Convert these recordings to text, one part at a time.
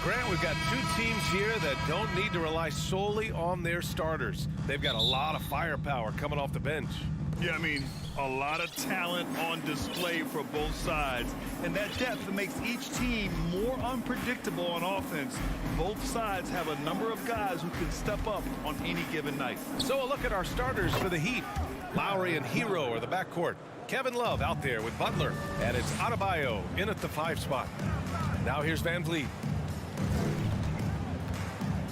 Grant, we've got two teams here that don't need to rely solely on their starters. They've got a lot of firepower coming off the bench. Yeah, I mean, a lot of talent on display for both sides. And that depth makes each team more unpredictable on offense. Both sides have a number of guys who can step up on any given night. So a look at our starters for the Heat. Lowry and Hero are the backcourt. Kevin Love out there with Butler. And it's Adebayo in at the 5 spot. Now here's Van Vliet.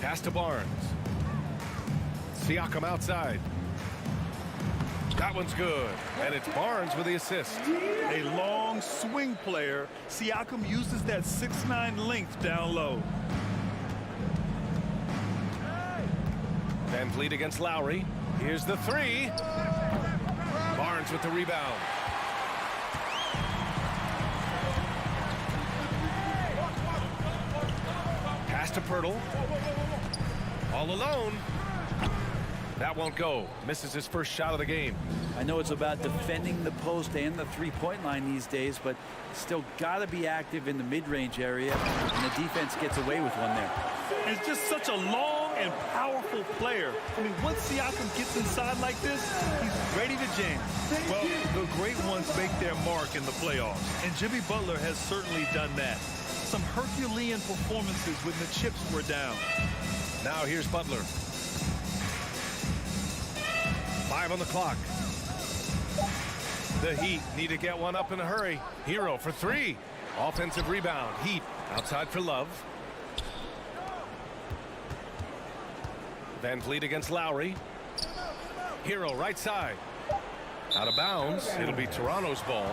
Pass to Barnes. Siakam outside. That one's good. And it's Barnes with the assist. A long swing player. Siakam uses that 6'9" length down low. Van Vliet against Lowry. Here's the 3. Barnes with the rebound. Pass to Pirtle. All alone. That won't go. Misses his first shot of the game. I know it's about defending the post and the three-point line these days, but still got to be active in the mid-range area, and the defense gets away with one there. It's just such a long and powerful player. I mean, once Siakam gets inside like this, he's ready to jam. Well, the great ones make their mark in the playoffs, and Jimmy Butler has certainly done that. Some Herculean performances when the chips were down. Now here's Butler. 5 on the clock. The Heat need to get one up in a hurry. Hero for 3. Offensive rebound. Heat outside for Love. Van Vliet against Lowry. Hero right side. Out of bounds. It'll be Toronto's ball.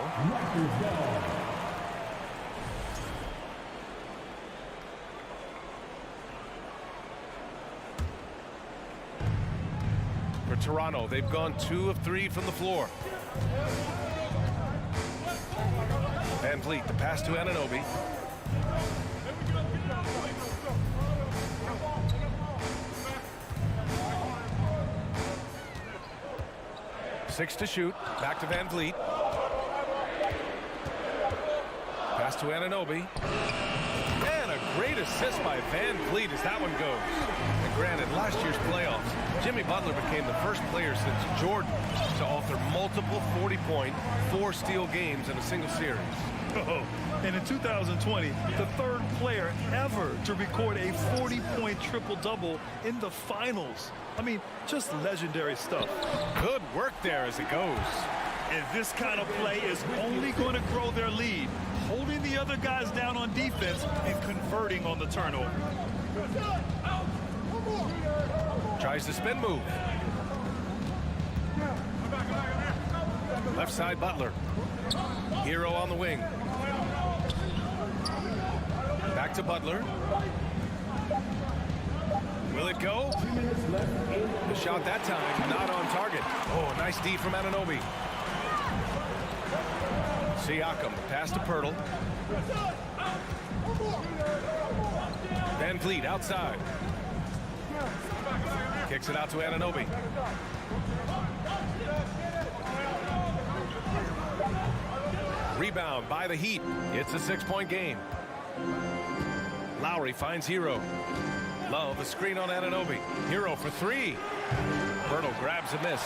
For Toronto, they've gone 2 of 3 from the floor. Van Vliet, the pass to Anunoby. Six to shoot. Back to Van Vliet. Pass to Anunoby. And a great assist by Van Vliet as that one goes. And granted, last year's playoffs, Jimmy Butler became the first player since Jordan to author multiple 40-point, 4-steal games in a single series. Oh, and in 2020, the third player ever to record a 40-point triple-double in the finals. I mean, just legendary stuff. Good work there as it goes. And this kind of play is only going to grow their lead, holding the other guys down on defense and converting on the turnover. Tries the spin move. Left side Butler. Hero on the wing. Back to Butler. Will it go? The shot that time not on target. Oh, nice D from Anunoby. Siakam, pass to Pirtle. Van Vliet outside. Kicks it out to Anunoby. Rebound by the Heat. It's a 6-point game. Lowry finds Hero. Love, a screen on Anunoby. Hero for 3. Pirtle grabs a miss.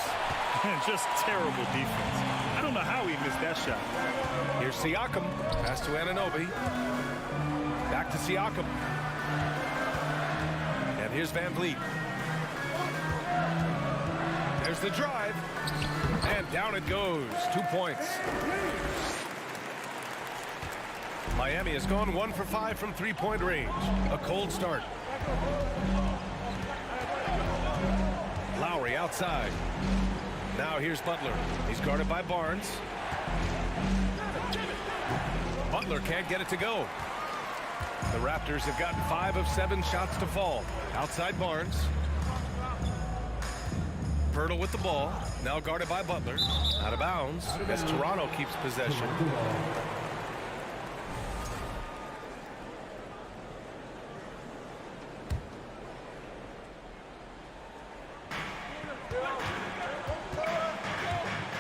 Just terrible defense. I don't know how he missed that shot. Here's Siakam. Pass to Anunoby. Back to Siakam. And here's Van Vliet. There's the drive. And down it goes. 2 points. Miami has gone 1 for 5 from 3-point range. A cold start. Lowry outside. Now here's Butler. He's guarded by Barnes. Butler can't get it to go. The Raptors have gotten 5 of 7 shots to fall. Outside Barnes. Pirtle with the ball. Now guarded by Butler. Out of bounds as Toronto keeps possession.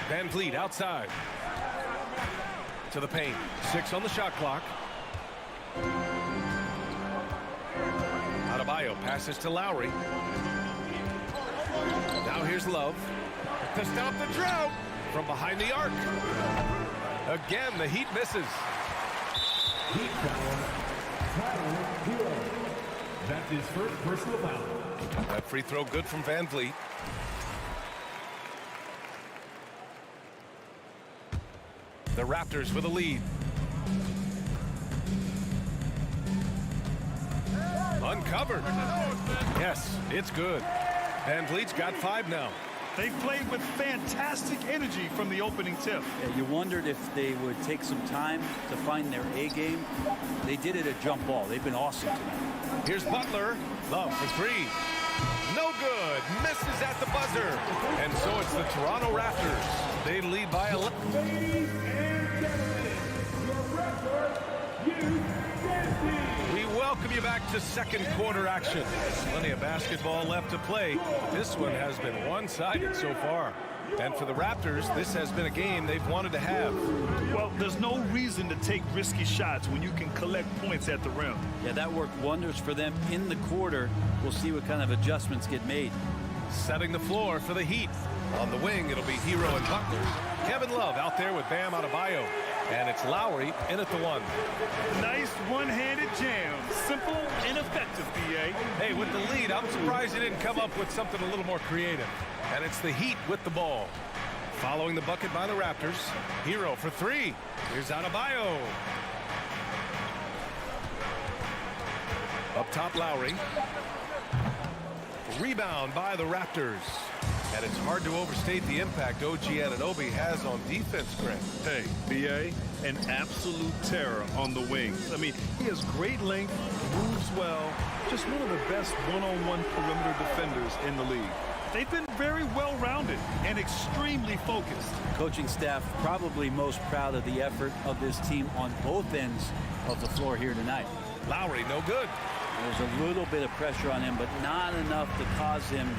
Van Vliet outside. To the paint. 6 on the shot clock. passes to Lowry. Now here's Love to stop the drought from behind the arc. Again, the Heat misses. Heat foul. Hero. That's his first personal foul. That free throw good from Van Vliet. The Raptors with a lead. Uncovered. Yes, it's good. Van Vliet's got 5 now. They played with fantastic energy from the opening tip. Yeah, you wondered if they would take some time to find their A game. They did it at jump ball. They've been awesome tonight. Here's Butler. Love for 3. No good. Misses at the buzzer. And so it's the Toronto Raptors. They lead by 11. Ladies and gentlemen, your Raptors, We welcome you back to second quarter action. Plenty of basketball left to play. This one has been one-sided so far. And for the Raptors, this has been a game they've wanted to have. Well, there's no reason to take risky shots when you can collect points at the rim. Yeah, that worked wonders for them in the quarter. We'll see what kind of adjustments get made. Setting the floor for the Heat. On the wing, it'll be Hero and Butler. Kevin Love out there with Bam Adebayo. And it's Lowry in at the 1. Nice one-handed jam. Simple and effective, B.A. Hey, with the lead, I'm surprised he didn't come up with something a little more creative. And it's the Heat with the ball. Following the bucket by the Raptors. Hero for 3. Here's Adebayo. Up top, Lowry. Rebound by the Raptors. And it's hard to overstate the impact OG Anunoby has on defense, Grant. Hey, B.A., an absolute terror on the wings. I mean, he has great length, moves well, just one of the best one-on-one perimeter defenders in the league. They've been very well-rounded and extremely focused. Coaching staff probably most proud of the effort of this team on both ends of the floor here tonight. Lowry, no good. There's a little bit of pressure on him, but not enough to cause him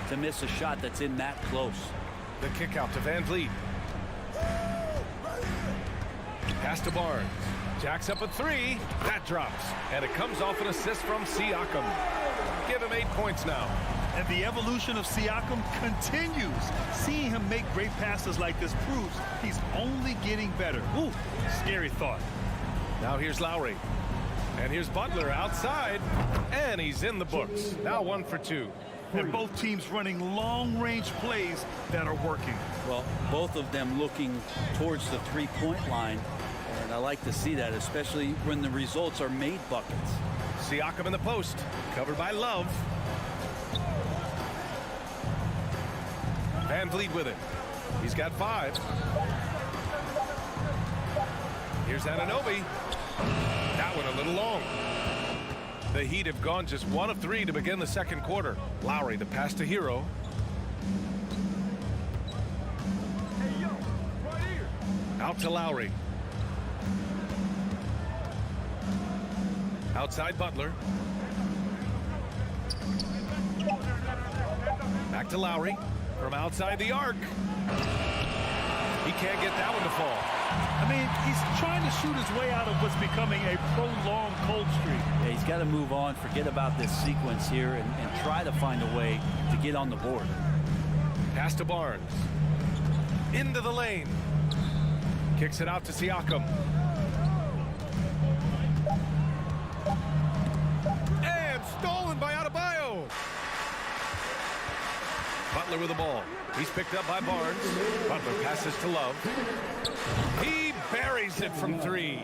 to miss a shot that's in that close. The kick out to Van Vliet. Pass to Barnes. Jacks up a 3. That drops. And it comes off an assist from Siakam. Give him 8 points now. And the evolution of Siakam continues. Seeing him make great passes like this proves he's only getting better. Ooh, scary thought. Now here's Lowry. And here's Butler outside. And he's in the books. Now 1 for 2. And both teams running long-range plays that are working. Well, both of them looking towards the three-point line. And I like to see that, especially when the results are made buckets. Siakam in the post. Covered by Love. Van Vliet with it. He's got 5. Here's Anunoby. That one a little long. The Heat have gone just 1 of 3 to begin the second quarter. Lowry, the pass to Hero. Out to Lowry. Outside Butler. Back to Lowry. From outside the arc. He can't get that one to fall. I mean, he's trying to shoot his way out of what's becoming a prolonged cold streak. Yeah, he's got to move on, forget about this sequence here, and try to find a way to get on the board. Pass to Barnes. Into the lane. Kicks it out to Siakam. And stolen by Adebayo. Butler with the ball. He's picked up by Barnes. Butler passes to Love. He buries it from 3.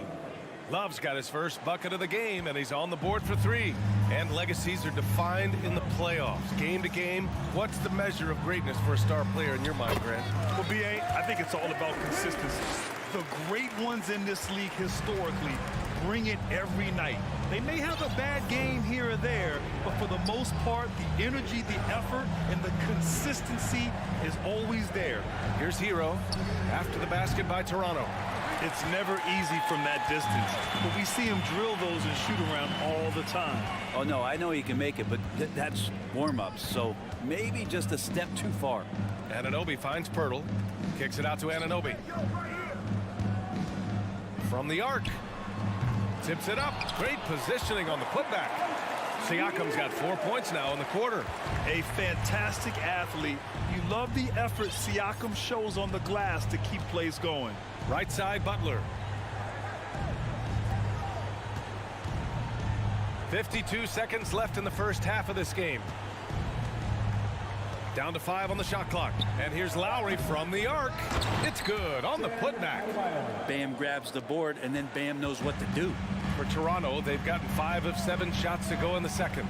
Love's got his first bucket of the game, and he's on the board for 3. And legacies are defined in the playoffs. Game to game, what's the measure of greatness for a star player in your mind, Grant? Well, B.A., I think it's all about consistency. The great ones in this league historically bring it every night. They may have a bad game here or there, but for the most part, the energy, the effort, and the consistency is always there. Here's Hero after the basket by Toronto. It's never easy from that distance, but we see him drill those and shoot around all the time. Oh, no, I know he can make it, but that's warm-ups, so maybe just a step too far. Anunoby finds Pirtle. Kicks it out to Anunoby. From the arc. Tips it up. Great positioning on the putback. Siakam's got 4 points now in the quarter. A fantastic athlete. You love the effort Siakam shows on the glass to keep plays going. Right side, Butler. 52 seconds left in the first half of this game. Down to 5 on the shot clock. And here's Lowry from the arc. It's good on the putback. Bam grabs the board, and then Bam knows what to do. For Toronto, they've gotten 5 of 7 shots to go in the second.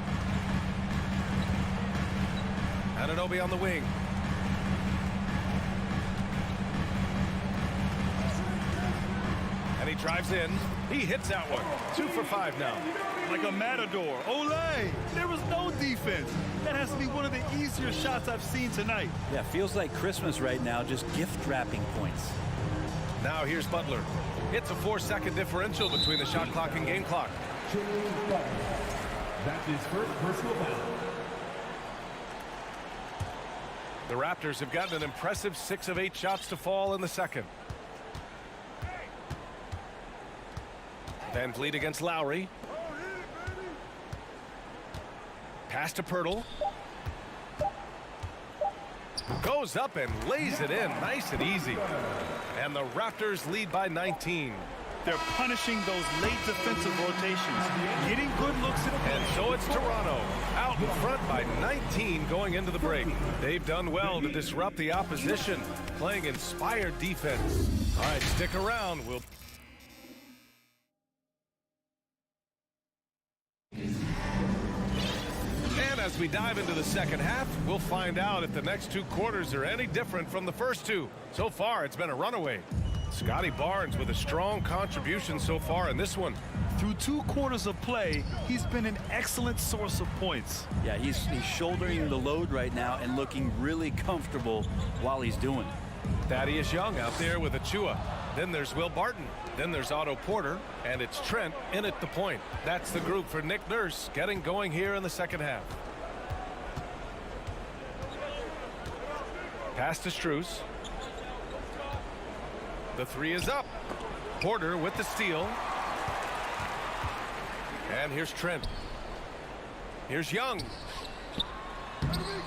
Anunoby on the wing. And he drives in. He hits that one. 2 for 5 now. Like a matador. Olay! There was no defense. That has to be one of the easier shots I've seen tonight. Yeah, feels like Christmas right now, just gift wrapping points. Now here's Butler. It's a 4-second differential between the shot clock and game clock. That's his first personal foul. The Raptors have gotten an impressive 6 of 8 shots to fall in the second. Van Vliet against Lowry. Pass to Pirtle. Goes up and lays it in nice and easy. And the Raptors lead by 19. They're punishing those late defensive rotations, getting good looks at it. And so it's Toronto out in front by 19 going into the break. They've done well to disrupt the opposition, playing inspired defense. All right, stick around. And as we dive into the second half, we'll find out if the next 2 quarters are any different from the first 2. So far, it's been a runaway. Scotty Barnes with a strong contribution so far in this one. Through 2 quarters of play, he's been an excellent source of points. Yeah, he's shouldering the load right now and looking really comfortable while he's doing it. Thaddeus Young out there with Achua. Then there's Will Barton. Then there's Otto Porter. And it's Trent in at the point. That's the group for Nick Nurse getting going here in the second half. Pass to Strus. The 3 is up. Porter with the steal. And here's Trent. Here's Young.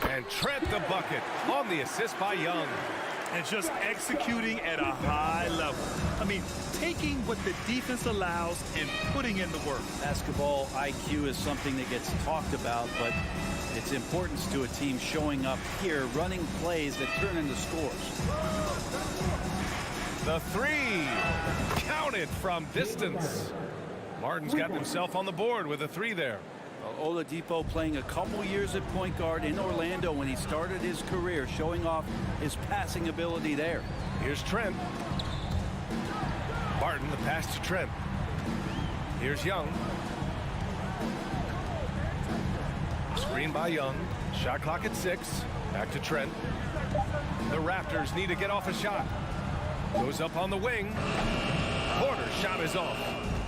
And Trent the bucket on the assist by Young. And just executing at a high level. I mean, taking what the defense allows and putting in the work. Basketball IQ is something that gets talked about, but its importance to a team showing up here, running plays that turn into scores. The 3 counted from distance. Martin's gotten himself on the board with a 3 there. Oladipo playing a couple years at point guard in Orlando when he started his career, showing off his passing ability there. Here's Trent. Barton, the pass to Trent. Here's Young. Screen by Young. Shot clock at 6. Back to Trent. The Raptors need to get off a shot. Goes up on the wing. Porter's shot is off.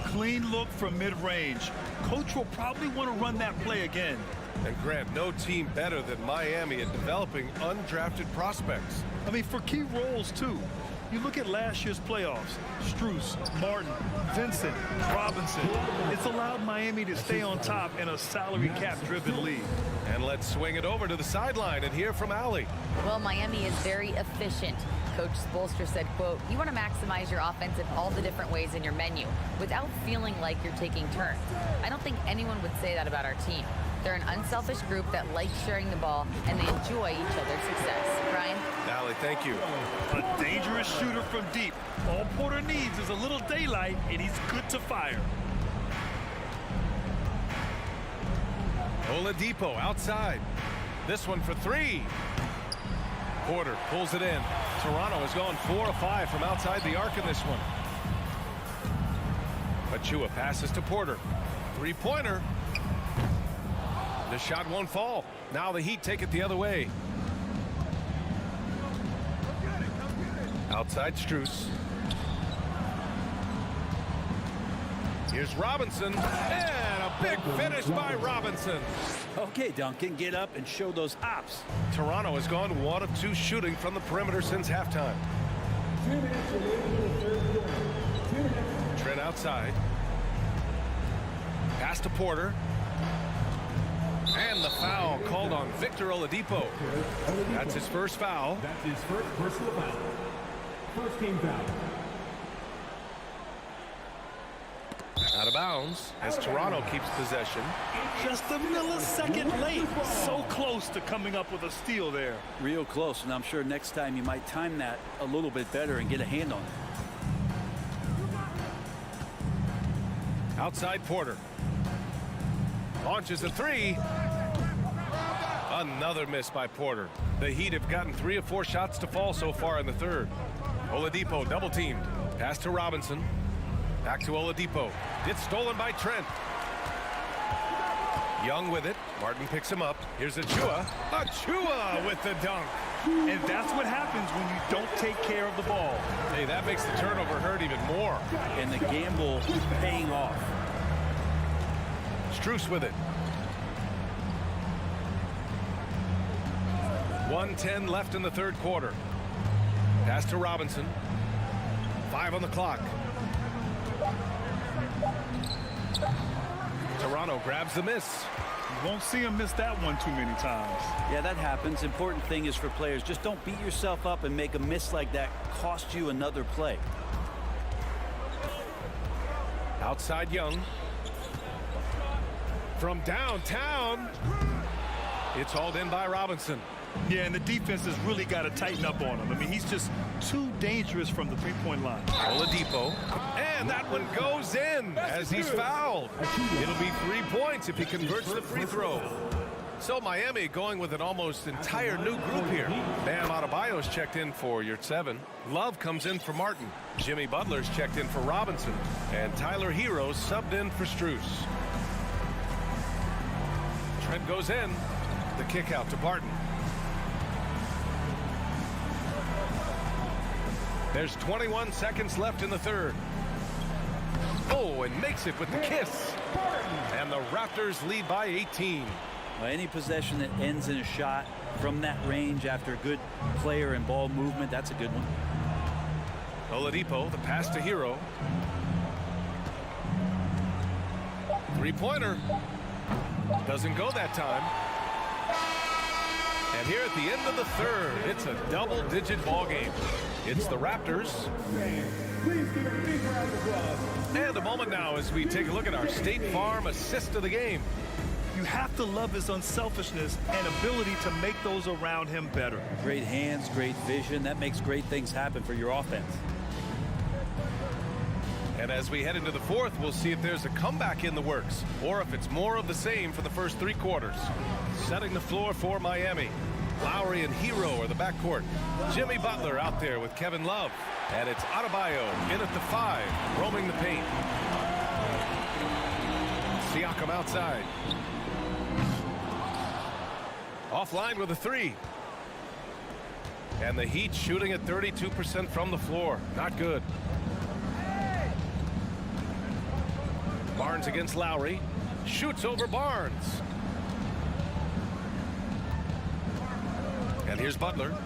Clean look from mid-range. Coach will probably want to run that play again. And Grant, no team better than Miami at developing undrafted prospects. I mean, for key roles, too. You look at last year's playoffs. Strus, Martin, Vincent, Robinson. It's allowed Miami to stay on top in a salary cap-driven league. And let's swing it over to the sideline and hear from Allie. Well, Miami is very efficient. Coach Spoelstra said, quote, "You want to maximize your offense in all the different ways in your menu without feeling like you're taking turns." I don't think anyone would say that about our team. They're an unselfish group that likes sharing the ball, and they enjoy each other's success. Brian? Allie, thank you. A dangerous shooter from deep. All Porter needs is a little daylight, and he's good to fire. Oladipo outside. This one for 3. Porter pulls it in. Toronto has gone 4 of 5 from outside the arc in this one. Achua passes to Porter. 3-pointer. The shot won't fall. Now the Heat take it the other way. Outside Strus. Here's Robinson. And a big finish by Robinson. Okay, Duncan, get up and show those hops. Toronto has gone 1 of 2 shooting from the perimeter since halftime. Trent outside. Pass to Porter. And the foul called on Victor Oladipo. That's his first foul. That's his first personal foul. First game foul. Out of bounds as Toronto keeps possession. Just a millisecond late. So close to coming up with a steal there. Real close, and I'm sure next time you might time that a little bit better and get a hand on it. Outside Porter. Launches a three. Another miss by Porter. The Heat have gotten 3 of 4 shots to fall so far in the third. Oladipo double teamed. Pass to Robinson. Back to Oladipo. It's stolen by Trent. Young with it. Martin picks him up. Here's Achua. Achua with the dunk. And that's what happens when you don't take care of the ball. Hey, that makes the turnover hurt even more. And the gamble paying off. Strus with it. 1:10 left in the third quarter. Pass to Robinson. 5 on the clock. Toronto grabs the miss. You won't see him miss that one too many times. Yeah, that happens. Important thing is for players, just don't beat yourself up and make a miss like that cost you another play. Outside Young. From downtown. It's hauled in by Robinson. Yeah, and the defense has really got to tighten up on him. I mean, he's just too dangerous from the three-point line. Oladipo. And that one goes in as he's fouled. It'll be 3 points if he converts the free throw. So Miami going with an almost entire new group here. Bam Adebayo's checked in for Yurtseven. Love comes in for Martin. Jimmy Butler's checked in for Robinson. And Tyler Hero's subbed in for Strus. Trent goes in. The kick out to Barton. There's 21 seconds left in the third. Oh, and makes it with the kiss. And the Raptors lead by 18. Well, any possession that ends in a shot from that range after good player and ball movement, that's a good one. Oladipo, the pass to Hero. Three-pointer. Doesn't go that time. And here at the end of the third, it's a double-digit ball game. It's the Raptors. And a moment now as we take a look at our State Farm assist of the game. You have to love his unselfishness and ability to make those around him better. Great hands, great vision. That makes great things happen for your offense. And as we head into the fourth, we'll see if there's a comeback in the works or if it's more of the same for the first 3 quarters. Setting the floor for Miami. Lowry and Hero are the backcourt. Jimmy Butler out there with Kevin Love. And it's Adebayo in at the 5, roaming the paint. Siakam outside. Offline with a 3. And the Heat shooting at 32% from the floor. Not good. Barnes against Lowry. Shoots over Barnes. And here's Butler.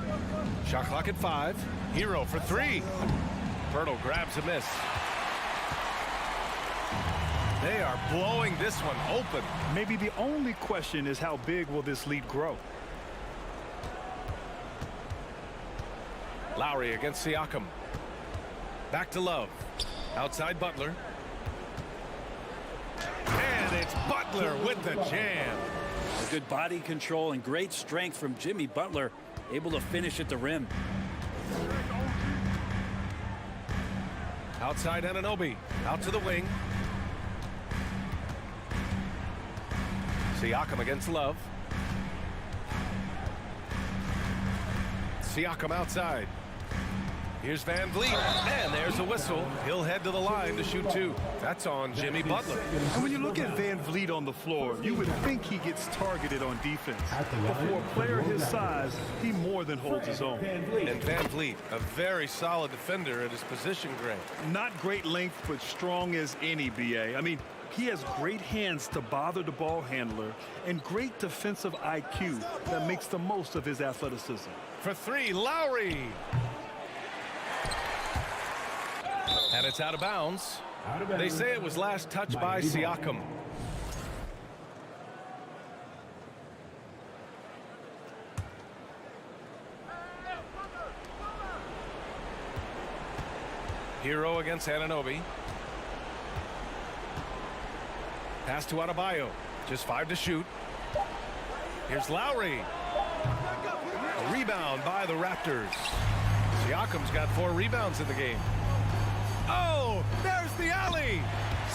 Shot clock at 5. Hero for 3. Pirtle grabs a miss. They are blowing this one open. Maybe the only question is how big will this lead grow? Lowry against Siakam. Back to Love. Outside Butler. And it's Butler with the jam. Good body control and great strength from Jimmy Butler, able to finish at the rim. Outside Anunoby. Out to the wing. Siakam against Love. Siakam outside. Here's Van Vliet, and there's a whistle. He'll head to the line to shoot 2. That's on Jimmy Butler. And when you look at Van Vliet on the floor, you would think he gets targeted on defense. But for a player his size, he more than holds his own. And Van Vliet, a very solid defender at his position grade. Not great length, but strong as any, BA. I mean, he has great hands to bother the ball handler and great defensive IQ that makes the most of his athleticism. For 3, Lowry. And it's out of bounds. They say it was last touched by Siakam. Hero against Anunoby. Pass to Adebayo. Just 5 to shoot. Here's Lowry. A rebound by the Raptors. Siakam's got 4 rebounds in the game. Oh, there's the alley.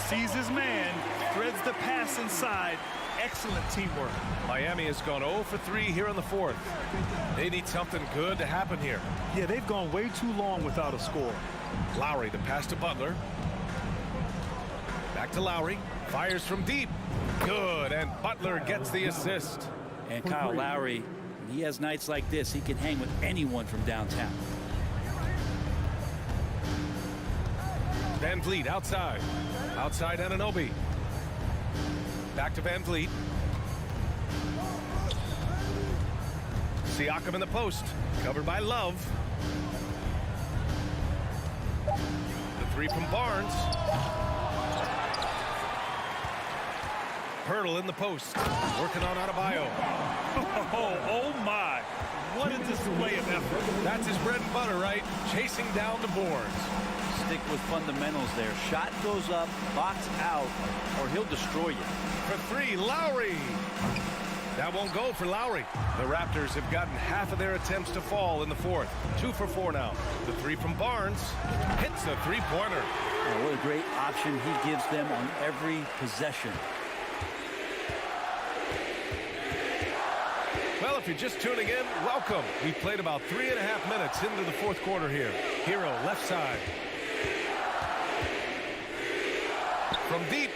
Sees his man, threads the pass inside. Excellent teamwork. Miami has gone 0 for 3 here in the 4th. They need something good to happen here. Yeah, they've gone way too long without a score. Lowry, the pass to Butler. Back to Lowry. Fires from deep. Good, and Butler gets the assist. And Kyle Lowry, he has nights like this. He can hang with anyone from downtown. Van Vliet outside. Outside Anunoby. Back to Van Vliet. Siakam in the post. Covered by Love. The 3 from Barnes. Hurdle in the post. Working on Adebayo. Oh my. What a display of effort. That's his bread and butter, right? Chasing down the boards. Stick with fundamentals there. Shot goes up, box out, or he'll destroy you. For 3, Lowry. That won't go for Lowry. The Raptors have gotten half of their attempts to fall in the 4th. 2 for 4 now. The 3 from Barnes hits the 3-pointer. Oh, what a great option he gives them on every possession. Well, if you're just tuning in, welcome. We've played about 3.5 minutes into the 4th quarter here. Hero left side. From deep.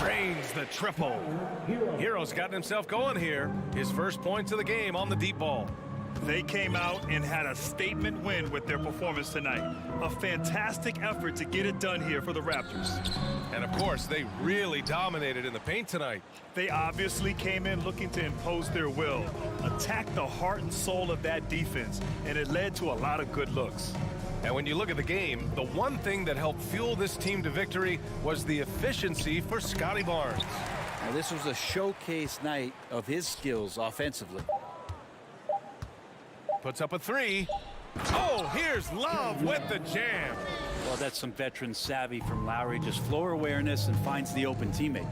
Drains the triple. Hero's gotten himself going here. His first points of the game on the deep ball. They came out and had a statement win with their performance tonight. A fantastic effort to get it done here for the Raptors. And of course, they really dominated in the paint tonight. They obviously came in looking to impose their will, attack the heart and soul of that defense, and it led to a lot of good looks. And when you look at the game, the one thing that helped fuel this team to victory was the efficiency for Scotty Barnes. Now, this was a showcase night of his skills offensively. Puts up a 3. Oh, here's Love with the jam. Well, that's some veteran savvy from Lowry. Just floor awareness and finds the open teammate.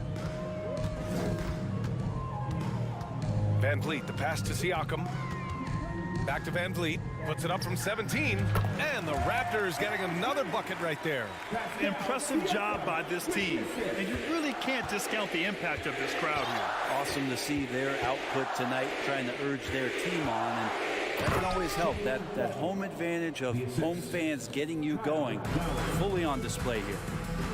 Van Vliet, the pass to Siakam. Back to Van Vliet. Puts it up from 17. And the Raptors getting another bucket right there. Impressive job by this team. And you really can't discount the impact of this crowd here. Awesome to see their output tonight, trying to urge their team on. And that can always help. That home advantage of home fans getting you going, fully on display here.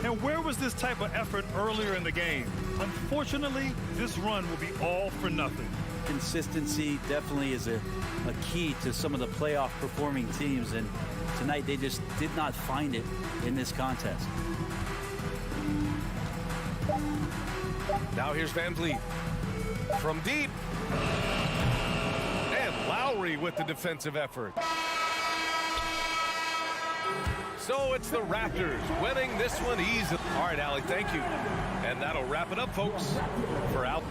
And where was this type of effort earlier in the game? Unfortunately, this run will be all for nothing. Consistency definitely is a key to some of the playoff performing teams, and tonight they just did not find it in this contest. Now here's Van Vliet. From deep. And Lowry with the defensive effort. So it's the Raptors winning this one easily. All right, Allie, thank you. And that'll wrap it up, folks, for Out.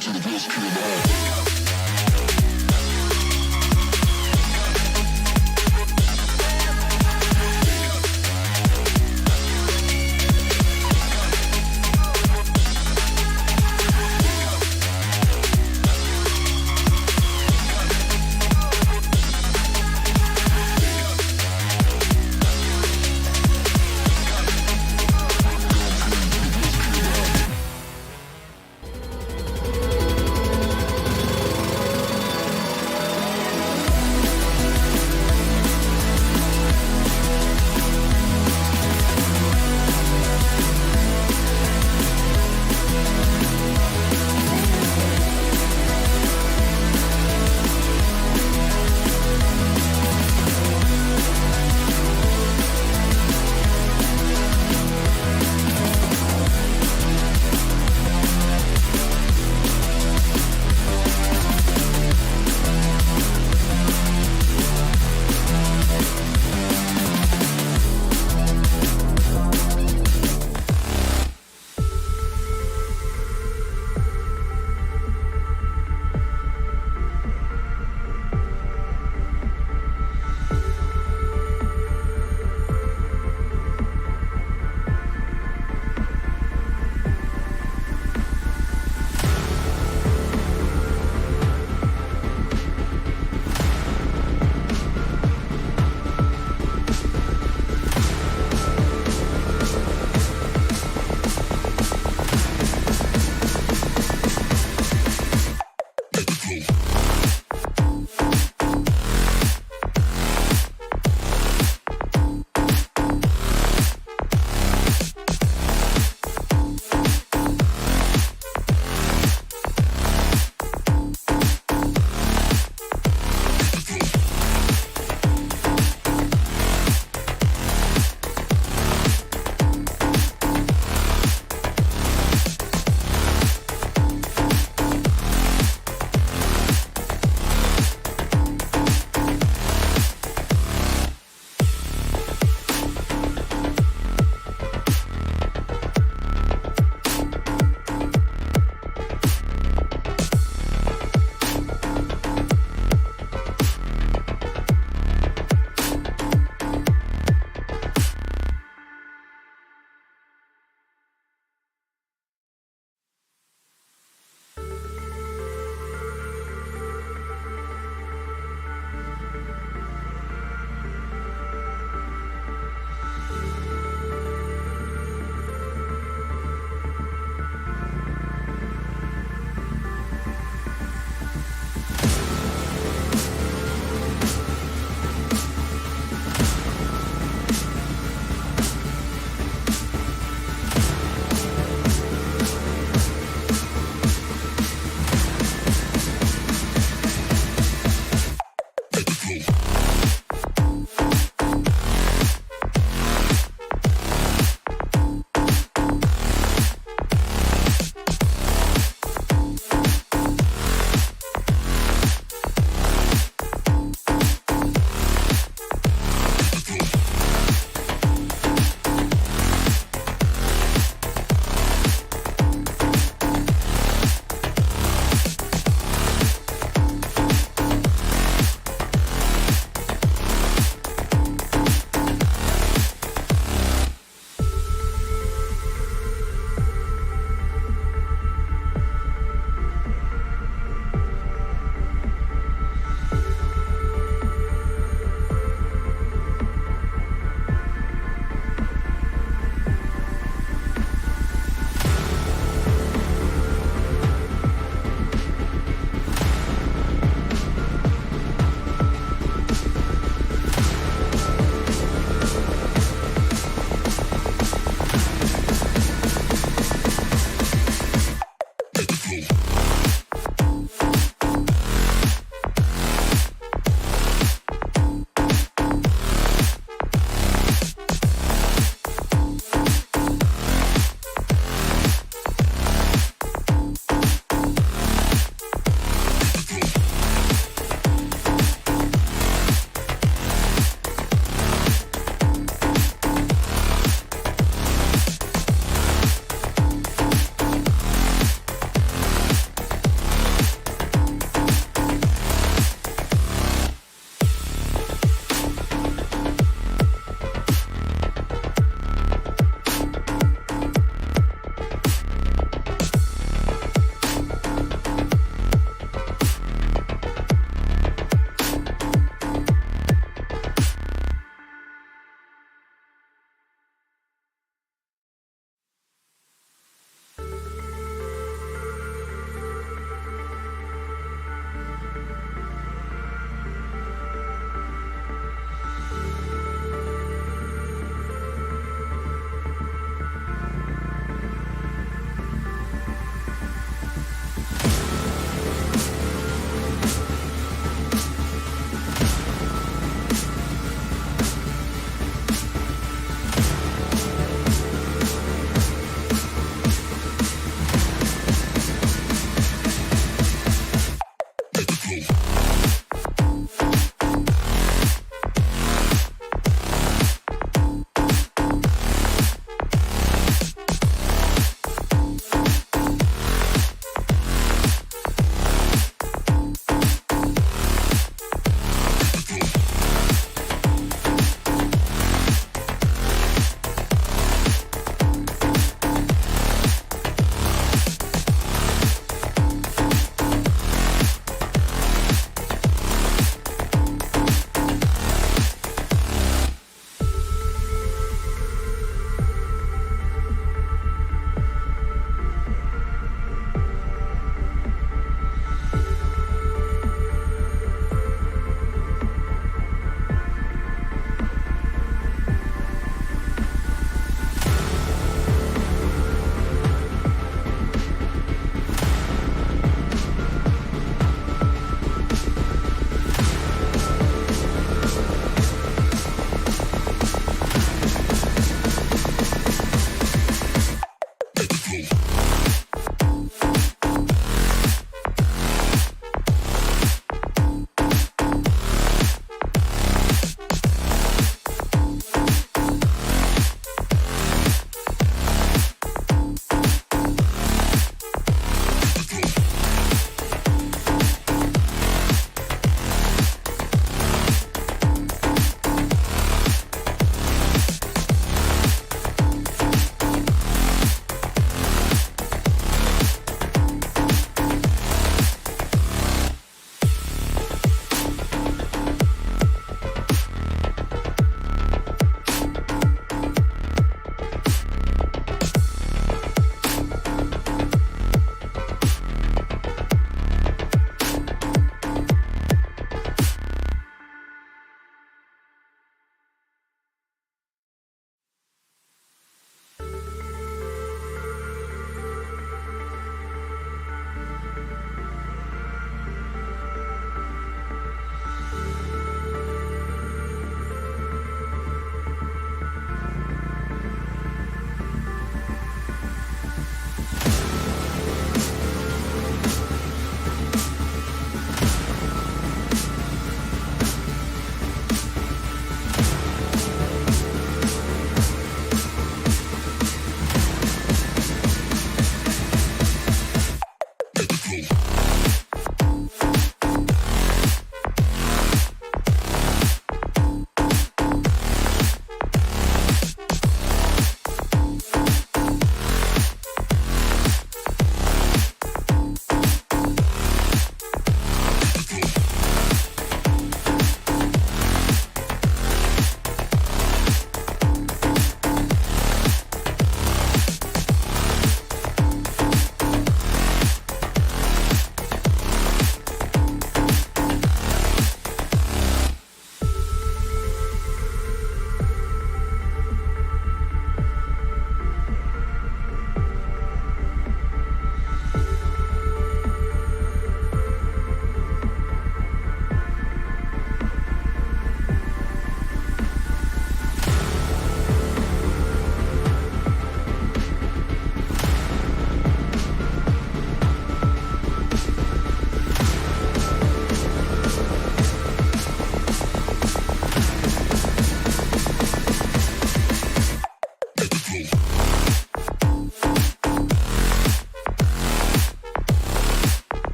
To the best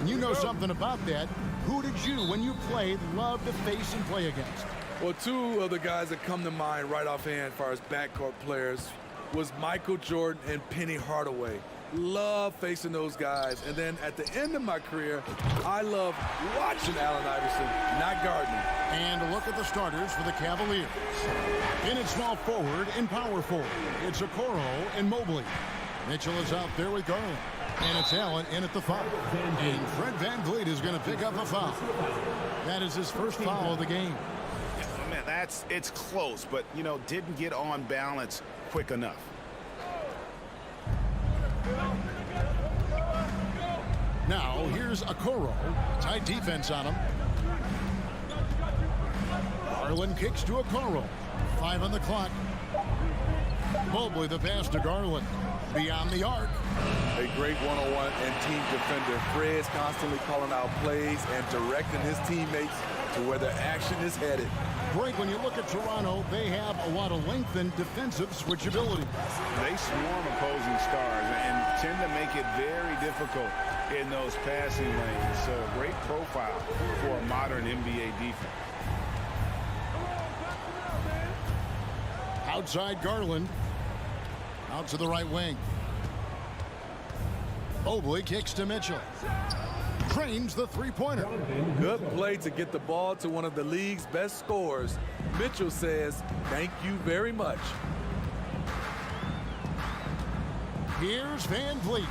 And you know something about that. Who did you, when you played, love to face and play against? Well, two of the guys that come to mind right offhand as far as backcourt players was Michael Jordan and Penny Hardaway. Love facing those guys. And then at the end of my career, I love watching Allen Iverson, not guarding him. And a look at the starters for the Cavaliers. In at small forward and power forward, it's Okoro and Mobley. Mitchell is out there with Garland. And it's Allen in at the foul. And Fred VanVleet is going to pick up a foul. That is his first foul of the game. Man, it's close, but, you know, didn't get on balance quick enough. Now, here's Okoro. Tight defense on him. Garland kicks to Okoro. 5 on the clock. Mobley the pass to Garland. Beyond the arc. A great one-on-one and team defender. Fred's constantly calling out plays and directing his teammates to where the action is headed. Greg, when you look at Toronto, they have a lot of length and defensive switchability. They swarm opposing stars and tend to make it very difficult in those passing lanes. So a great profile for a modern NBA defense. Outside Garland. Out to the right wing. Mobley kicks to Mitchell. Drains the three-pointer. Good play to get the ball to one of the league's best scorers. Mitchell says, thank you very much. Here's Van Vliet.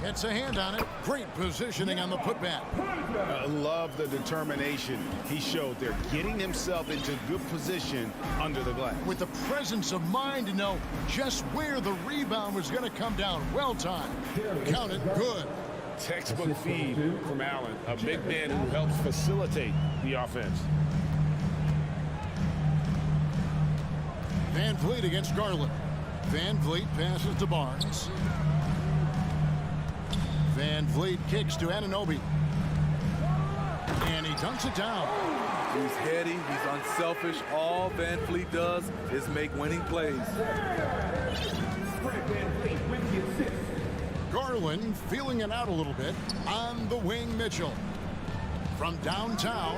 Gets a hand on it. Great positioning on the putback. I love the determination he showed there, getting himself into good position under the glass. With the presence of mind to know just where the rebound was going to come down. Well timed. Count it. Good. Textbook feed from Allen, a big man who helps facilitate the offense. Van Vliet against Garland. Van Vliet passes to Barnes. Van Vliet kicks to Anunoby. And he dunks it down. He's heady, he's unselfish. All Van Vliet does is make winning plays. Garland feeling it out a little bit. On the wing, Mitchell. From downtown.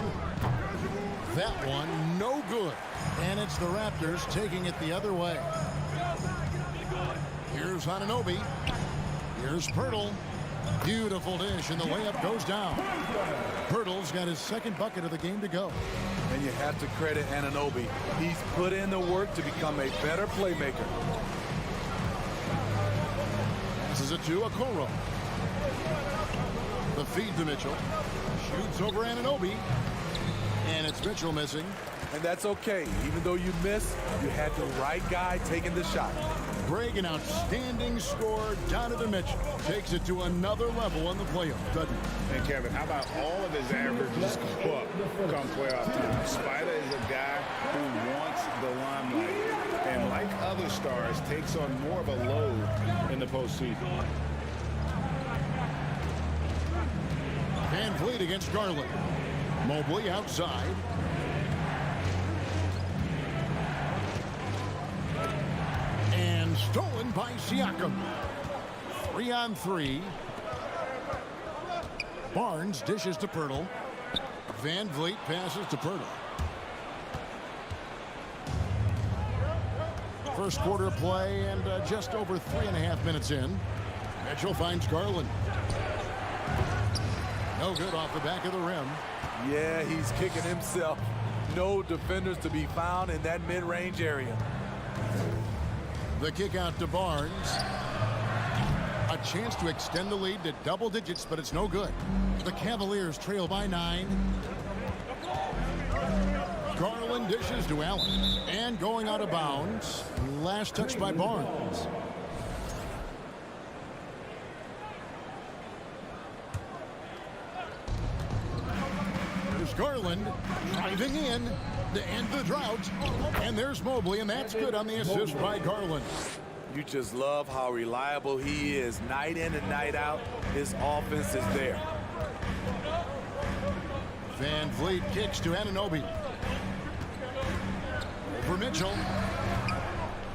That one, no good. And it's the Raptors taking it the other way. Here's Anunoby. Here's Pirtle. Beautiful dish, and the layup goes down. Pirtle's got his second bucket of the game to go. And you have to credit Anunoby. He's put in the work to become a better playmaker. Passes it to Okoro. The feed to Mitchell. Shoots over Anunoby. And it's Mitchell missing. And that's okay. Even though you miss, you had the right guy taking the shot. Greg, an outstanding scorer. Donovan Mitchell takes it to another level in the playoffs, doesn't he? And Kevin, how about all of his averages go up come playoff time? Spider is a guy who wants the limelight, and like other stars, takes on more of a load in the postseason. Van Vliet against Garland. Mobley outside. And stolen by Siakam. 3-on-3. Barnes dishes to Pirtle. Van Vliet passes to Pirtle. First quarter play and just over 3.5 minutes in. Mitchell finds Garland. No good off the back of the rim. Yeah, he's kicking himself. No defenders to be found in that mid-range area. The kick out to Barnes. A chance to extend the lead to double digits, but it's no good. The Cavaliers trail by 9. Garland dishes to Allen. And going out of bounds. Last touch by Barnes. There's Garland driving in to end the drought. And there's Mobley, and that's good on the assist by Garland. You just love how reliable he is. Night in and night out, his offense is there. Van Vliet kicks to Anunoby. For Mitchell.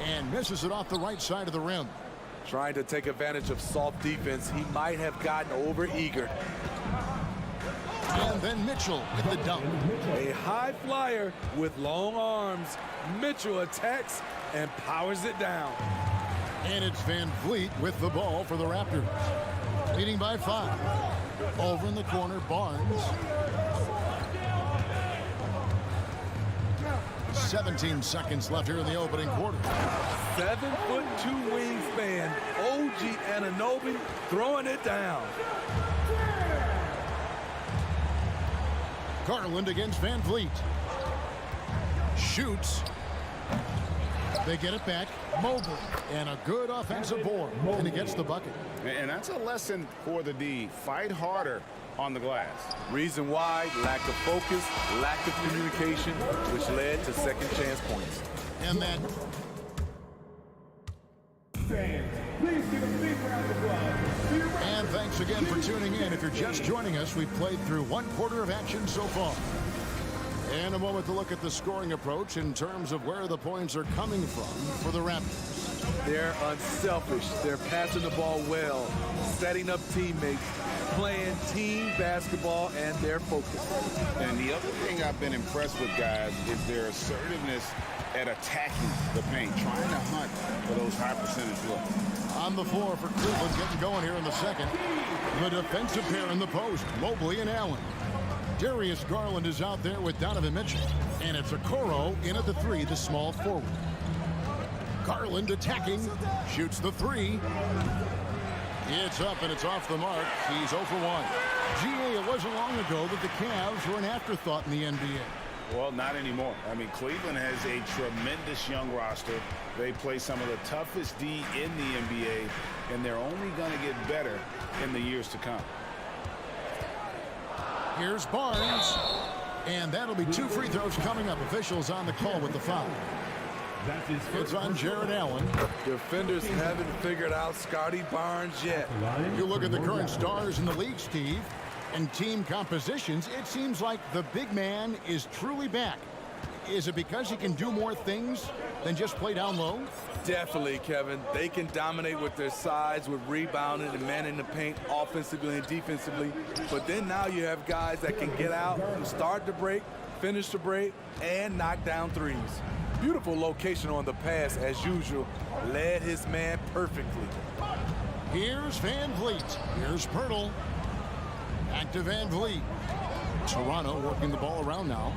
And misses it off the right side of the rim. Trying to take advantage of soft defense. He might have gotten over-eager. And then Mitchell with the dunk. A high flyer with long arms. Mitchell attacks and powers it down. And it's Van Vliet with the ball for the Raptors. Leading by 5. Over in the corner, Barnes. 17 seconds left here in the opening quarter. 7'2" wingspan. OG Anunoby throwing it down. Garland against Van Vliet. Shoots. They get it back. Mobley. And a good offensive board. And he gets the bucket. And that's a lesson for the D. Fight harder on the glass. Reason why, lack of focus, lack of communication, which led to second chance points. And then fans, please give a big round of applause. And thanks again for tuning in. If you're just joining us, we've played through 1/4 of action so far. And a moment to look at the scoring approach in terms of where the points are coming from for the Raptors. They're unselfish. They're passing the ball well, setting up teammates, playing team basketball, and they're focused. And the other thing I've been impressed with, guys, is their assertiveness at attacking the paint, trying to hunt for those high percentage looks. On the floor for Cleveland, getting going here in the second. The defensive pair in the post, Mobley and Allen. Darius Garland is out there with Donovan Mitchell. And it's Okoro in at the 3, the small forward. Garland attacking, shoots the 3. It's up and it's off the mark. He's 0 for 1. GA, it wasn't long ago that the Cavs were an afterthought in the NBA. Well, not anymore. I mean, Cleveland has a tremendous young roster. They play some of the toughest D in the NBA, and they're only going to get better in the years to come. Here's Barnes. And that'll be 2 free throws coming up. Officials on the call with the foul. It's on Jared Allen. Defenders haven't figured out Scotty Barnes yet. You look at the current stars in the league, Steve, and team compositions, it seems like the big man is truly back. Is it because he can do more things than just play down low? Definitely, Kevin. They can dominate with their size, with rebounding and manning the paint offensively and defensively. But then now you have guys that can get out and start the break, finish the break, and knock down threes. Beautiful location on the pass, as usual. Led his man perfectly. Here's Van Vliet. Here's Pirtle. Back to Van Vliet. Toronto working the ball around now.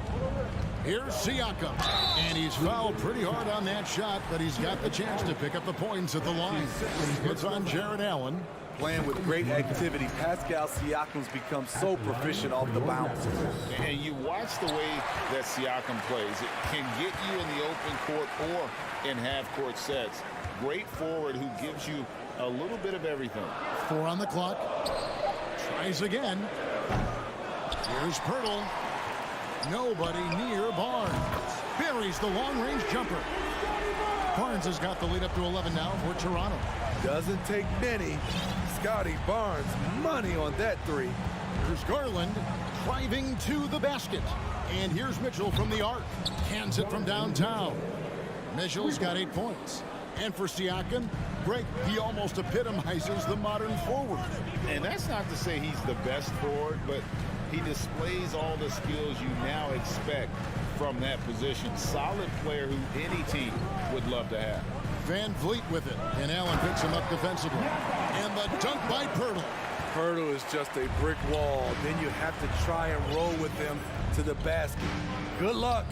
Here's Siakam. And he's fouled pretty hard on that shot, but he's got the chance to pick up the points at the line. It's on Jared Allen. Playing with great activity, Pascal Siakam's become so proficient off the bounce. And you watch the way that Siakam plays. It can get you in the open court or in half-court sets. Great forward who gives you a little bit of everything. 4 on the clock. Tries again. Here's Pirtle. Nobody near Barnes. Buries the long-range jumper. Barnes has got the lead up to 11 now for Toronto. Doesn't take many. Scotty Barnes, money on that 3. Here's Garland driving to the basket. And here's Mitchell from the arc. Hands it from downtown. Mitchell's got 8 points. And for Siakam, Greg, he almost epitomizes the modern forward. And that's not to say he's the best forward, but he displays all the skills you now expect from that position. Solid player who any team would love to have. Van Vliet with it, and Allen picks him up defensively. And the dunk by Pirtle. Pirtle is just a brick wall. Then you have to try and roll with him to the basket. Good luck.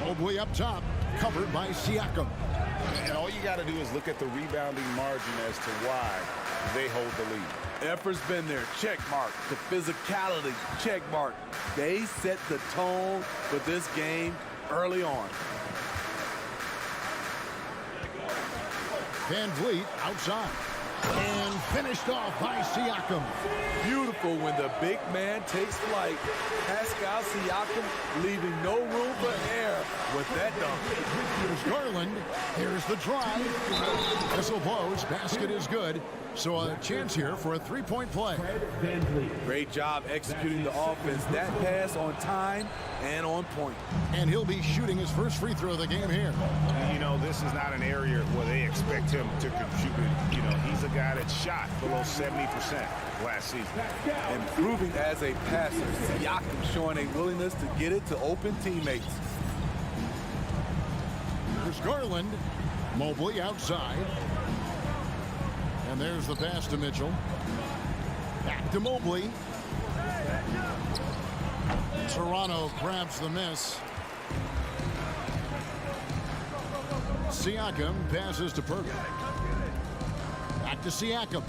Mobley up top, covered by Siakam. And all you got to do is look at the rebounding margin as to why they hold the lead. Effort's been there. Check mark. The physicality. Check mark. They set the tone for this game early on. Van Vliet outside. And finished off by Siakam. Beautiful when the big man takes flight. Pascal Siakam leaving no room for error with that dunk. Here's Garland. Here's the drive. Whistle blows. Basket is good. So a chance here for a 3-point play. Great job executing the offense. That pass on time and on point. And he'll be shooting his first free throw of the game here. You know, this is not an area where they expect him to contribute. You know, he's a guy that shot below 70% last season. Improving as a passer. Siakam showing a willingness to get it to open teammates. Here's Garland. Mobley outside. And there's the pass to Mitchell. Back to Mobley. Toronto grabs the miss. Siakam passes to Pirtle. Back to Siakam.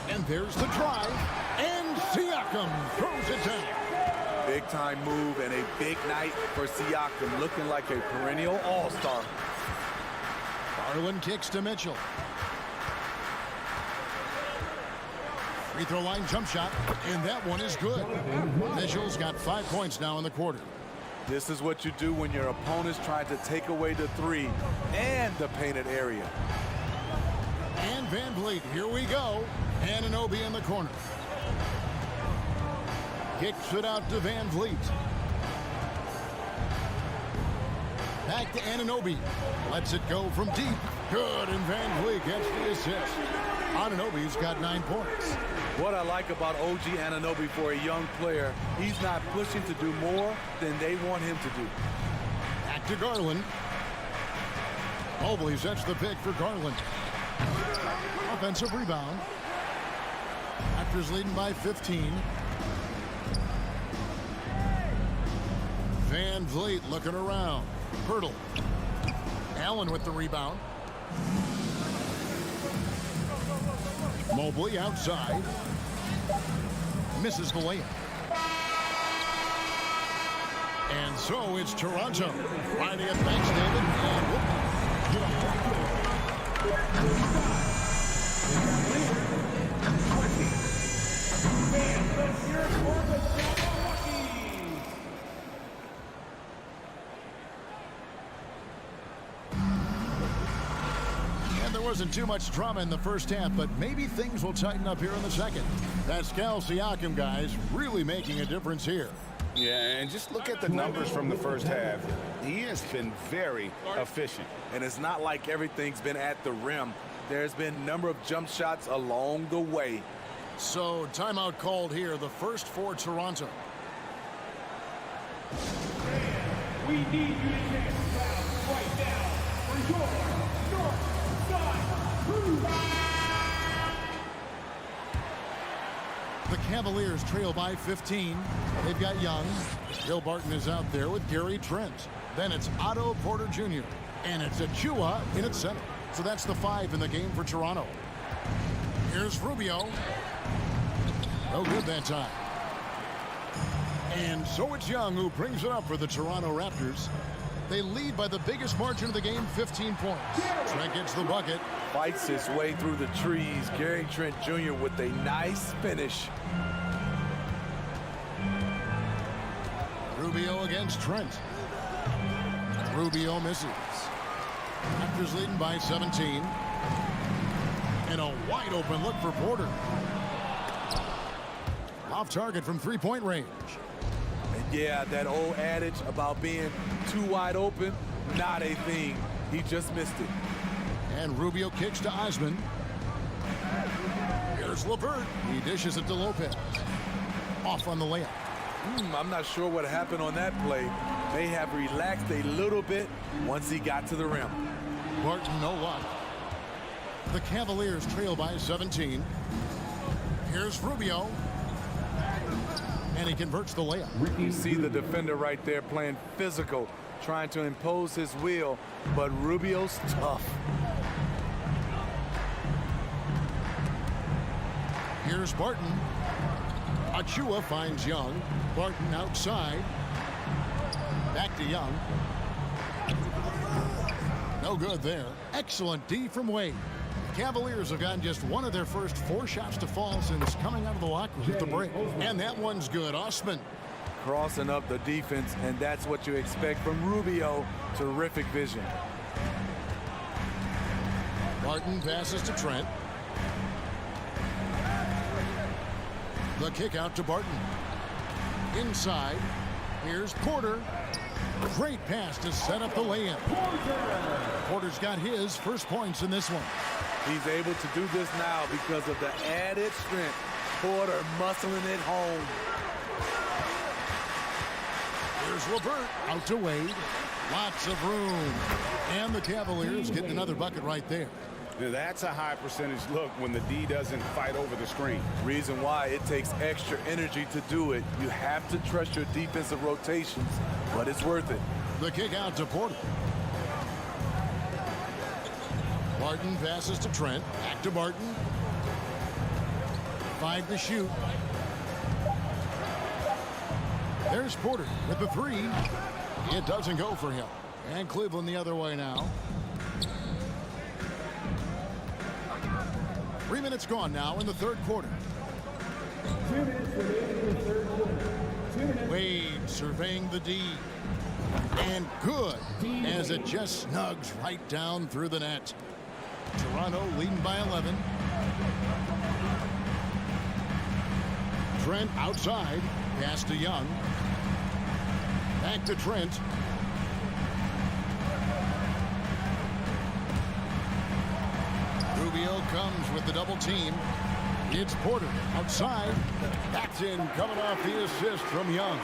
And there's the drive. And Siakam throws it down. Big time move and a big night for Siakam, looking like a perennial all-star. Garland kicks to Mitchell. Free throw line jump shot, and that one is good. Mitchell's got 5 points now in the quarter. This is what you do when your opponent's trying to take away the three and the painted area. And Van Vliet, here we go. Anunoby in the corner. Kicks it out to Van Vliet. Back to Anunoby. Lets it go from deep. Good, and Van Vliet gets the assist. Anunoby's got 9 points. What I like about OG Anunoby for a young player, he's not pushing to do more than they want him to do. Back to Garland. Mobley sets the pick for Garland. Offensive rebound. Raptors leading by 15. Van Vliet looking around. Hurdle. Allen with the rebound. Mobley outside. Misses the layup. And so it's Toronto. Riding it back, wasn't too much drama in the first half, but maybe things will tighten up here in the second. Pascal Siakam, guys, really making a difference here. Yeah, and just look at the numbers from the first half. He has been very efficient. And it's not like everything's been at the rim. There's been a number of jump shots along the way. So timeout called here, the first for Toronto. We need you to take fouls right now for your North Side Crew. The Cavaliers trail by 15. They've got Young. Bill Barton is out there with Gary Trent. Then it's Otto Porter Jr. And it's Achua in its center. So that's the 5 in the game for Toronto. Here's Rubio. No good that time. And so it's Young who brings it up for the Toronto Raptors. They lead by the biggest margin of the game, 15 points. Trent gets the bucket. Fights his way through the trees. Gary Trent Jr. with a nice finish. Rubio against Trent. Rubio misses. Raptors leading by 17. And a wide open look for Porter. Off target from three-point range. And yeah, that old adage about being too wide open, not a thing. He just missed it. And Rubio kicks to Osman. Here's LeVert. He dishes it to Lopez. Off on the layup. I'm not sure what happened on that play. May have relaxed a little bit once he got to the rim. Barton, no luck. The Cavaliers trail by 17. Here's Rubio. And he converts the layup. You see the defender right there playing physical, trying to impose his will, but Rubio's tough. Here's Barton. Achua finds Young. Barton outside. Back to Young. No good there. Excellent D from Wade. The Cavaliers have gotten just one of their first 4 shots to fall since coming out of the locker room at the break. And that one's good. Osman. Crossing up the defense, and that's what you expect from Rubio. Terrific vision. Barton passes to Trent. The kick out to Barton. Inside. Here's Porter. Great pass to set up the lay-in. Porter's got his first points in this one. He's able to do this now because of the added strength. Porter muscling it home. Here's LeVert out to Wade. Lots of room. And the Cavaliers getting another bucket right there. Now that's a high percentage look when the D doesn't fight over the screen. Reason why it takes extra energy to do it. You have to trust your defensive rotations, but it's worth it. The kick out to Porter. Barton passes to Trent. Back to Barton. 5 to shoot. There's Porter with the 3. It doesn't go for him. And Cleveland the other way now. 3 minutes gone now in the third quarter. 2 minutes remaining in the third quarter. 2 minutes. Wade surveying the D. And good, as it just snugs right down through the net. Toronto leading by 11. Trent outside. Pass to Young. Back to Trent. Rubio comes with the double team. It's Porter outside. That's in, coming off the assist from Young.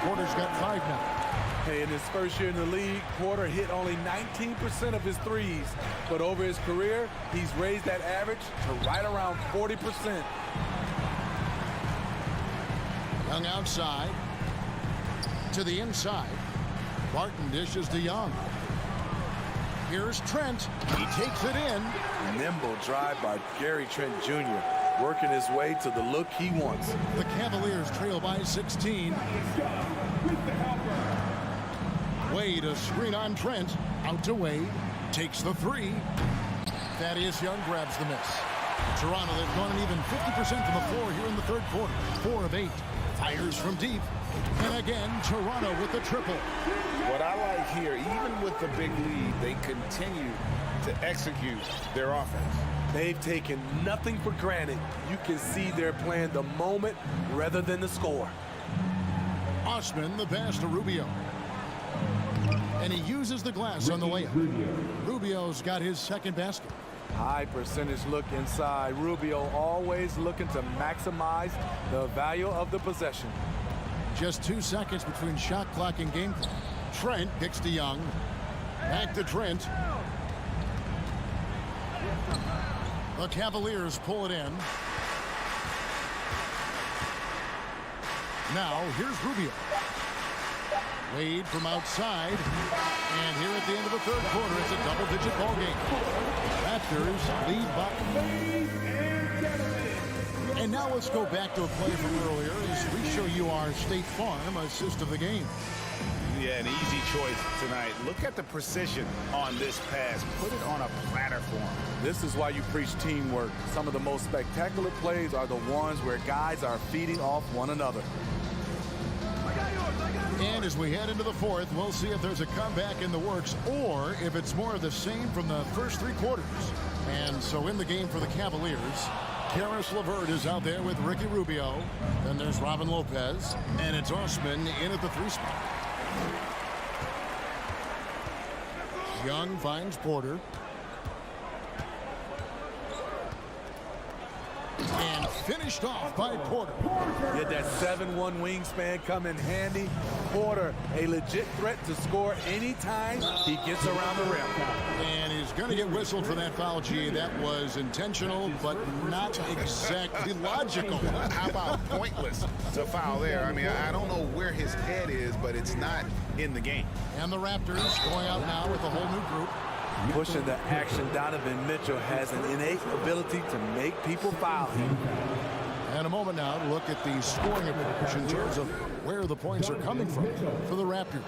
Porter's got 5 now. Hey, in his first year in the league, Porter hit only 19% of his threes. But over his career, he's raised that average to right around 40%. Young outside. To the inside. Barton dishes to Young. Here's Trent. He takes it in. Nimble drive by Gary Trent Jr., working his way to the look he wants. The Cavaliers trail by 16. Wade, a screen on Trent. Out to Wade. Takes the 3. Thaddeus Young grabs the miss. Toronto, they've gone an even 50% from the floor here in the third quarter. 4 of 8. Fires from deep. And again, Toronto with the triple. What I like here, even with the big lead, they continue to execute their offense. They've taken nothing for granted. You can see they're playing the moment rather than the score. Osman, the pass to Rubio. And he uses the glass on the layup. Rubio's got his second basket. High percentage look inside. Rubio always looking to maximize the value of the possession. Just 2 seconds between shot clock and game clock. Trent kicks to Young. Back to Trent. The Cavaliers pull it in. Now, here's Rubio. Wade from outside. And here at the end of the third quarter, it's a double-digit ball game. Raptors lead by. And now let's go back to a play from earlier as we show you our State Farm assist of the game. Yeah, an easy choice tonight. Look at the precision on this pass. Put it on a platter for him. This is why you preach teamwork. Some of the most spectacular plays are the ones where guys are feeding off one another. And as we head into the fourth, we'll see if there's a comeback in the works or if it's more of the same from the first 3 quarters. And so in the game for the Cavaliers, Karis LeVert is out there with Ricky Rubio. Then there's Robin Lopez. And it's Osman in at the 3 spot. Young finds Porter. And finished off by Porter. Get that 7'1" wingspan come in handy. Porter, a legit threat to score anytime he gets around the rim. And he's going to get whistled for that foul, G. That was intentional, but not exactly logical. How about pointless to foul there? I mean, I don't know where his head is, but it's not in the game. And the Raptors going out now with a whole new group. Pushing the action, Donovan Mitchell has an innate ability to make people foul him. And a moment now to look at the scoring approach in terms of where the points are coming from for the Raptors.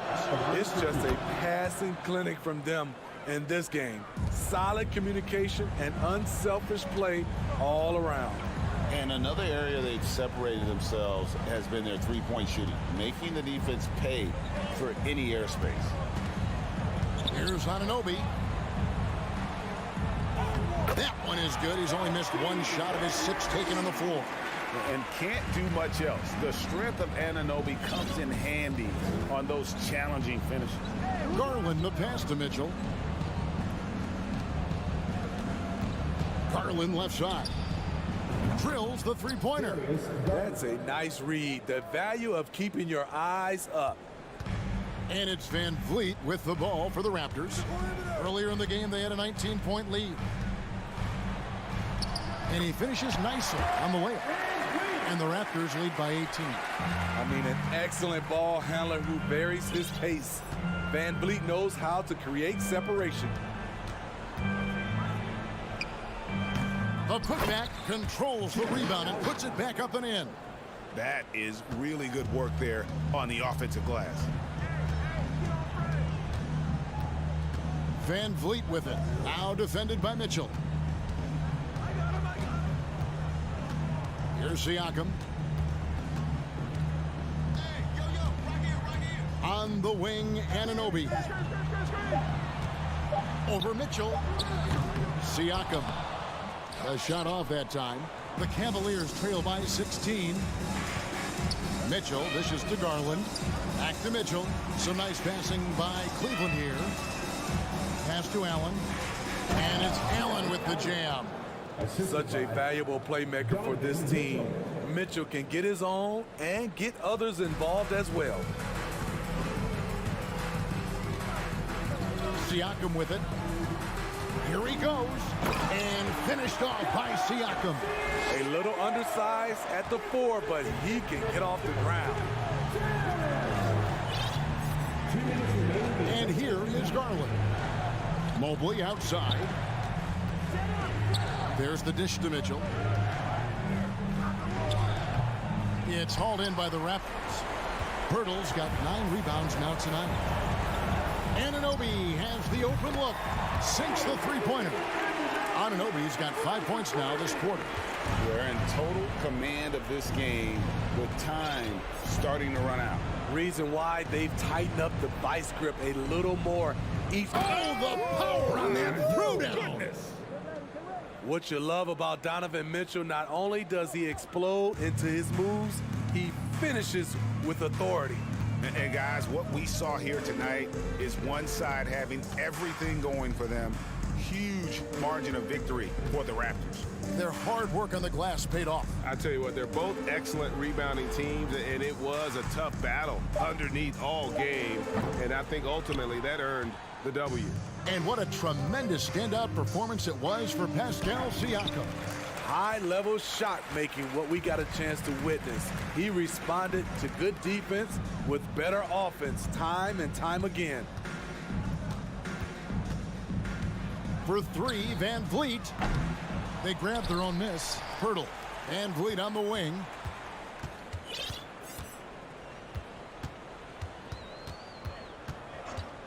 It's just a passing clinic from them in this game. Solid communication and unselfish play all around. And another area they've separated themselves has been their three-point shooting, making the defense pay for any airspace. Here's Anunoby. That one is good. He's only missed 1 shot of his 6 taken on the floor. And can't do much else. The strength of Anunoby comes in handy on those challenging finishes. Garland, the pass to Mitchell. Garland left side. Drills the 3-pointer. That's a nice read. The value of keeping your eyes up. And it's Van Vliet with the ball for the Raptors. Earlier in the game, they had a 19-point lead. And he finishes nicely on the layup. And the Raptors lead by 18. I mean, an excellent ball handler who varies his pace. Van Vliet knows how to create separation. The putback controls the rebound and puts it back up and in. That is really good work there on the offensive glass. Van Vliet with it. Now defended by Mitchell. Here's Siakam. On On the wing, Anunoby. Over Mitchell. Siakam. A shot off that time. The Cavaliers trail by 16. Mitchell dishes to Garland. Back to Mitchell. Some nice passing by Cleveland here. Pass to Allen. And it's Allen with the jam. Such a valuable playmaker for this team. Mitchell can get his own and get others involved as well. Siakam with it. Here he goes. And finished off by Siakam. A little undersized at the 4, but he can get off the ground. And here is Garland. Mobley outside. There's the dish to Mitchell. It's hauled in by the Raptors. Pirtle's got 9 rebounds now tonight. Anunoby has the open look. Sinks the three-pointer. Anunoby's got 5 points now this quarter. They're in total command of this game with time starting to run out. Reason why they've tightened up the vice grip a little more each. Oh, the power on that throwdown. What you love about Donovan Mitchell, not only does he explode into his moves, he finishes with authority. And guys, what we saw here tonight is one side having everything going for them. Huge margin of victory for the Raptors. Their hard work on the glass paid off. I tell you what, they're both excellent rebounding teams, and it was a tough battle underneath all game. And I think ultimately that earned the W. And what a tremendous standout performance it was for Pascal Siakam. High-level shot making, what we got a chance to witness. He responded to good defense with better offense time and time again. For 3, Van Vliet. They grabbed their own miss. Pirtle. Van Vliet on the wing.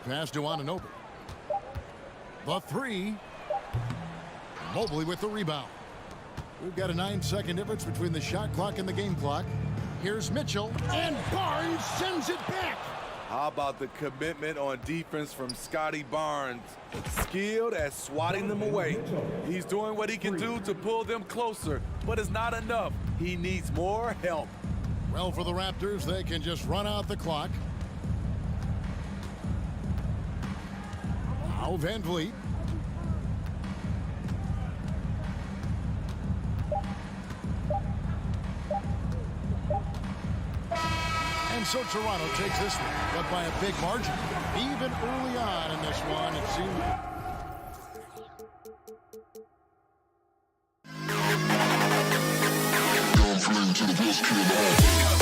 Pass to Anunoby. The 3. Mobley with the rebound. We've got a 9-second difference between the shot clock and the game clock. Here's Mitchell, and Barnes sends it back. How about the commitment on defense from Scotty Barnes? Skilled at swatting them away. He's doing what he can do to pull them closer, but it's not enough. He needs more help. Well, for the Raptors, they can just run out the clock. Now Van Vliet. And so Toronto takes this one, but by a big margin. Even early on in this one, it seemed. Going fling to the best kid in the hall.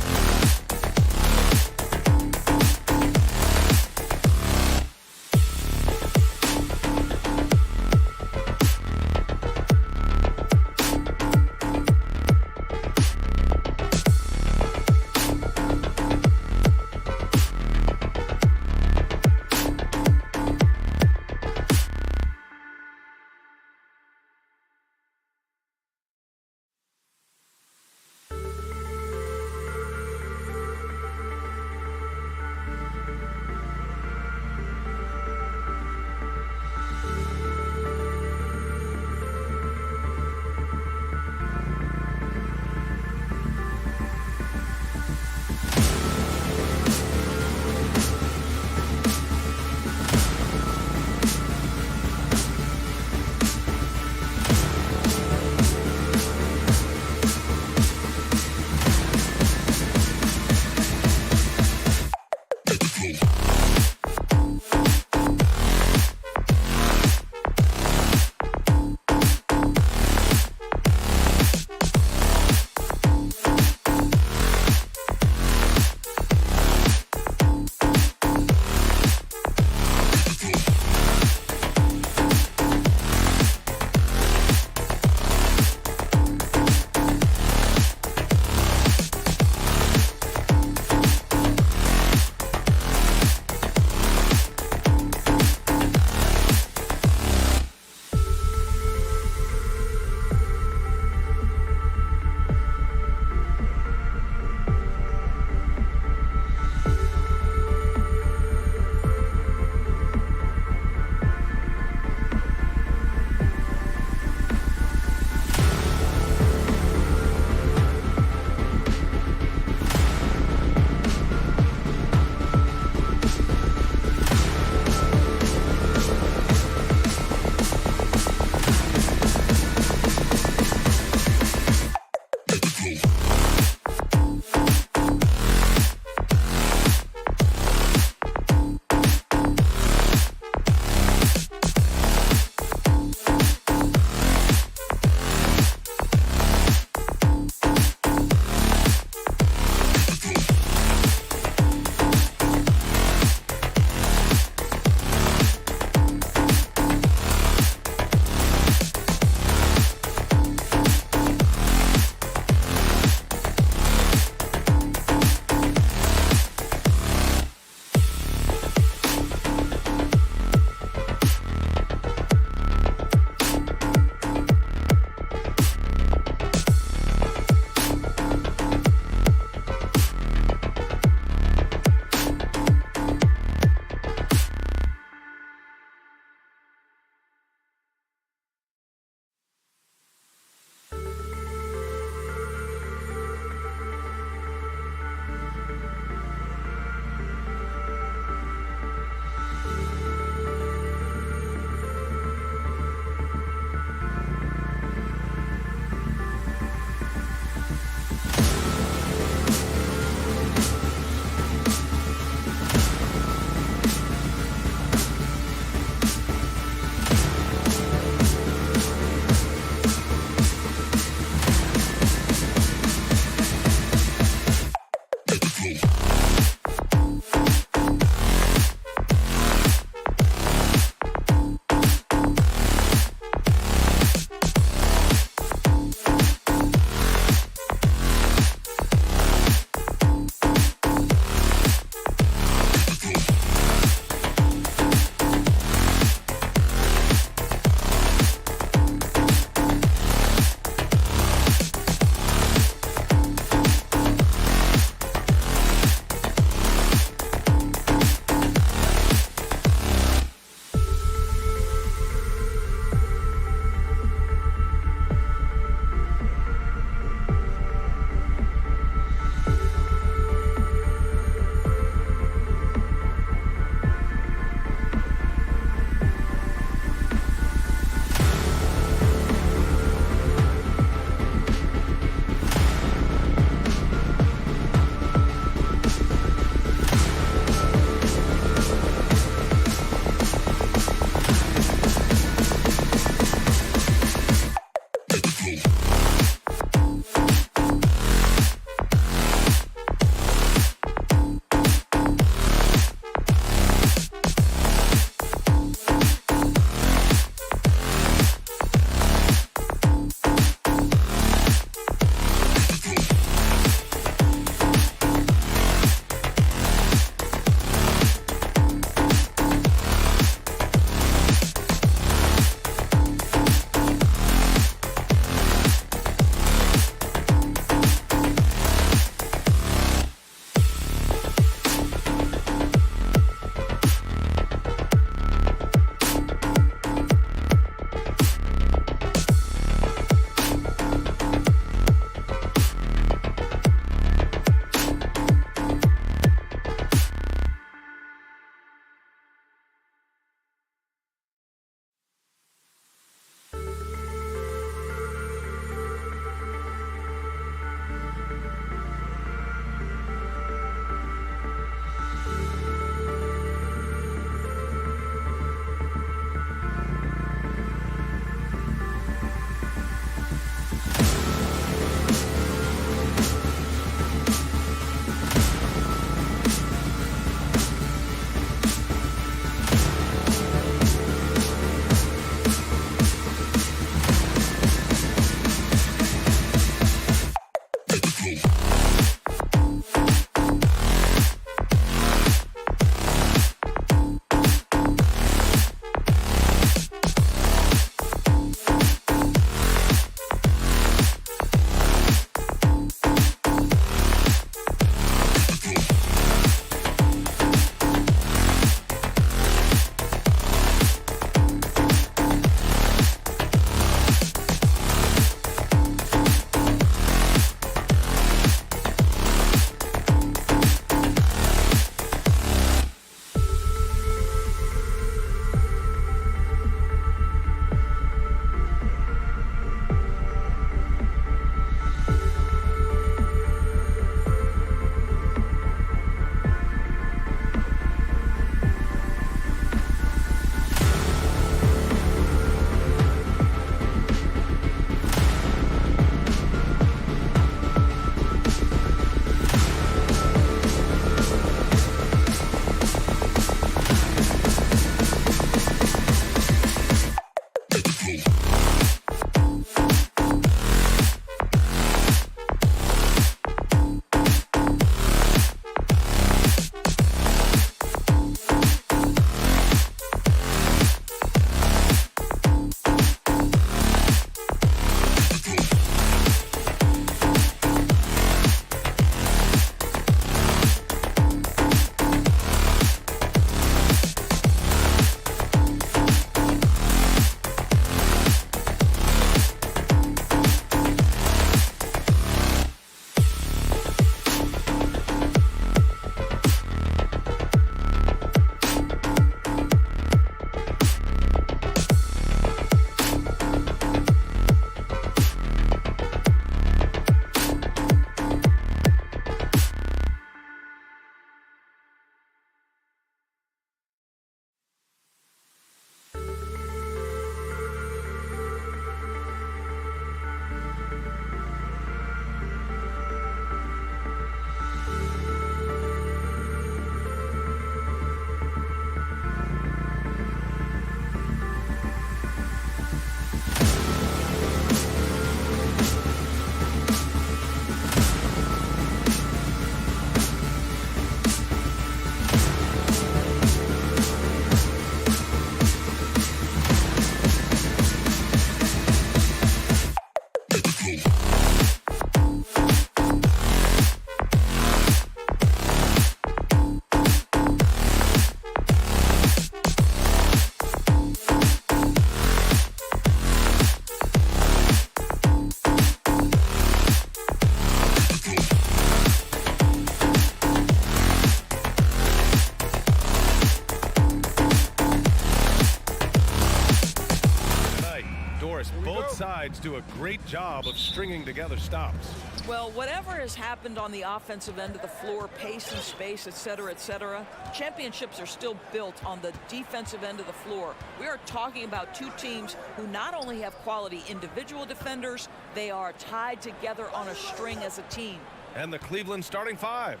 Morris, both sides do a great job of stringing together stops. Well, whatever has happened on the offensive end of the floor, pace and space, et cetera, championships are still built on the defensive end of the floor. We are talking about two teams who not only have quality individual defenders, they are tied together on a string as a team. And the Cleveland starting five.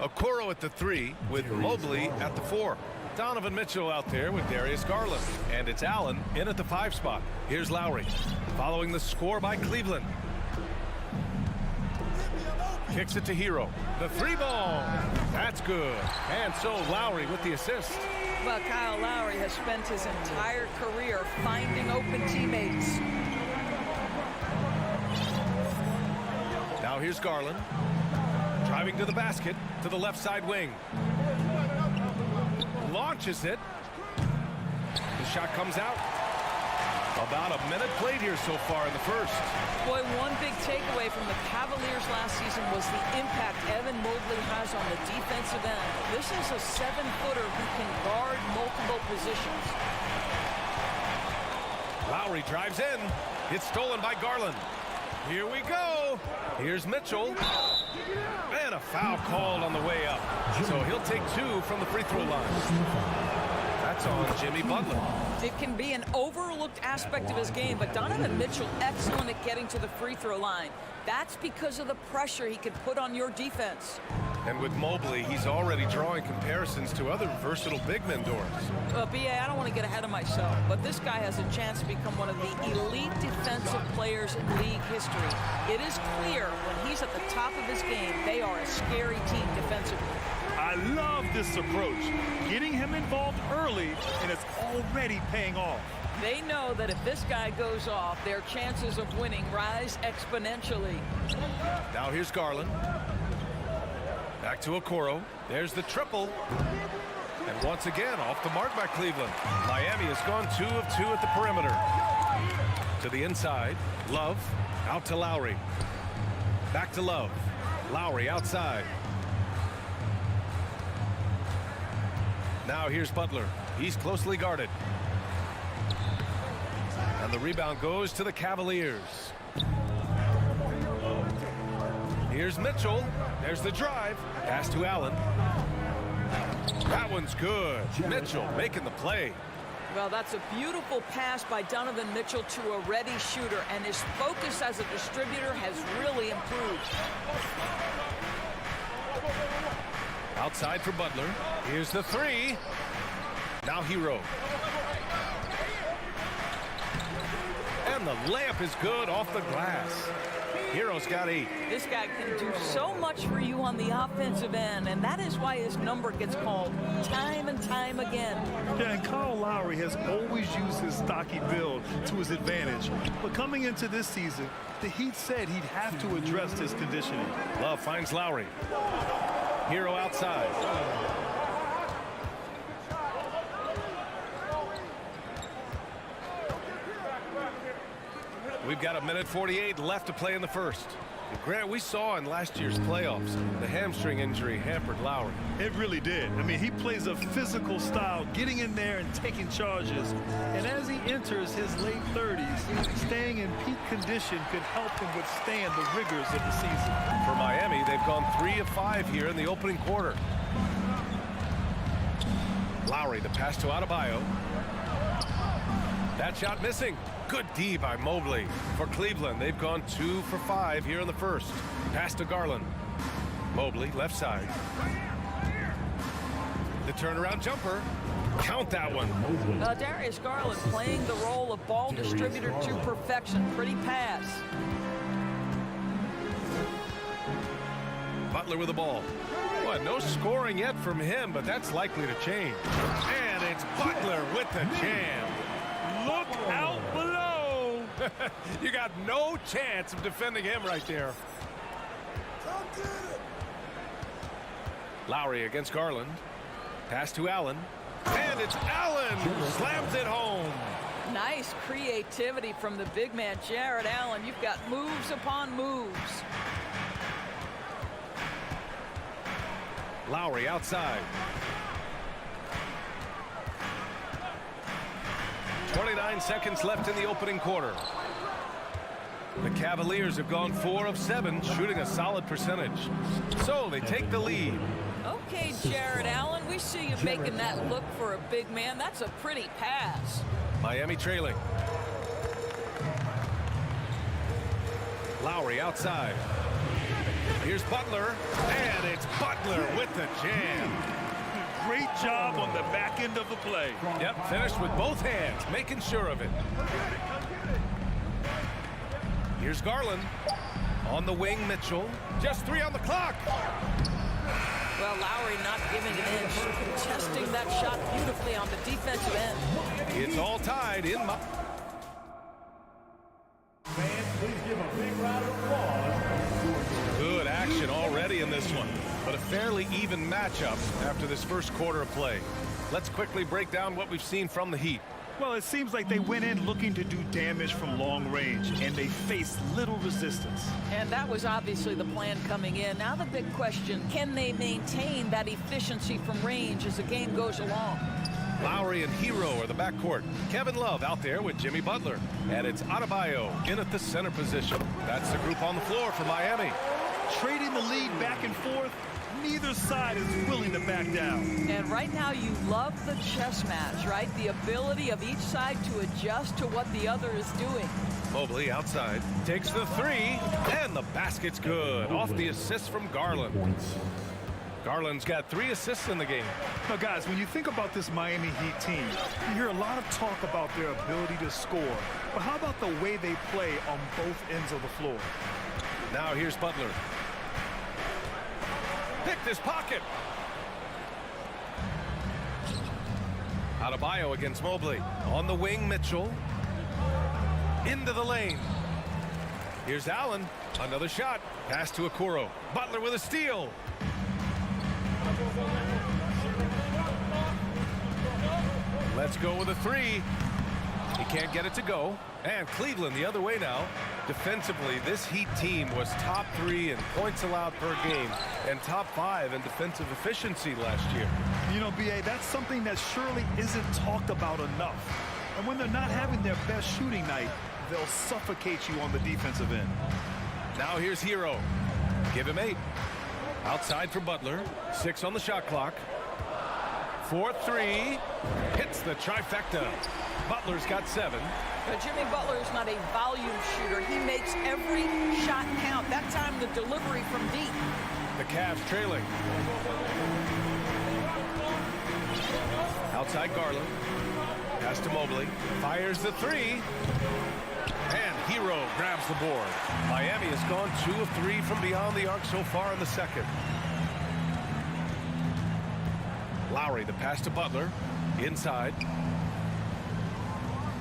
Okoro at the 3 with Mobley at the 4. Donovan Mitchell out there with Darius Garland. And it's Allen in at the 5 spot. Here's Lowry following the score by Cleveland. Kicks it to Hero. The 3 ball. That's good. And so Lowry with the assist. Well, Kyle Lowry has spent his entire career finding open teammates. Now here's Garland. Driving to the basket, to the left side wing. Launches it. The shot comes out. About a minute played here so far in the first. Boy, one big takeaway from the Cavaliers last season was the impact Evan Mobley has on the defensive end. This is a 7-footer who can guard multiple positions. Lowry drives in. It's stolen by Garland. Here we go. Here's Mitchell. And a foul called on the way up. So he'll take 2 from the free throw line. That's on Jimmy Butler. It can be an overlooked aspect of his game, but Donovan Mitchell excellent at getting to the free throw line. That's because of the pressure he can put on your defense. And with Mobley, he's already drawing comparisons to other versatile big men, Doris. B.A., I don't want to get ahead of myself, but this guy has a chance to become one of the elite defensive players in league history. It is clear when he's at the top of his game, they are a scary team defensively. I love this approach. Getting him involved early, and it's already paying off. They know that if this guy goes off, their chances of winning rise exponentially. Now here's Garland. Back to Okoro. There's the triple. And once again, off the mark by Cleveland. Miami has gone 2 of 2 at the perimeter. To the inside. Love. Out to Lowry. Back to Love. Lowry outside. Now here's Butler. He's closely guarded. And the rebound goes to the Cavaliers. Here's Mitchell. There's the drive. Pass to Allen. That one's good. Mitchell making the play. Well, that's a beautiful pass by Donovan Mitchell to a ready shooter, and his focus as a distributor has really improved. Outside for Butler. Here's the 3. Now Hero. And the layup is good off the glass. Hero's got 8. This guy can do so much for you on the offensive end, and that is why his number gets called time and time again. Yeah, and Kyle Lowry has always used his stocky build to his advantage. But coming into this season, the Heat said he'd have to address his conditioning. Love finds Lowry. Hero outside. We've got 1:48 left to play in the first. Grant, we saw in last year's playoffs, the hamstring injury hampered Lowry. It really did. I mean, he plays a physical style, getting in there and taking charges. And as he enters his late 30s, staying in peak condition could help him withstand the rigors of the season. For Miami, they've gone 3 of 5 here in the opening quarter. Lowry, the pass to Adebayo. That shot missing. Good D by Mobley. For Cleveland, they've gone 2 for 5 here in the first. Pass to Garland. Mobley, left side. The turnaround jumper. Count that one. Darius Garland playing the role of ball distributor to perfection. Pretty pass. Butler with the ball. Well, no scoring yet from him, but that's likely to change. And it's Butler with the jam. Look out below. You got no chance of defending him right there. Lowry against Garland. Pass to Allen. And it's Allen who slams it home. Nice creativity from the big man, Jared Allen. You've got moves upon moves. Lowry outside. 29 9 seconds left in the opening quarter. The Cavaliers have gone 4 of 7, shooting a solid percentage. So they take the lead. Okay, Jared Allen, we see you making that look for a big man. That's a pretty pass. Miami trailing. Lowry outside. Here's Butler, and it's Butler with the jam. Great job on the back end of the play. Yep, finished with both hands, making sure of it. Here's Garland. On the wing, Mitchell. Just 3 on the clock. Well, Lowry not giving an inch, contesting that shot beautifully on the defensive end. It's all tied in my... Fans, please give a big round of applause. Good action already in this one, but a fairly even matchup after this first quarter of play. Let's quickly break down what we've seen from the Heat. Well, it seems like they went in looking to do damage from long range, and they faced little resistance. And that was obviously the plan coming in. Now the big question, can they maintain that efficiency from range as the game goes along? Lowry and Hero are the backcourt. Kevin Love out there with Jimmy Butler. And it's Adebayo in at the center position. That's the group on the floor for Miami. Trading the lead back and forth, neither side is willing to back down. And right now you love the chess match, right? The ability of each side to adjust to what the other is doing. Mobley outside, takes the 3, and the basket's good. Off the assist from Garland. Garland's got 3 assists in the game. Now, guys, when you think about this Miami Heat team, you hear a lot of talk about their ability to score. But how about the way they play on both ends of the floor? Now here's Butler. Picked his pocket. Adebayo against Mobley. On the wing, Mitchell. Into the lane. Here's Allen. Another shot. Pass to Okoro. Butler with a steal. Let's go with a 3. He can't get it to go. And Cleveland the other way now. Defensively, this Heat team was top 3 in points allowed per game and top 5 in defensive efficiency last year. You know, B.A., that's something that surely isn't talked about enough. And when they're not having their best shooting night, they'll suffocate you on the defensive end. Now here's Hero. Give him 8. Outside for Butler. 6 on the shot clock. 4-3. Hits the trifecta. Butler's got 7. But Jimmy Butler is not a volume shooter. He makes every shot count. That time the delivery from deep. The Cavs trailing. Outside Garland. Pass to Mobley. Fires the 3. And Hero grabs the board. Miami has gone 2 of 3 from beyond the arc so far in the second. Lowry, the pass to Butler. Inside.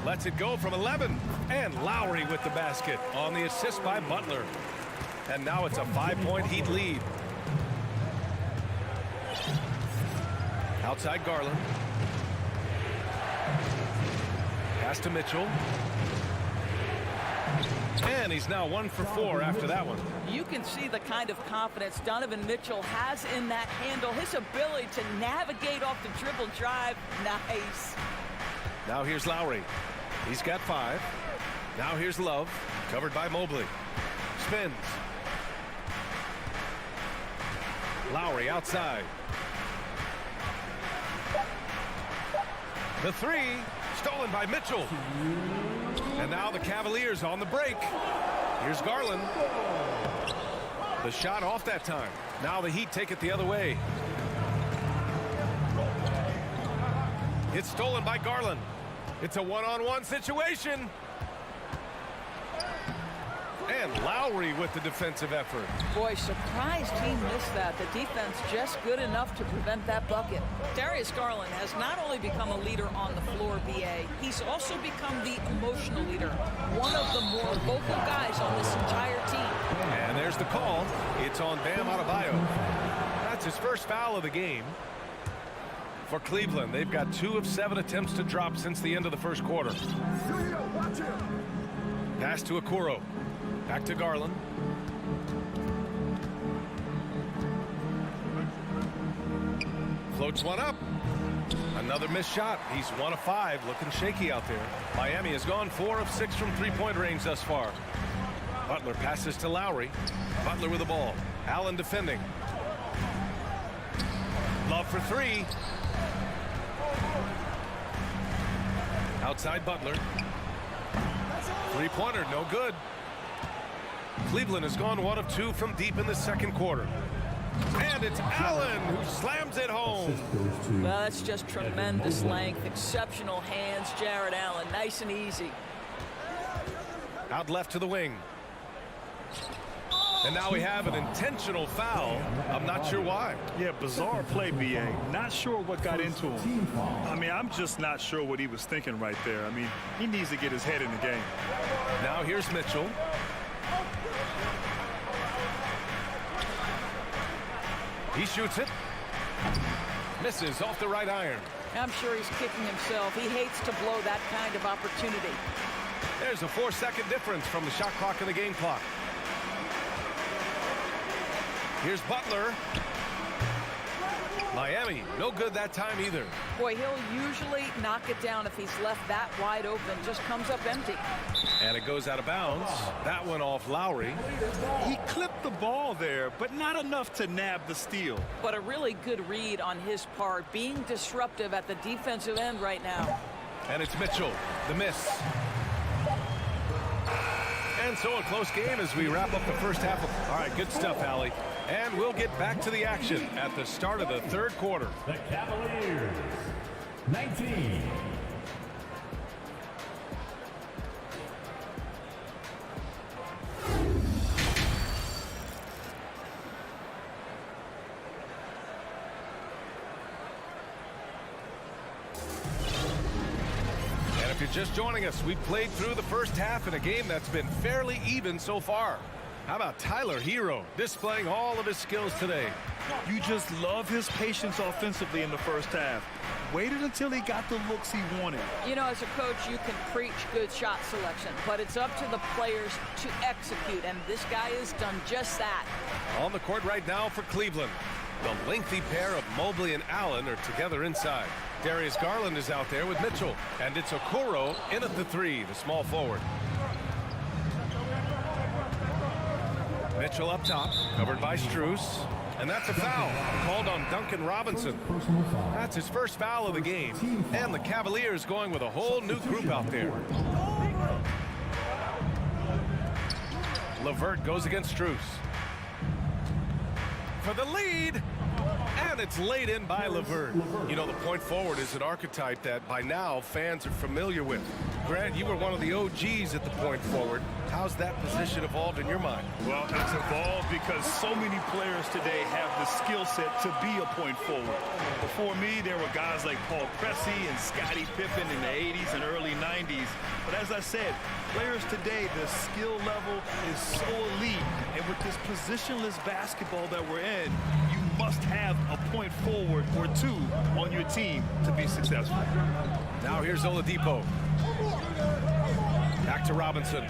Lets it go from 11. And Lowry with the basket on the assist by Butler. And now it's a 5-point Heat lead. Outside Garland. Pass to Mitchell. And he's now 1 for 4 after that one. You can see the kind of confidence Donovan Mitchell has in that handle. His ability to navigate off the dribble drive. Nice. Now here's Lowry. He's got 5. Now here's Love, covered by Mobley. Spins. Lowry outside. The 3, stolen by Mitchell. And now the Cavaliers on the break. Here's Garland. The shot off that time. Now the Heat take it the other way. It's stolen by Garland. It's a one-on-one situation. And Lowry with the defensive effort. Boy, surprised he missed that. The defense just good enough to prevent that bucket. Darius Garland has not only become a leader on the floor, B.A., he's also become the emotional leader. One of the more vocal guys on this entire team. And there's the call. It's on Bam Adebayo. That's his first foul of the game. For Cleveland, they've got 2 of 7 attempts to drop since the end of the first quarter. Pass to Okoro. Back to Garland. Floats one up. Another missed shot. He's 1 of 5, looking shaky out there. Miami has gone 4 of 6 from three-point range thus far. Butler passes to Lowry. Butler with the ball. Allen defending. Love for 3. Outside Butler. Three-pointer, no good. Cleveland has gone 1 of 2 from deep in the second quarter. And it's Allen who slams it home. Well, that's just tremendous length, exceptional hands, Jared Allen. Nice and easy. Out left to the wing. And now we have an intentional foul. I'm not sure why. Yeah, bizarre play, BA. Not sure what got into him. I mean, I'm just not sure what he was thinking right there. I mean, he needs to get his head in the game. Now here's Mitchell. He shoots it. Misses off the right iron. I'm sure he's kicking himself. He hates to blow that kind of opportunity. There's a 4-second difference from the shot clock and the game clock. Here's Butler. Miami, no good that time either. Boy, he'll usually knock it down if he's left that wide open. Just comes up empty. And it goes out of bounds. That went off Lowry. He clipped the ball there, but not enough to nab the steal. But a really good read on his part, being disruptive at the defensive end right now. And it's Mitchell, the miss. And so a close game as we wrap up the first half. All right, good stuff, Allie. And we'll get back to the action at the start of the third quarter. The Cavaliers, 19. If you're just joining us, we've played through the first half in a game that's been fairly even so far. How about Tyler Hero displaying all of his skills today? You just love his patience offensively in the first half. Waited until he got the looks he wanted. You know, as a coach, you can preach good shot selection, but it's up to the players to execute, and this guy has done just that. On the court right now for Cleveland. The lengthy pair of Mobley and Allen are together inside. Darius Garland is out there with Mitchell, and it's Okoro in at the 3, the small forward. Mitchell up top, covered by Strus, and that's a foul called on Duncan Robinson. That's his first foul of the game, and the Cavaliers going with a whole new group out there. LeVert goes against Strus. For the lead, and it's laid in by LeVert. You know, the point forward is an archetype that by now fans are familiar with. Grant, you were one of the OGs at the point forward. How's that position evolved in your mind? Well, it's evolved because so many players today have the skill set to be a point forward. Before me, there were guys like Paul Pressey and Scottie Pippen in the 80s and early 90s. But as I said, players today, the skill level is so elite. And with this positionless basketball that we're in, you must have a point forward or two on your team to be successful. Now here's Oladipo. Back to Robinson.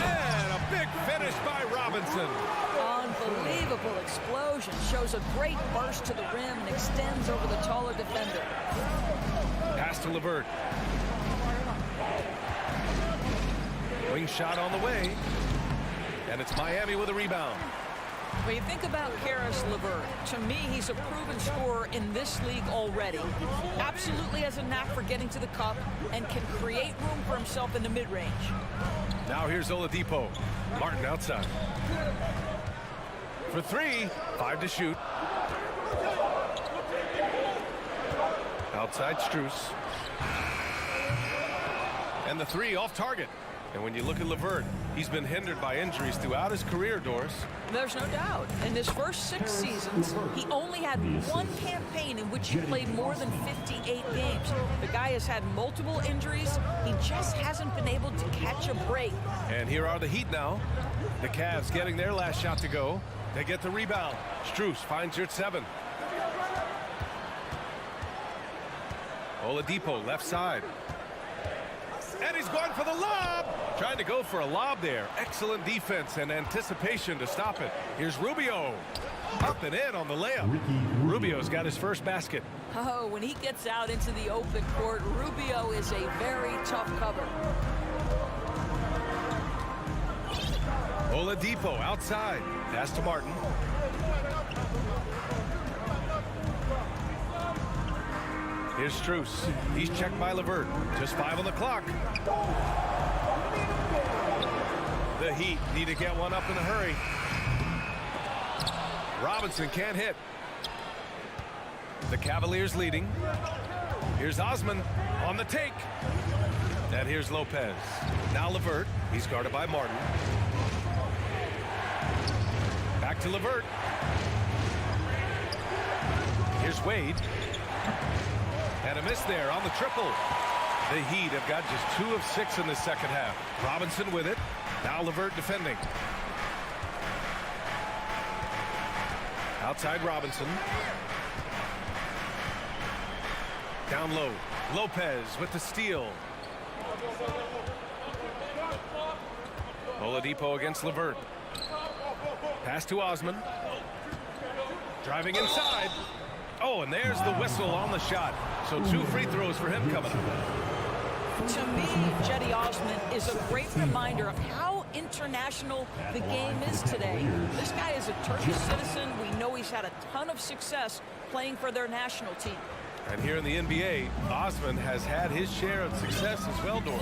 And a big finish by Robinson. Unbelievable explosion. Shows a great burst to the rim and extends over the taller defender. Pass to LeVert. Wing shot on the way. And it's Miami with a rebound. When you think about Karis LeVert, to me, he's a proven scorer in this league already. Absolutely has a knack for getting to the cup and can create room for himself in the mid-range. Now here's Oladipo. Martin outside. For 3, 5 to shoot. Outside Strus. And the 3 off target. And when you look at LeVert, he's been hindered by injuries throughout his career, Doris. There's no doubt. In his first 6 seasons, he only had one campaign in which he played more than 58 games. The guy has had multiple injuries. He just hasn't been able to catch a break. And here are the Heat now. The Cavs getting their last shot to go. They get the rebound. Strus finds your 7. Oladipo left side. And he's going for the lob. Trying to go for a lob there. Excellent defense and anticipation to stop it. Here's Rubio. Up and in on the layup. Rubio's got his first basket. Oh, when he gets out into the open court, Rubio is a very tough cover. Oladipo outside. Pass to Martin. Here's Strus. He's checked by LeVert. Just 5 on the clock. The Heat need to get one up in a hurry. Robinson can't hit. The Cavaliers leading. Here's Osman on the take. And here's Lopez. Now LeVert. He's guarded by Martin. Back to LeVert. Here's Wade. And a miss there on the triple. The Heat have got just 2 of 6 in the second half. Robinson with it. Now LeVert defending. Outside Robinson. Down low. Lopez with the steal. Oladipo against LeVert. Pass to Osman. Driving inside. Oh, and there's the whistle on the shot. So 2 free throws for him coming up. To me, Cedi Osman is a great reminder of how international the game is today. This guy is a Turkish citizen. We know he's had a ton of success playing for their national team. And here in the NBA, Osman has had his share of success as well, Doris.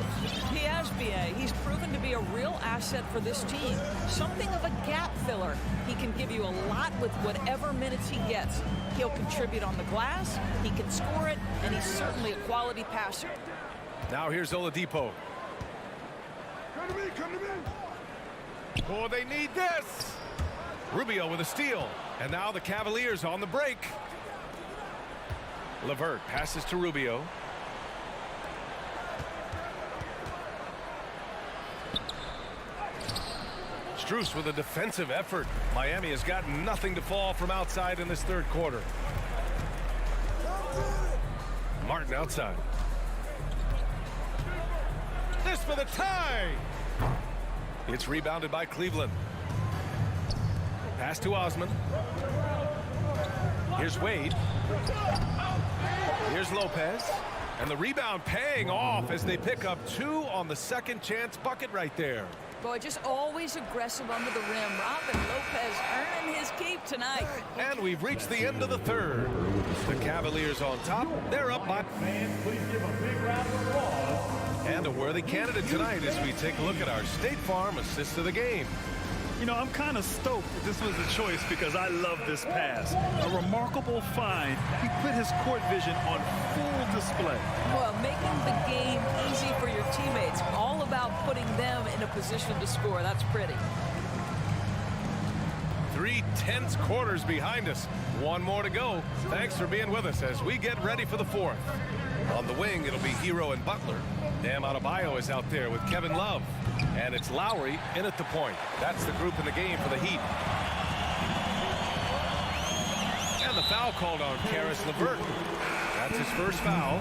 He has, B.A. He's proven to be a real asset for this team. Something of a gap filler. He can give you a lot with whatever minutes he gets. He'll contribute on the glass, he can score it, and he's certainly a quality passer. Now here's Oladipo. Come to me, come to me. Oh, they need this. Rubio with a steal. And now the Cavaliers on the break. LeVert passes to Rubio. Strus with a defensive effort. Miami has got nothing to fall from outside in this third quarter. Martin outside. This for the tie. It's rebounded by Cleveland. Pass to Osman. Here's Wade. Here's Lopez. And the rebound paying off as they pick up 2 on the second chance bucket right there. Boy, just always aggressive under the rim. Robin Lopez earning his keep tonight. And we've reached the end of the third. The Cavaliers on top. They're up by... Please give a big round of applause. And a worthy candidate tonight as we take a look at our State Farm assist of the game. You know, I'm kind of stoked that this was a choice because I love this pass. A remarkable find. He put his court vision on full display. Well, making the game easy for your teammates. All about putting them in a position to score. That's pretty. 3 tense quarters behind us. 1 more to go. Thanks for being with us as we get ready for the 4th. On the wing, it'll be Hero and Butler. Bam Adebayo is out there with Kevin Love. And it's Lowry in at the point. That's the group in the game for the Heat. And the foul called on Karis LeVert. That's his first foul.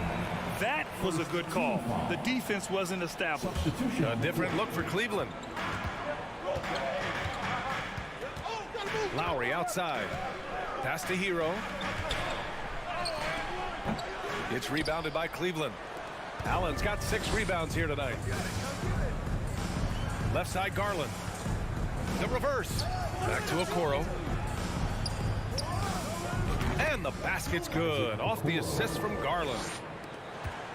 That was a good call. The defense wasn't established. A different look for Cleveland. Lowry outside. Pass to Hero. It's rebounded by Cleveland. Allen's got 6 rebounds here tonight. Left side Garland. The reverse. Back to Okoro. And the basket's good. Off the assist from Garland.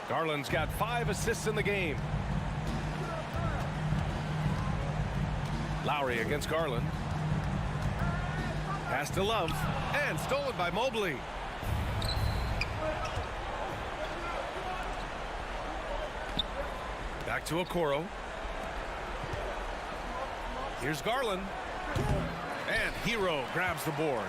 Garland's got 5 assists in the game. Lowry against Garland. Pass to Love. And stolen by Mobley. Back to Okoro. Here's Garland. And Hero grabs the board.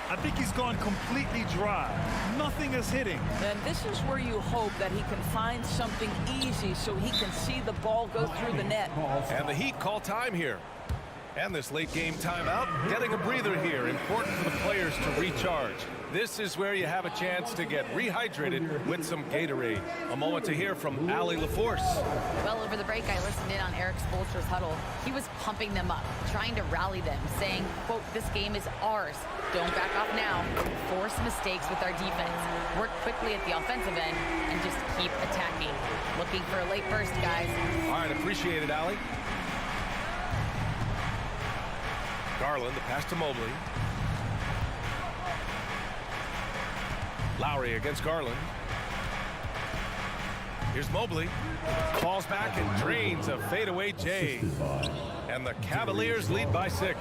I think he's gone completely dry. Nothing is hitting. And this is where you hope that he can find something easy so he can see the ball go through the net. And the Heat call time here. And this late game timeout, getting a breather here. Important for the players to recharge. This is where you have a chance to get rehydrated with some Gatorade. A moment to hear from Allie LaForce. Well, over the break, I listened in on Eric Spoelstra's huddle. He was pumping them up, trying to rally them, saying, quote, "This game is ours. Don't back off now. Force mistakes with our defense. Work quickly at the offensive end and just keep attacking. Looking for a late burst, guys." All right, appreciate it, Allie. Garland, the pass to Mobley. Lowry against Garland. Here's Mobley. Falls back and drains a fadeaway J. And the Cavaliers lead by 6.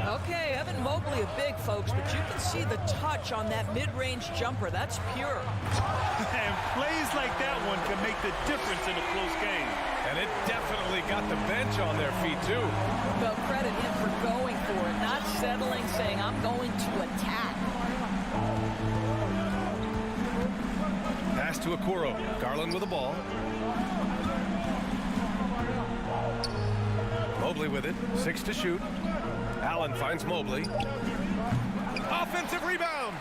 Okay, Evan Mobley a big, folks, but you can see the touch on that mid-range jumper. That's pure. And plays like that one can make the difference in a close game. And it definitely got the bench on their feet, too. Well, credit him for going for it, not settling, saying, "I'm going to attack." Pass to Okoro. Garland with the ball. Mobley with it. 6 to shoot. Allen finds Mobley. Offensive rebound.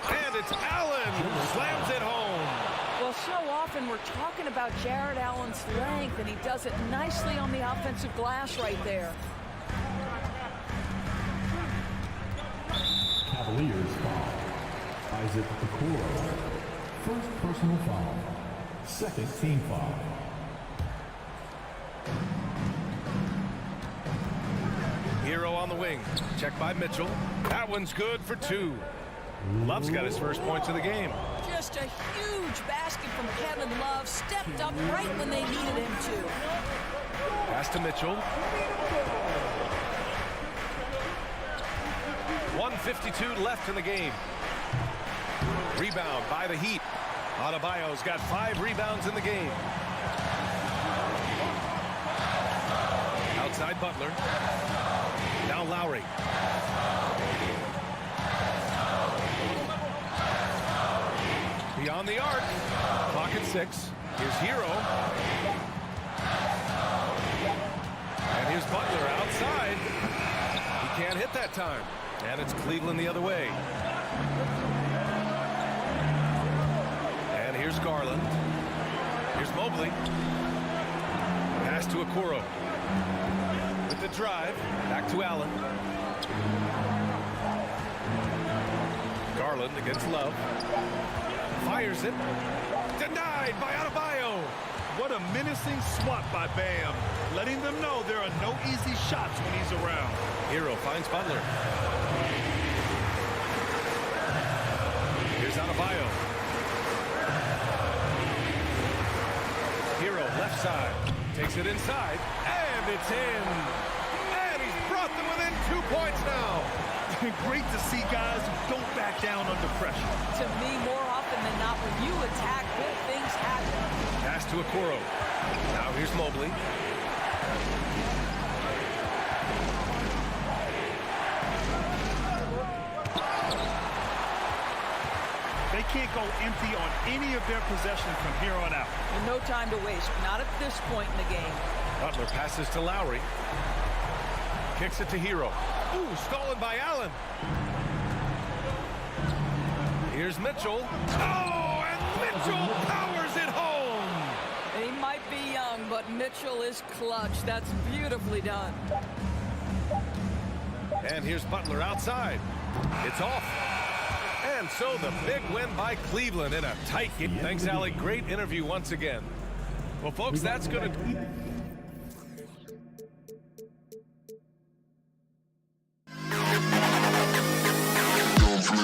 And it's Allen who slams it home. Well, so often we're talking about Jared Allen's length, and he does it nicely on the offensive glass right there. Cavaliers foul. Isaac Okoro. First personal foul. Second team foul. Hero on the wing. Check by Mitchell. That one's good for 2. Love's got his first points of the game. Just a huge basket from Kevin Love. Stepped up right when they needed him to. Pass to Mitchell. 1:52 left in the game. Rebound by the Heat. Adebayo's got 5 rebounds in the game. Outside Butler. Now Lowry. Beyond the arc. Clock at 6. Here's Hero. And here's Butler outside. He can't hit that time. And it's Cleveland the other way. And here's Garland. Here's Mobley. Pass to Okoro. With the drive. Back to Allen. Garland against Love. Fires it. Denied by Adebayo. What a menacing swat by Bam. Letting them know there are no easy shots when he's around. Hero finds Butler. Here's Adebayo. Hero left side. Takes it inside. And it's in. And he's brought them within 2 points now. Great to see guys who don't back down under pressure. To me, more often than not, when you attack, good things happen. Pass to Okoro. Now here's Mobley. They can't go empty on any of their possessions from here on out. And no time to waste, not at this point in the game. Butler passes to Lowry. Kicks it to Hero. Ooh, stolen by Allen. Here's Mitchell. Oh, and Mitchell powers it home. He might be young, but Mitchell is clutch. That's beautifully done. And here's Butler outside. It's off. And so the big win by Cleveland in a tight game. Thanks, Allie. Great interview once again. Well, folks, that's going to...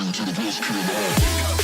To the best kid in the hall.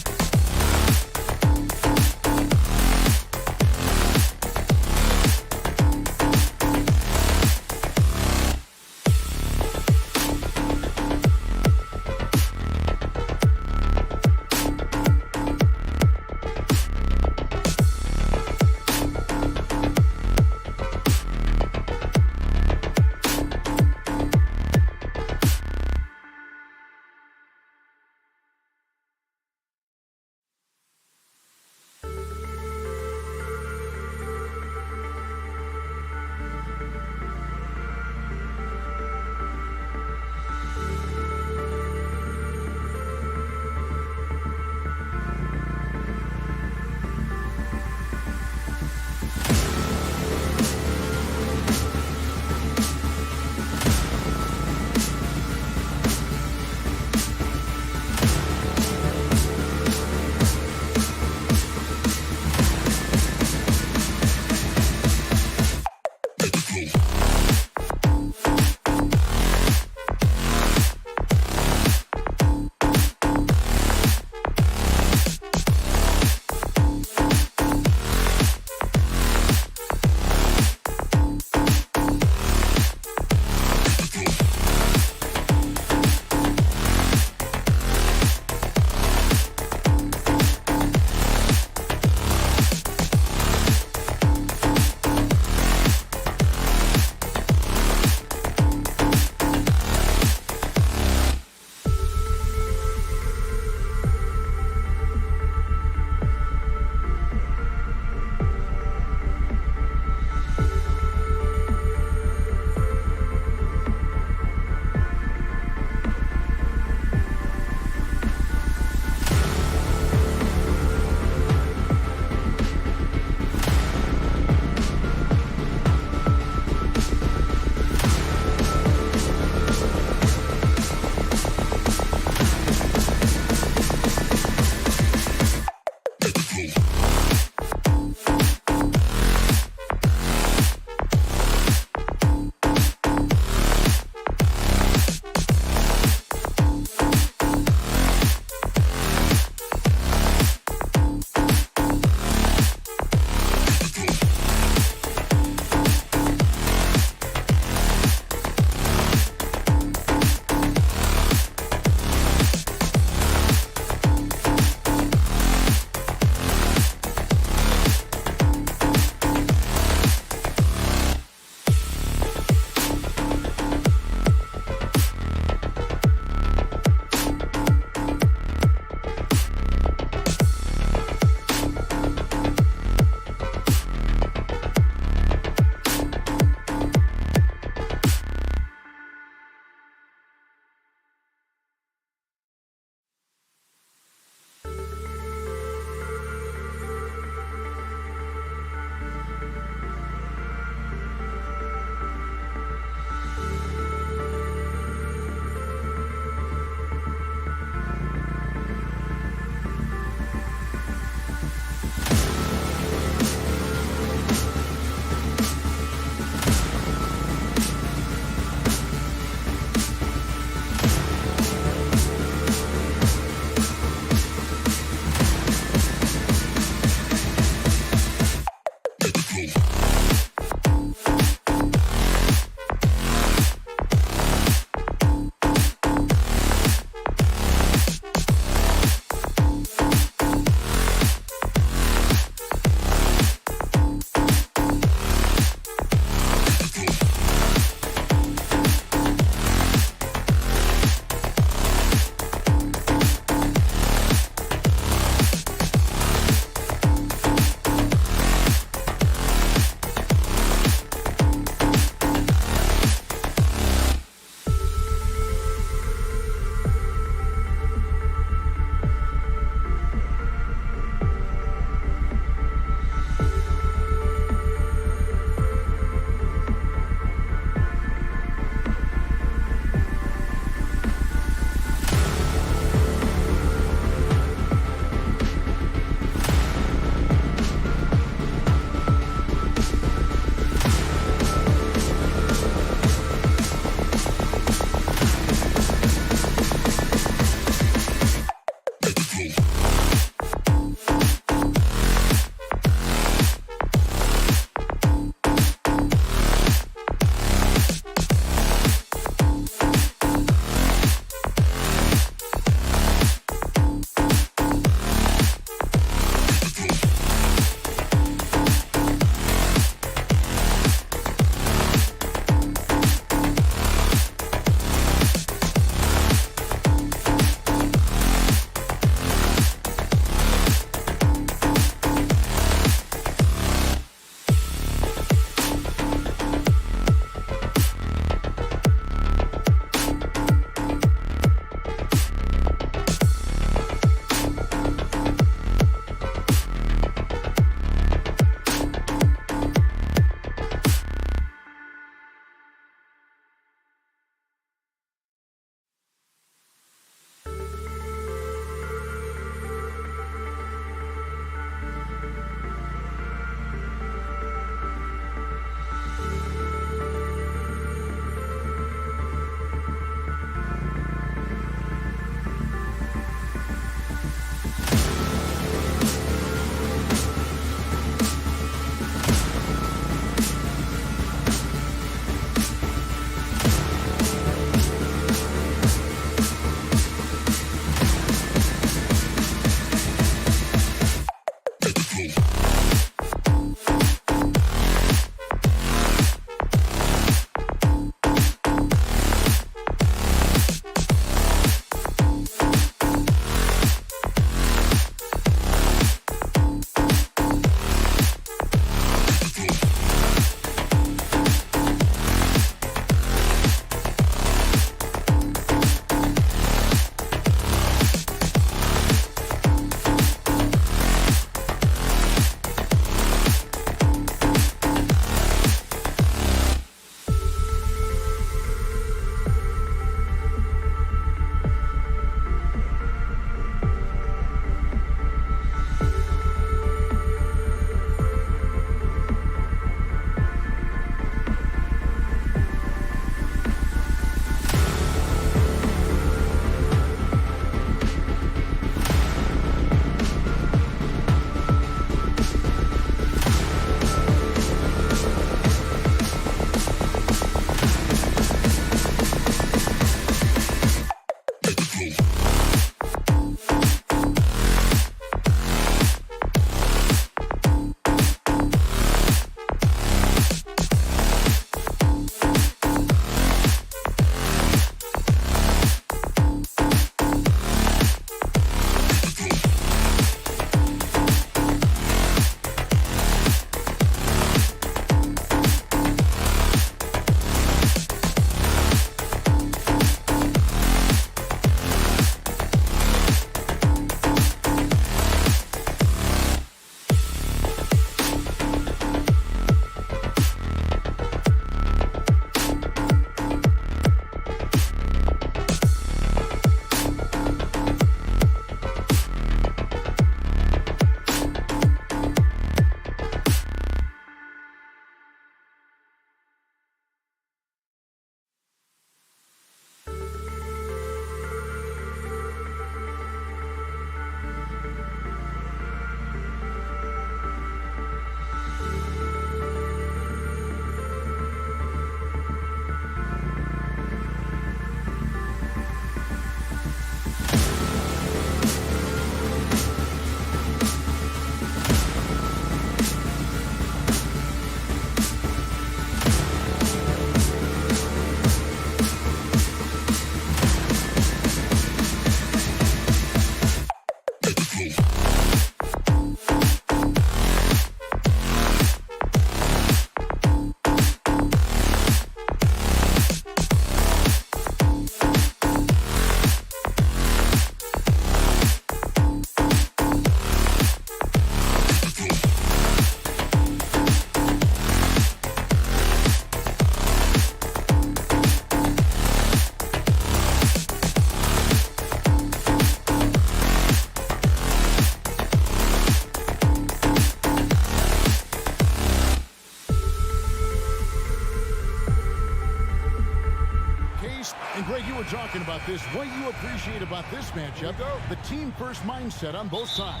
And Greg, you were talking about this. What you appreciate about this matchup, the team-first mindset on both sides.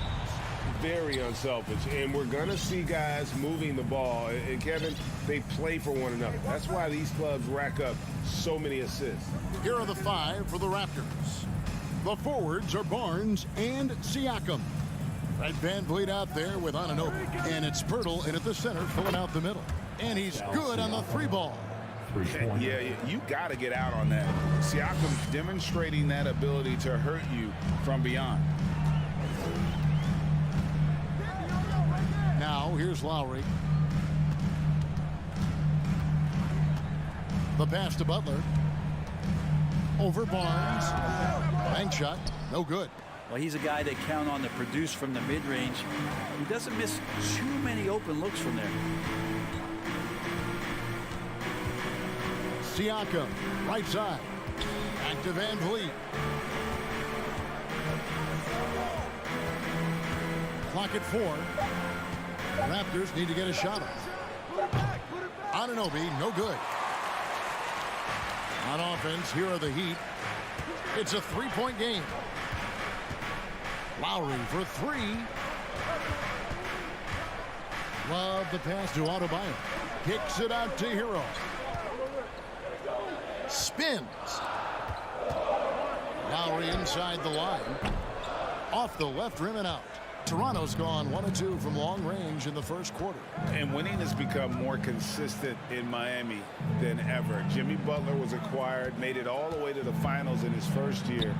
Very unselfish, and we're going to see guys moving the ball. And Kevin, they play for one another. That's why these clubs rack up so many assists. Here are the 5 for the Raptors. The forwards are Barnes and Siakam. Red Van Vliet out there with Anunoby. And it's Pirtle in at the center, filling out the middle. And he's good on the 3-ball. Yeah, you got to get out on that. Siakam demonstrating that ability to hurt you from beyond. Now, here's Lowry. The pass to Butler. Over Barnes. Bank shot. No good. Well, he's a guy they count on to produce from the mid-range. He doesn't miss too many open looks from there. Siakam, right side. Back to Van Vliet. Clock at 4. Raptors need to get a shot off. Anunoby, no good. On offense, here are the Heat. It's a 3-point game. Lowry for 3. Love the pass to Adebayo. Kicks it out to Hero. Spins. Lowry inside the line. Off the left rim and out. Toronto's gone 1 of 2 from long range in the first quarter. And winning has become more consistent in Miami than ever. Jimmy Butler was acquired, made it all the way to the finals in his first year,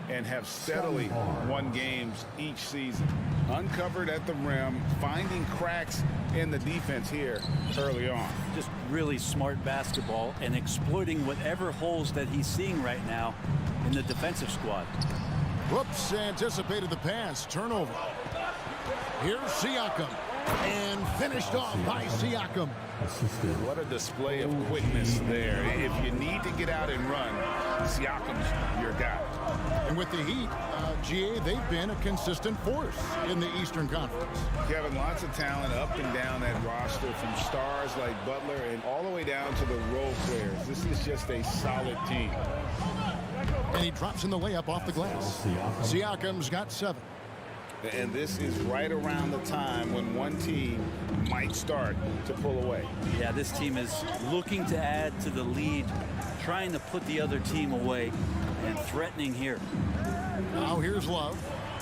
and have steadily won games each season. Uncovered at the rim, finding cracks in the defense here early on. Just really smart basketball and exploiting whatever holes that he's seeing right now in the defensive squad. Whoops, anticipated the pass. Turnover. Here's Siakam. And finished off by Siakam. What a display of quickness there. If you need to get out and run, Siakam's your guy. And with the Heat, GA, they've been a consistent force in the Eastern Conference. Kevin, lots of talent up and down that roster, from stars like Butler and all the way down to the role players. This is just a solid team. And he drops in the layup off the glass. Siakam's got 7. And this is right around the time when one team might start to pull away. Yeah, this team is looking to add to the lead, trying to put the other team away, and threatening here. Now here's Love.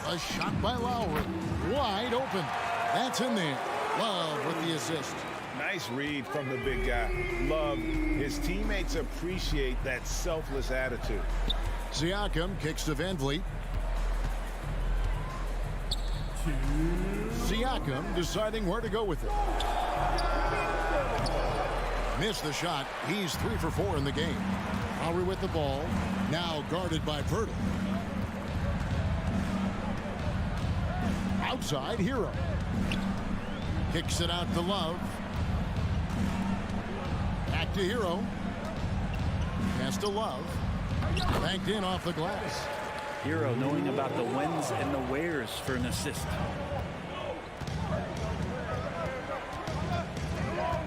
A shot by Lowry. Wide open. That's in there. Love with the assist. Nice read from the big guy. Love. His teammates appreciate that selfless attitude. Siakam kicks to Van Vliet. Siakam deciding where to go with it. Missed the shot. He's 3 for 4 in the game. Lowry with the ball. Now guarded by Pirtle. Outside, Hero. Kicks it out to Love. Back to Hero. Pass to Love. Banked in off the glass. Hero knowing about the whens and the wheres for an assist.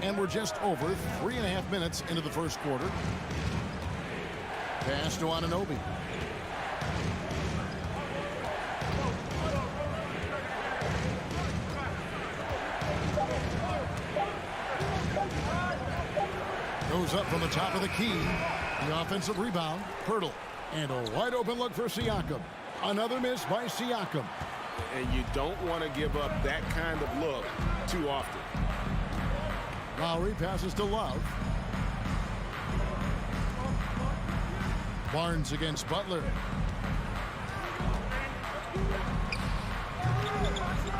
And we're just over 3.5 minutes into the first quarter. Pass to Anunoby. Goes up from the top of the key. The offensive rebound, Pirtle. And a wide open look for Siakam. Another miss by Siakam. And you don't want to give up that kind of look too often. Lowry passes to Love. Barnes against Butler.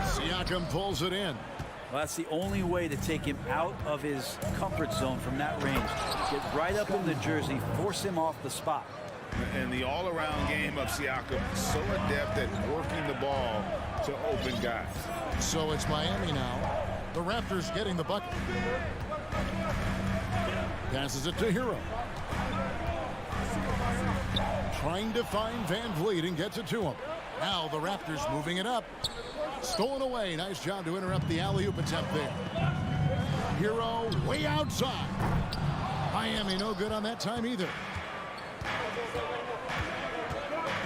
Siakam pulls it in. Well, that's the only way to take him out of his comfort zone from that range. Get right up in the jersey, force him off the spot. And the all-around game of Siakam, so adept at working the ball to open guys. So it's Miami now. The Raptors getting the bucket. Passes it to Hero. Trying to find Van Vliet and gets it to him. Now the Raptors moving it up. Stolen away. Nice job to interrupt the alley-oop attempt there. Hero way outside. Miami no good on that time either.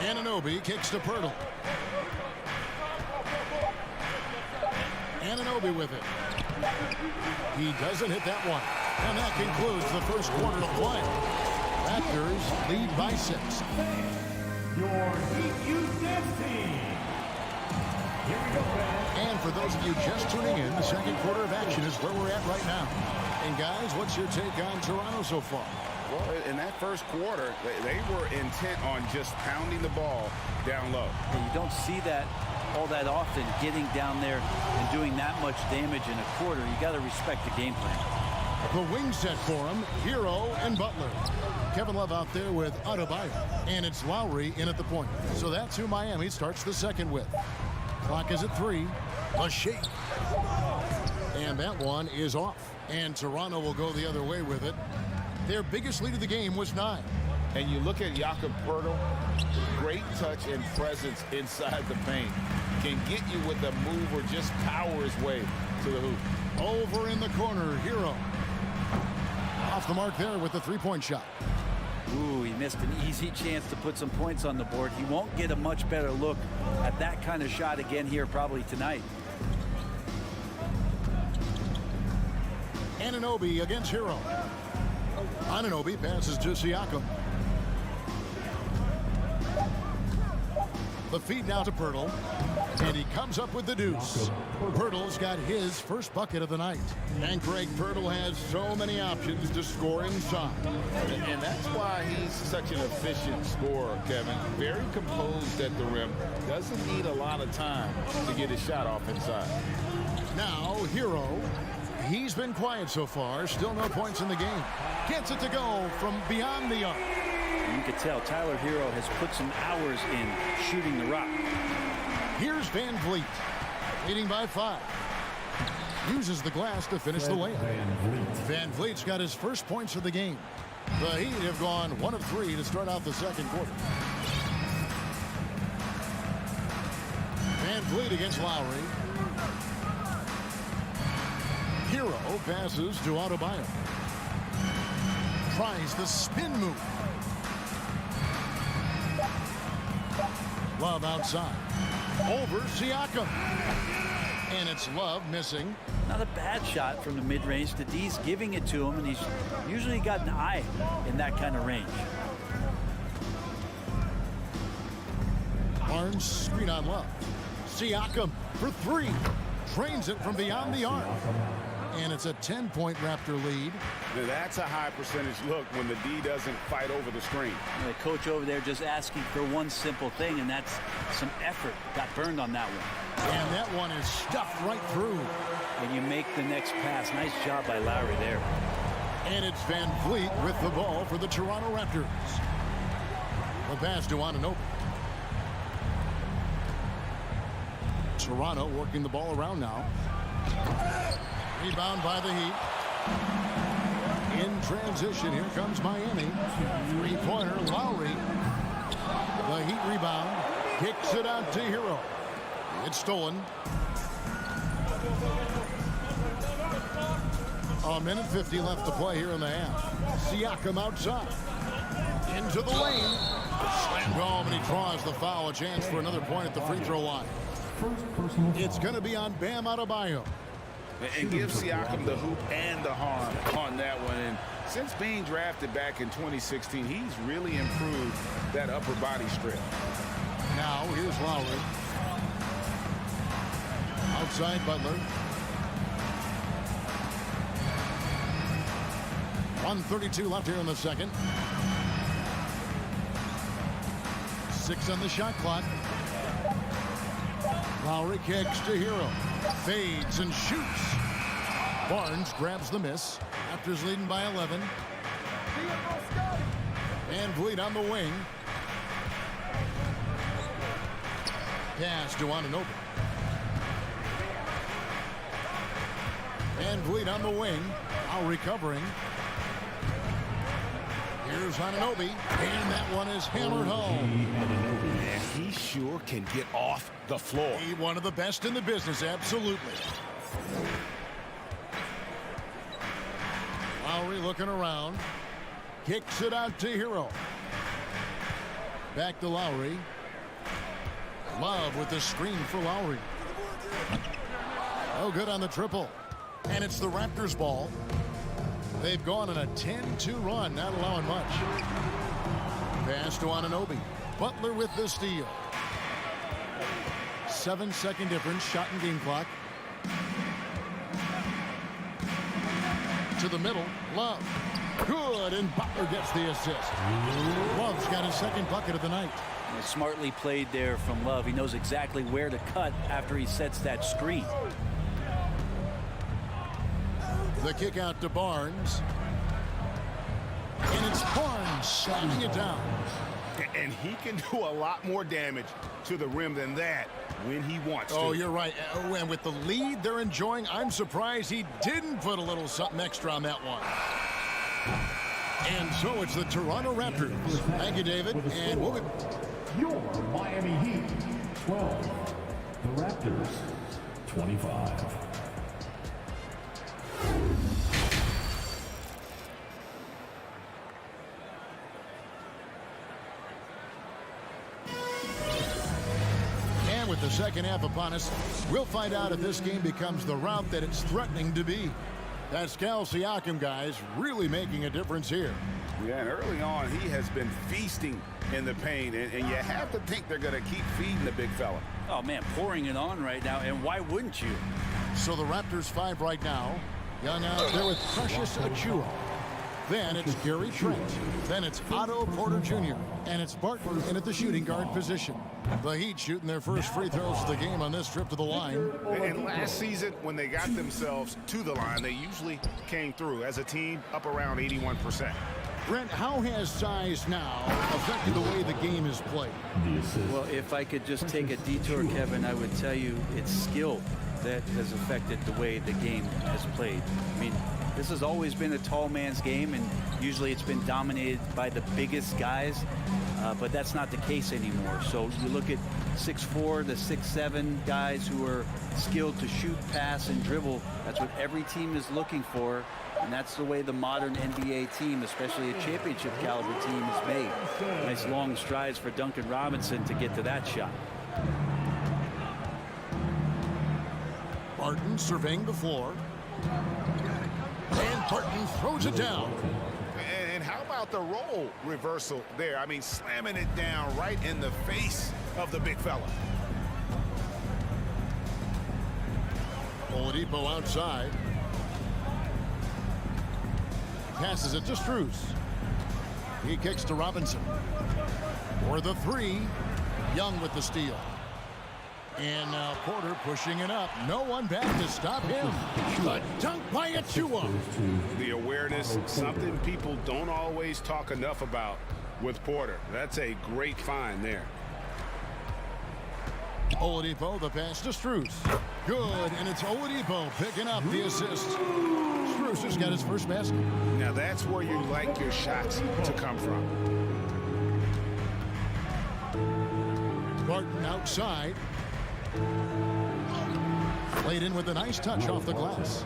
Anunoby kicks to Pirtle. Anunoby with it. He doesn't hit that one. And that concludes the first quarter of play. Raptors lead by 6. Your Heat Youth Dance Team. Here we go, guys. And for those of you just tuning in, the second quarter of action is where we're at right now. And guys, what's your take on Toronto so far? Well, in that first quarter, they were intent on just pounding the ball down low. And you don't see that all that often, getting down there and doing that much damage in a quarter. You got to respect the game plan. The wing set for him, Hero and Butler. Kevin Love out there with Adebayo. And it's Lowry in at the point. So that's who Miami starts the second with. Clock is at 3. A shake. And that one is off. And Toronto will go the other way with it. Their biggest lead of the game was 9. And you look at Jakob Poeltl, great touch and presence inside the paint. Can get you with a move or just power his way to the hoop. Over in the corner, Hero. Off the mark there with the three-point shot. Ooh, he missed an easy chance to put some points on the board. He won't get a much better look at that kind of shot again here probably tonight. Anunoby against Hero. Anunoby passes to Siakam. The feed now to Pirtle. And he comes up with the deuce. Pirtle's got his first bucket of the night. And Greg Pirtle has so many options to score inside. And that's why he's such an efficient scorer, Kevin. Very composed at the rim. Doesn't need a lot of time to get his shot off inside. Now, Hero. He's been quiet so far. Still no points in the game. Gets it to go from beyond the arc. You can tell Tyler Hero has put some hours in shooting the rock. Here's Van Vliet, leading by 5. Uses the glass to finish the layup. Van Vliet's got his first points of the game. The Heat have gone 1 of 3 to start out the second quarter. Van Vliet against Lowry. Hero passes to Adebayo. Tries the spin move. Love outside. Over Siakam. And it's Love missing. Not a bad shot from the mid-range. The D's giving it to him, and he's usually got an eye in that kind of range. Barnes screen on Love. Siakam for 3. Trains it from beyond the arc. And it's a 10-point Raptor lead. That's a high percentage look when the D doesn't fight over the screen. The coach over there just asking for one simple thing, and that's some effort. Got burned on that one. And that one is stuffed right through. And you make the next pass. Nice job by Lowry there. And it's Van Vliet with the ball for the Toronto Raptors. The pass to Anunoby. Toronto working the ball around now. Rebound by the Heat. In transition, here comes Miami. Three-pointer, Lowry. The Heat rebound. Kicks it out to Hero. It's stolen. A minute 50 left to play here in the half. Siakam outside. Into the lane. Slammed home, and he draws the foul. A chance for another point at the free throw line. It's going to be on Bam Adebayo. And give Siakam the hoop and the harm on that one. And since being drafted back in 2016, he's really improved that upper body strength. Now, here's Lowry. Outside Butler. 1:32 left here in the second. 6 on the shot clock. Lowry kicks to Hero. Fades and shoots. Barnes grabs the miss. Raptors leading by 11. Van Vliet on the wing. Pass to Anunoby. Van Vliet on the wing. Now recovering. Here's Anunoby. And that one is hammered home. And he sure can get off the floor. He one of the best in the business, absolutely. Lowry looking around. Kicks it out to Hero. Back to Lowry. Love with the screen for Lowry. Oh, good on the triple. And it's the Raptors ball. They've gone on a 10-2 run, not allowing much. Pass to Anunoby. Butler with the steal. 7-second difference, shot and game clock. To the middle, Love. Good, and Butler gets the assist. Love's got his second bucket of the night. Smartly played there from Love. He knows exactly where to cut after he sets that screen. The kick out to Barnes. And it's Barnes slamming it down. And he can do a lot more damage to the rim than that when he wants to. Oh, you're right. Oh, and with the lead they're enjoying, I'm surprised he didn't put a little something extra on that one. And so it's the Toronto Raptors. Thank you, David. And we'll be... Your Miami Heat, 12. The Raptors, 25. And with the second half upon us, we'll find out if this game becomes the route that it's threatening to be. Pascal Siakam, guys, really making a difference here. Yeah, and early on, he has been feasting in the paint, and you have to think they're going to keep feeding the big fella. Oh, man, pouring it on right now, and why wouldn't you? So the Raptors 5 right now. Young out there with Precious Achiuwa. Then it's Gary Trent. Then it's Otto Porter Jr. And it's Barton in at the shooting guard position. The Heat shooting their first free throws of the game on this trip to the line. And last season, when they got themselves to the line, they usually came through as a team up around 81%. Brent, how has size now affected the way the game is played? Well, if I could just take a detour, Kevin, I would tell you it's skill that has affected the way the game has played. I mean, this has always been a tall man's game, and usually it's been dominated by the biggest guys, but that's not the case anymore. So you look at 6'4", the 6'7" guys who are skilled to shoot, pass, and dribble. That's what every team is looking for, and that's the way the modern NBA team, especially a championship caliber team, is made. Nice long strides for Duncan Robinson to get to that shot. Barton surveying the floor. And Barton throws it down. And how about the role reversal there? I mean, slamming it down right in the face of the big fella. Oladipo outside. Passes it to Strus. He kicks to Robinson. For the three. Young with the steal. And now Porter pushing it up. No one back to stop him. The dunk by Achiuwa. The awareness, something people don't always talk enough about with Porter. That's a great find there. Oladipo, the pass to Strus. Good, and it's Oladipo picking up the assist. Strus has got his first basket. Now that's where you like your shots to come from. Barton outside. Played in with a nice touch off the glass.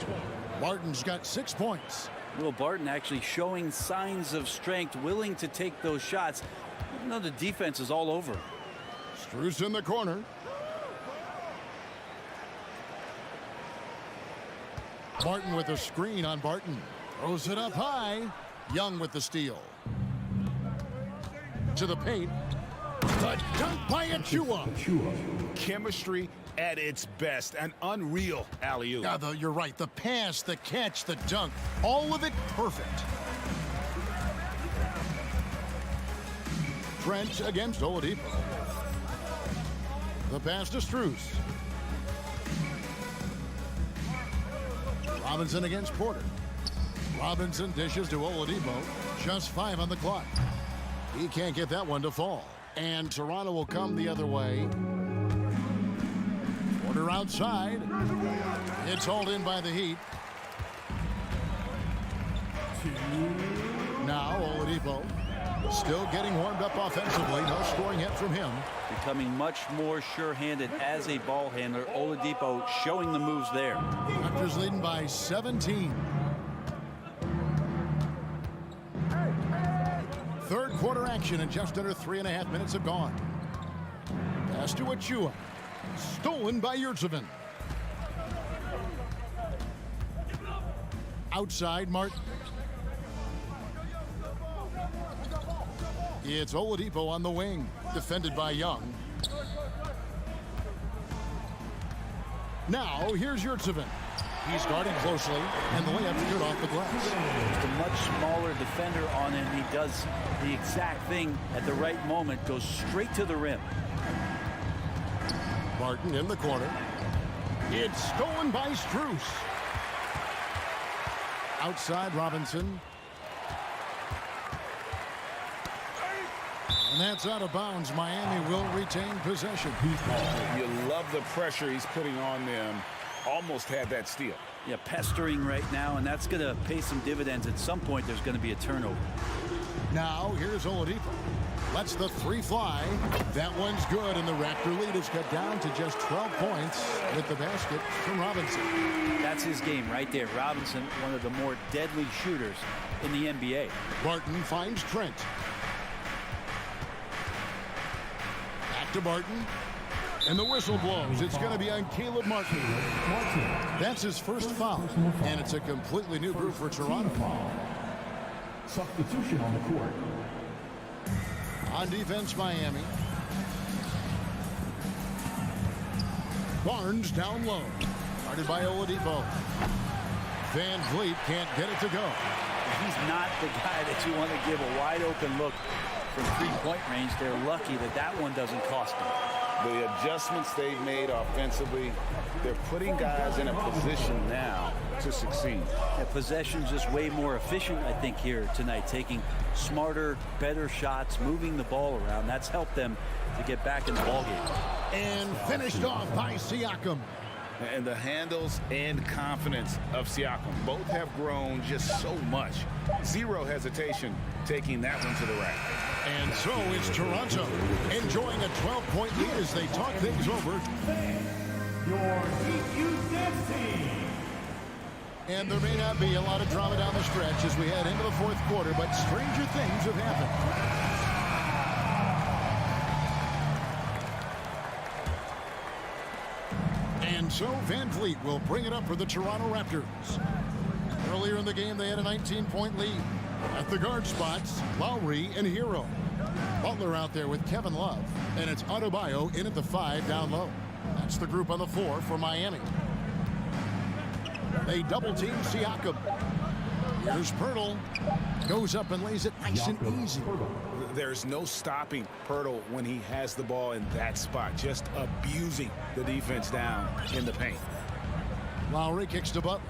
Barton's got 6 points. Will Barton actually showing signs of strength, willing to take those shots. You know, the defense is all over. Strus in the corner. Barton with a screen on Barton. Throws it up high. Young with the steal. To the paint. The dunk by Achiuwa. Chemistry at its best. An unreal alley-oop. Yeah, you're right. The pass, the catch, the dunk. All of it perfect. Trent against Oladipo. The pass to Strus. Robinson against Porter. Robinson dishes to Oladipo. Just 5 on the clock. He can't get that one to fall. And Toronto will come the other way. Porter outside. It's hauled in by the Heat. Now Oladipo still getting warmed up offensively. No scoring yet from him. Becoming much more sure-handed as a ball handler. Oladipo showing the moves there. Raptors leading by 17. Third quarter action, and just under 3.5 minutes have gone. Pass to Achua. Stolen by Yurtseven. Outside, Martin. It's Oladipo on the wing, defended by Young. Now, here's Yurtseven. He's guarding closely, and the layup's good off the glass. Just a much smaller defender on him. He does the exact thing at the right moment, goes straight to the rim. Martin in the corner. It's stolen by Strus. Outside, Robinson. And that's out of bounds. Miami will retain possession. You love the pressure he's putting on them. Almost had that steal. Yeah, pestering right now, and that's going to pay some dividends. At some point, there's going to be a turnover. Now, here's Oladipo. Lets the three fly. That one's good, and the Raptor lead is cut down to just 12 points with the basket from Robinson. That's his game right there. Robinson, one of the more deadly shooters in the NBA. Barton finds Trent. Back to Barton. And the whistle blows. It's going to be on Caleb Martin. That's his first foul. And it's a completely new group for Toronto. Substitution on the court. On defense, Miami. Barnes down low. Guarded by Oladipo. Van Vliet can't get it to go. He's not the guy that you want to give a wide open look from three-point range. They're lucky that that one doesn't cost them. The adjustments they've made offensively, they're putting guys in a position now to succeed. Yeah, possession's just way more efficient, I think, here tonight. Taking smarter, better shots, moving the ball around. That's helped them to get back in the ballgame. And finished off by Siakam. And the handles and confidence of Siakam both have grown just so much. Zero hesitation taking that one to the rack. And so is Toronto, enjoying a 12-point lead as they talk things over. Your Heat Dance team. And there may not be a lot of drama down the stretch as we head into the fourth quarter, but stranger things have happened. And so Van Vliet will bring it up for the Toronto Raptors. Earlier in the game, they had a 19-point lead. At the guard spots, Lowry and Hero. Butler out there with Kevin Love. And it's Adebayo in at the 5 down low. That's the group on the 4 for Miami. They double-team Siakam. Here's Pirtle. Goes up and lays it nice and easy. There's no stopping Pirtle when he has the ball in that spot. Just abusing the defense down in the paint. Lowry kicks to Butler.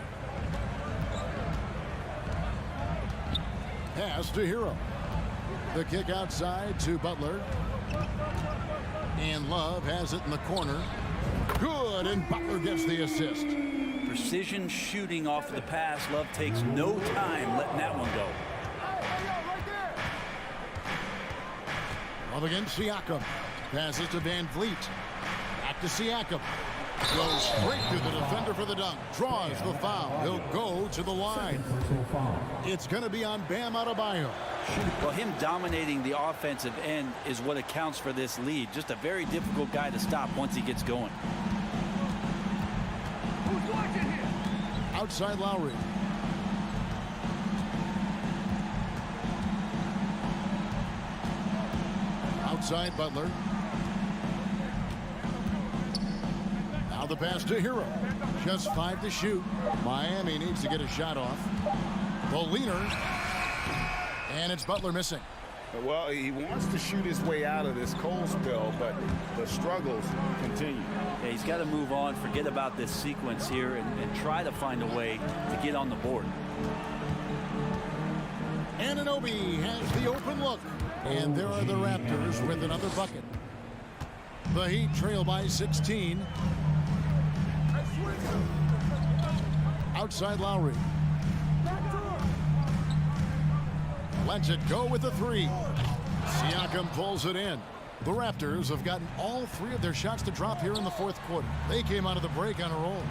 Pass to Hero. The kick outside to Butler. And Love has it in the corner. Good, and Butler gets the assist. Precision shooting off the pass. Love takes no time letting that one go. Love against Siakam. Passes to Van Vliet. Back to Siakam. Goes straight to the defender for the dunk. Draws the foul. He'll go to the line. It's going to be on Bam Adebayo. Well, him dominating the offensive end is what accounts for this lead. Just a very difficult guy to stop once he gets going. Outside Lowry. Outside Butler. Now the pass to Hero. Just 5 to shoot. Miami needs to get a shot off. The leaner. And it's Butler missing. Well, he wants to shoot his way out of this cold spell, but the struggles continue. Yeah, he's got to move on, forget about this sequence here, and try to find a way to get on the board. Anunoby has the open look. And there are the Raptors with another bucket. The Heat trail by 16. Outside Lowry. Lets it go with the 3. Siakam pulls it in. The Raptors have gotten all 3 of their shots to drop here in the fourth quarter. They came out of the break on a roll.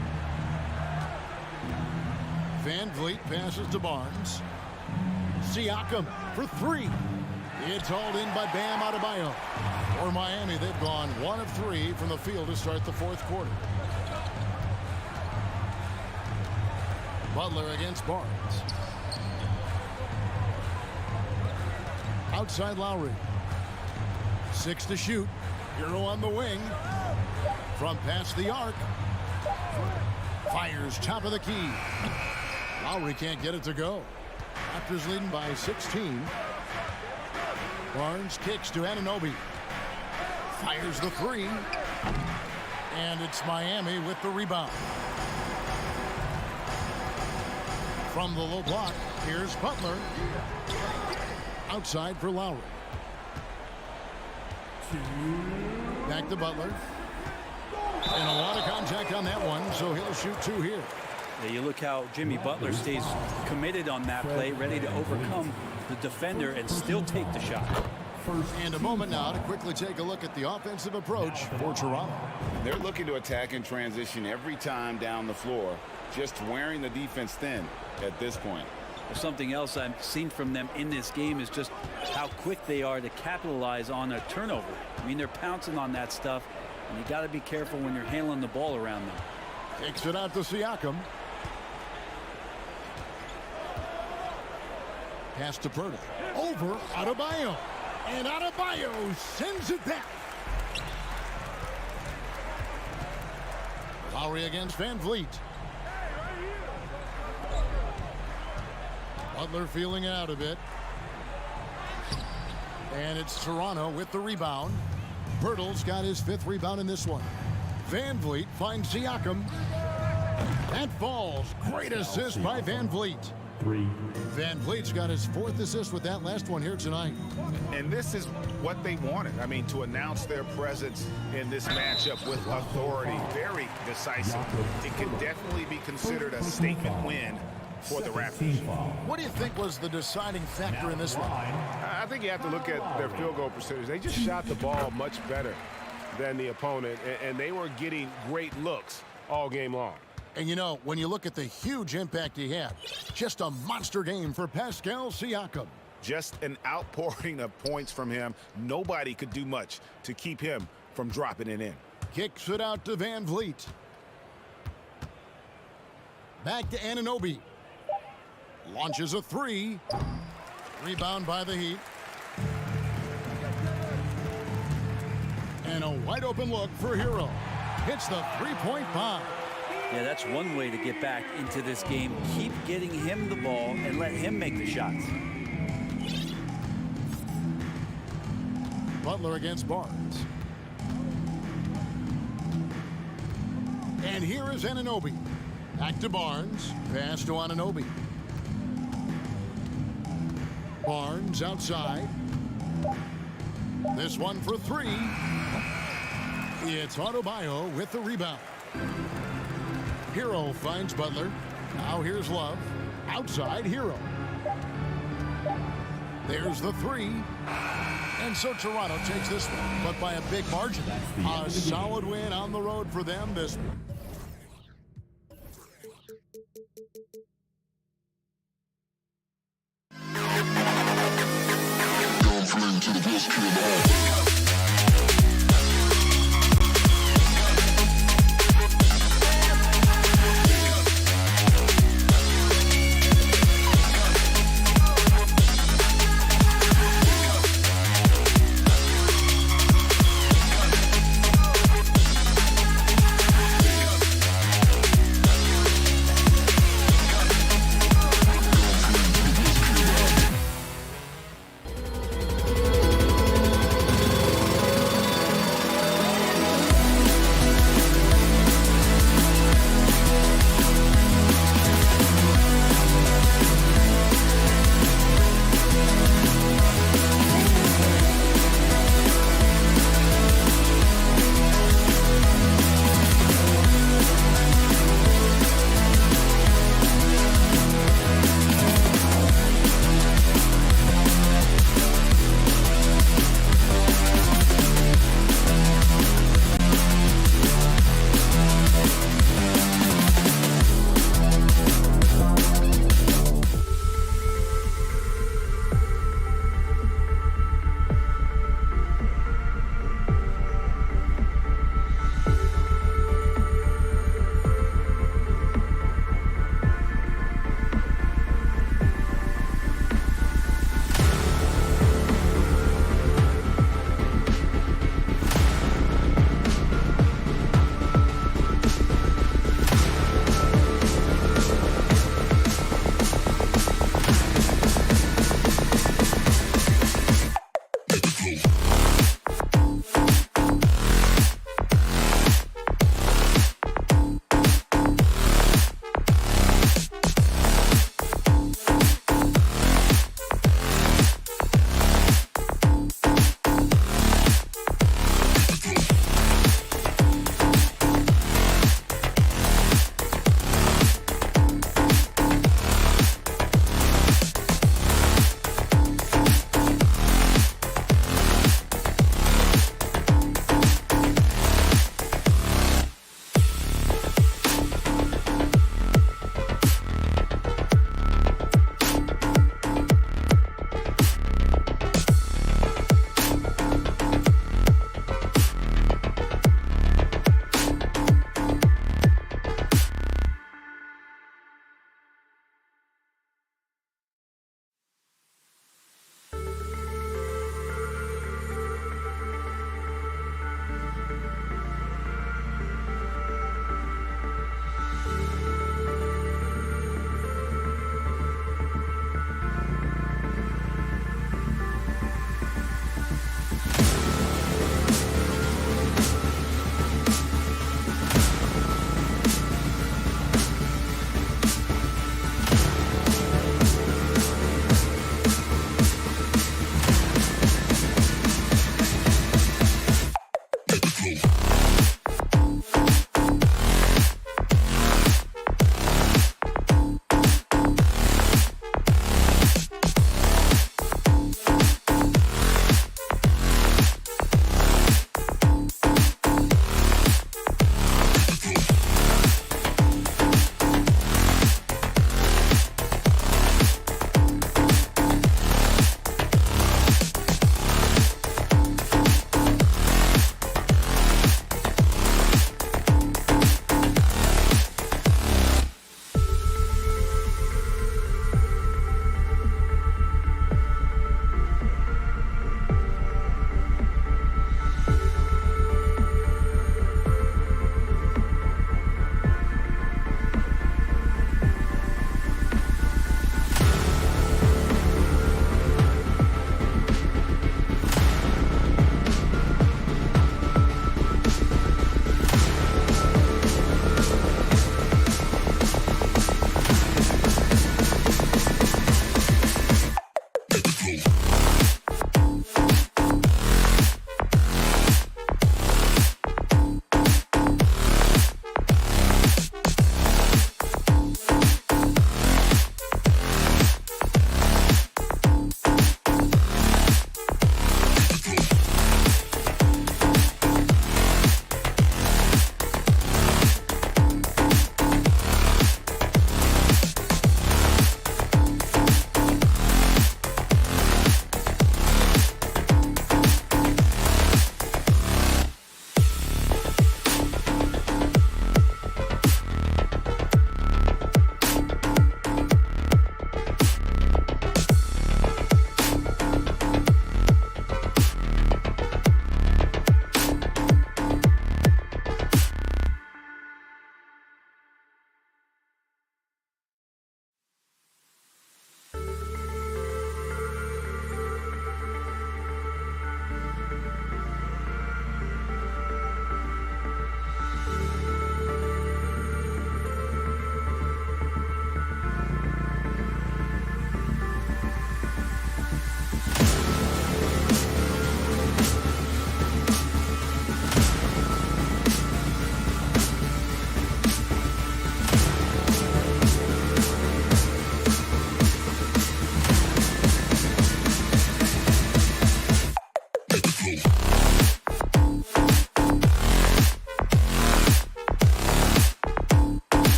Van Vliet passes to Barnes. Siakam for 3. It's hauled in by Bam Adebayo. For Miami, they've gone 1 of 3 from the field to start the fourth quarter. Butler against Barnes. Outside Lowry. 6 to shoot. Hero on the wing. From past the arc. Fires top of the key. Lowry can't get it to go. Raptors leading by 16. Barnes kicks to Anunoby. Fires the 3. And it's Miami with the rebound. From the low block, here's Butler. Outside for Lowry. Back to Butler. And a lot of contact on that one, so he'll shoot 2 here. Yeah, you look how Jimmy Butler stays committed on that play, ready to overcome the defender and still take the shot. And a moment now to quickly take a look at the offensive approach for Toronto. They're looking to attack and transition every time down the floor, just wearing the defense thin at this point. Something else I've seen from them in this game is just how quick they are to capitalize on a turnover. I mean, they're pouncing on that stuff, and you got to be careful when you're handling the ball around them. Takes it out to Siakam. Pass to Purtle. Over Adebayo. And Adebayo sends it back. Lowry against Van Vliet. Butler feeling it out a bit. And it's Toronto with the rebound. Pirtle's got his 5th rebound in this one. Van Vliet finds Siakam. That falls. Great assist by Van Vliet. Van Vliet's got his 4th assist with that last one here tonight. And this is what they wanted. I mean, to announce their presence in this matchup with authority. Very decisive. It can definitely be considered a statement win for the Raptors. What do you think was the deciding factor in this one? I think you have to look at their field goal percentage. They just shot the ball much better than the opponent, and they were getting great looks all game long. And you know, when you look at the huge impact he had, just a monster game for Pascal Siakam. Just an outpouring of points from him. Nobody could do much to keep him from dropping it in. Kicks it out to Van Vliet. Back to Anunoby. Launches a 3. Rebound by the Heat. And a wide open look for Hero. Hits the 3-point bomb. Yeah, that's one way to get back into this game. Keep getting him the ball and let him make the shots. Butler against Barnes. And here is Anunoby. Back to Barnes. Pass to Anunoby. Barnes outside. This one for 3. It's Adebayo with the rebound. Hero finds Butler. Now here's Love. Outside Hero. There's the 3. And so Toronto takes this one, but by a big margin. A solid win on the road for them this week. To the best kid in the hall.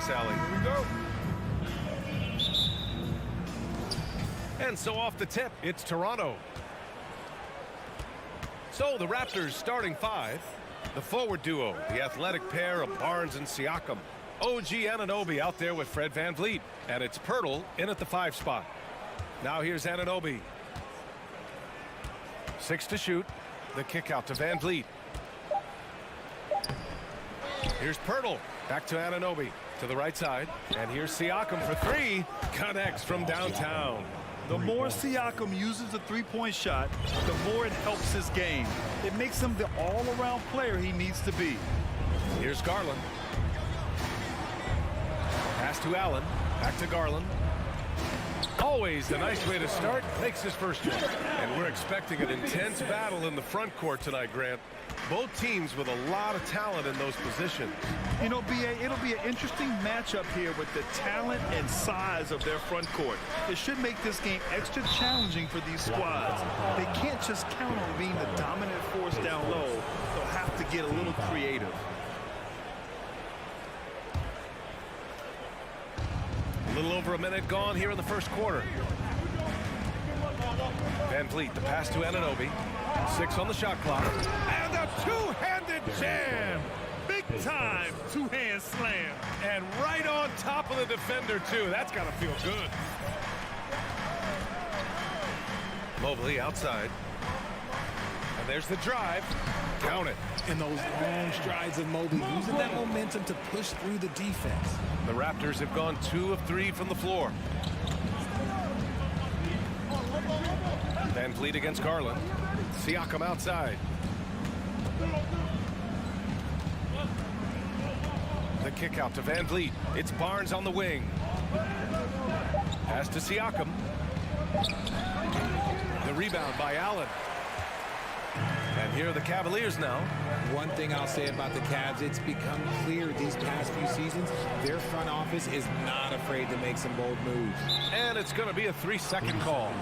pass alley. Here we go. And so off the tip, it's Toronto. So the Raptors starting 5. The forward duo, the athletic pair of Barnes and Siakam. OG Anunoby out there with Fred VanVleet. And it's Pirtle in at the 5 spot. Now here's Anunoby. 6 to shoot. The kick out to VanVleet. Here's Pirtle. Back to Anunoby. To the right side. And here's Siakam for 3. Connects from downtown. The more Siakam uses the three-point shot, the more it helps his game. It makes him the all-around player he needs to be. Here's Garland. Pass to Allen. Back to Garland. Always the nice way to start. Makes his first one. And we're expecting an intense battle in the front court tonight, Grant. Both teams with a lot of talent in those positions. You know, B.A., it'll be an interesting matchup here with the talent and size of their front court. It should make this game extra challenging for these squads. They can't just count on being the dominant force down low. They'll have to get a little creative. A little over a minute gone here in the first quarter. VanVleet, the pass to Anunoby. 6 on the shot clock. And a two-handed jam. Big time two-hand slam. And right on top of the defender, too. That's got to feel good. Mobley outside. And there's the drive. Count it. And those long strides of Mobley, using that momentum to push through the defense. The Raptors have gone 2 of 3 from the floor. VanVleet against Garland. Siakam outside. The kick out to VanVleet. It's Barnes on the wing. Pass to Siakam. The rebound by Allen. And here are the Cavaliers now. One thing I'll say about the Cavs, it's become clear these past few seasons, their front office is not afraid to make some bold moves. And it's going to be a 3-second call.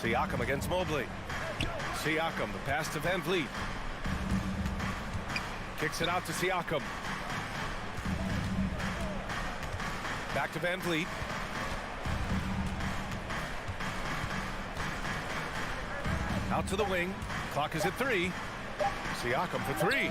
Siakam against Mobley. Siakam, the pass to VanVleet. Kicks it out to Siakam. Back to VanVleet. Out to the wing. Clock is at 3. Siakam for 3.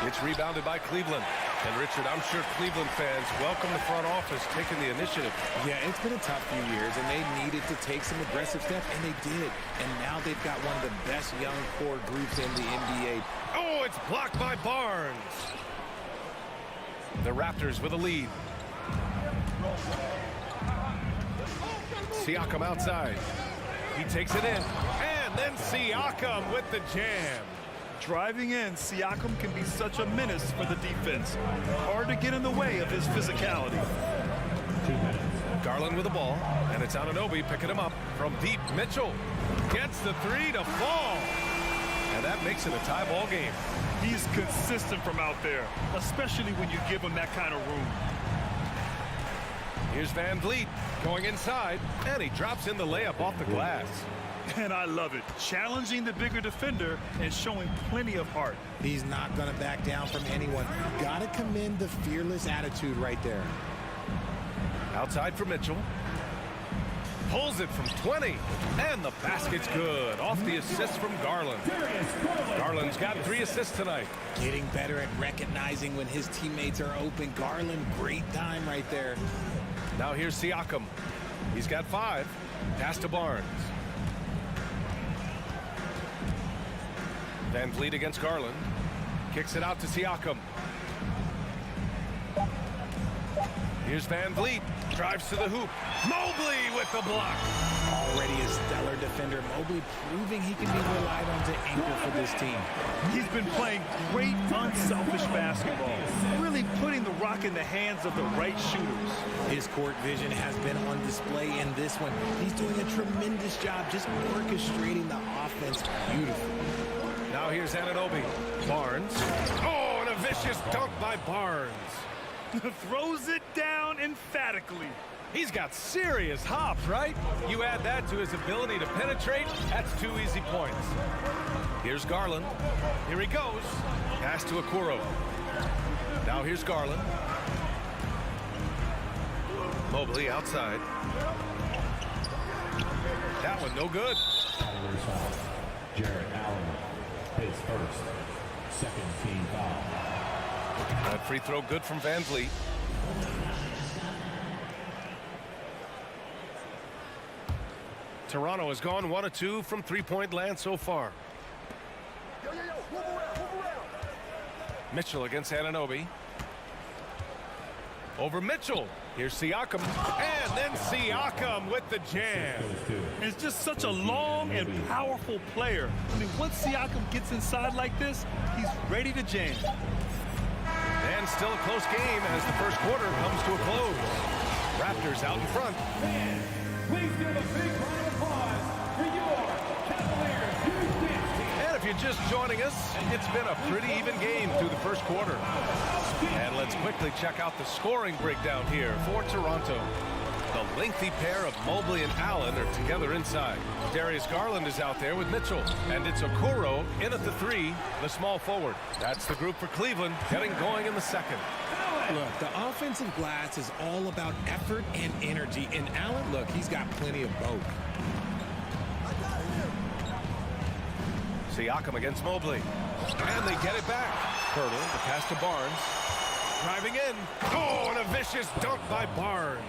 It's rebounded by Cleveland. And Richard, I'm sure Cleveland fans welcome the front office taking the initiative. Yeah, it's been a tough few years, and they needed to take some aggressive steps, and they did. And now they've got one of the best young core groups in the NBA. Oh, it's blocked by Barnes. The Raptors with a lead. Siakam outside. He takes it in. And then Siakam with the jam. Driving in, Siakam can be such a menace for the defense. Hard to get in the way of his physicality. Garland with the ball, and it's Anunoby picking him up from deep. Mitchell gets the 3 to fall. And that makes it a tie ball game. He's consistent from out there, especially when you give him that kind of room. Here's VanVleet going inside, and he drops in the layup off the glass. And I love it. Challenging the bigger defender and showing plenty of heart. He's not going to back down from anyone. Got to commend the fearless attitude right there. Outside for Mitchell. Pulls it from 20. And the basket's good. Off the assist from Garland. Garland's got 3 assists tonight. Getting better at recognizing when his teammates are open. Garland, great time right there. Now here's Siakam. He's got 5. Pass to Barnes. VanVleet against Garland. Kicks it out to Siakam. Here's VanVleet. Drives to the hoop. Mobley with the block. Already a stellar defender. Mobley proving he can be relied on to anchor for this team. He's been playing great, unselfish basketball. Really putting the rock in the hands of the right shooters. His court vision has been on display in this one. He's doing a tremendous job just orchestrating the offense beautifully. Now here's Anunoby. Barnes. Oh, and a vicious dunk by Barnes. Throws it down emphatically. He's got serious hops, right? You add that to his ability to penetrate, that's 2 easy points. Here's Garland. Here he goes. Pass to Okoro. Now here's Garland. Mobley outside. That one no good. Jarrett Allen, his first, second team foul. That free throw good from Van Vliet. Toronto has gone 1 of 2 from three-point land so far. Mitchell against Anunoby. Over Mitchell. Here's Siakam. And then Siakam with the jam. It's just such a long and powerful player. I mean, once Siakam gets inside like this, he's ready to jam. And still a close game as the first quarter comes to a close. Raptors out in front. Fans, please give a big round of applause for your Cavaliers Houston. And if you're just joining us, it's been a pretty even game through the first quarter. And let's quickly check out the scoring breakdown here for Toronto. The lengthy pair of Mobley and Allen are together inside. Darius Garland is out there with Mitchell. And it's Okoro in at the 3, the small forward. That's the group for Cleveland, getting going in the second. Look, the offensive glass is all about effort and energy. And Allen, look, he's got plenty of both. Siakam against Mobley. And they get it back. Hurdle, the pass to Barnes. Driving in. Oh, and a vicious dunk by Barnes.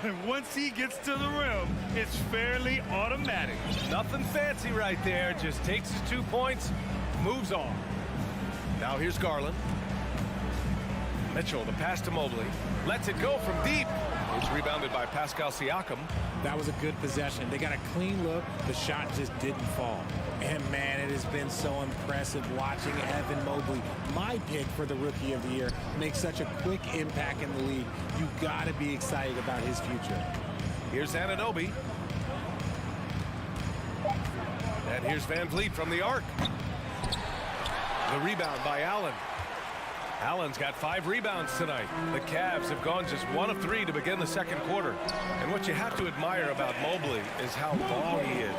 And once he gets to the rim, it's fairly automatic. Nothing fancy right there. Just takes his 2 points, moves on. Now here's Garland. Mitchell, the pass to Mobley. Lets it go from deep. It's rebounded by Pascal Siakam. That was a good possession. They got a clean look. The shot just didn't fall. And, man, it has been so impressive watching Evan Mobley, my pick for the Rookie of the Year, make such a quick impact in the league. You got to be excited about his future. Here's Anunoby. And here's Van Vliet from the arc. The rebound by Allen. Allen's got 5 rebounds tonight. The Cavs have gone just 1 of 3 to begin the second quarter. And what you have to admire about Mobley is how long he is.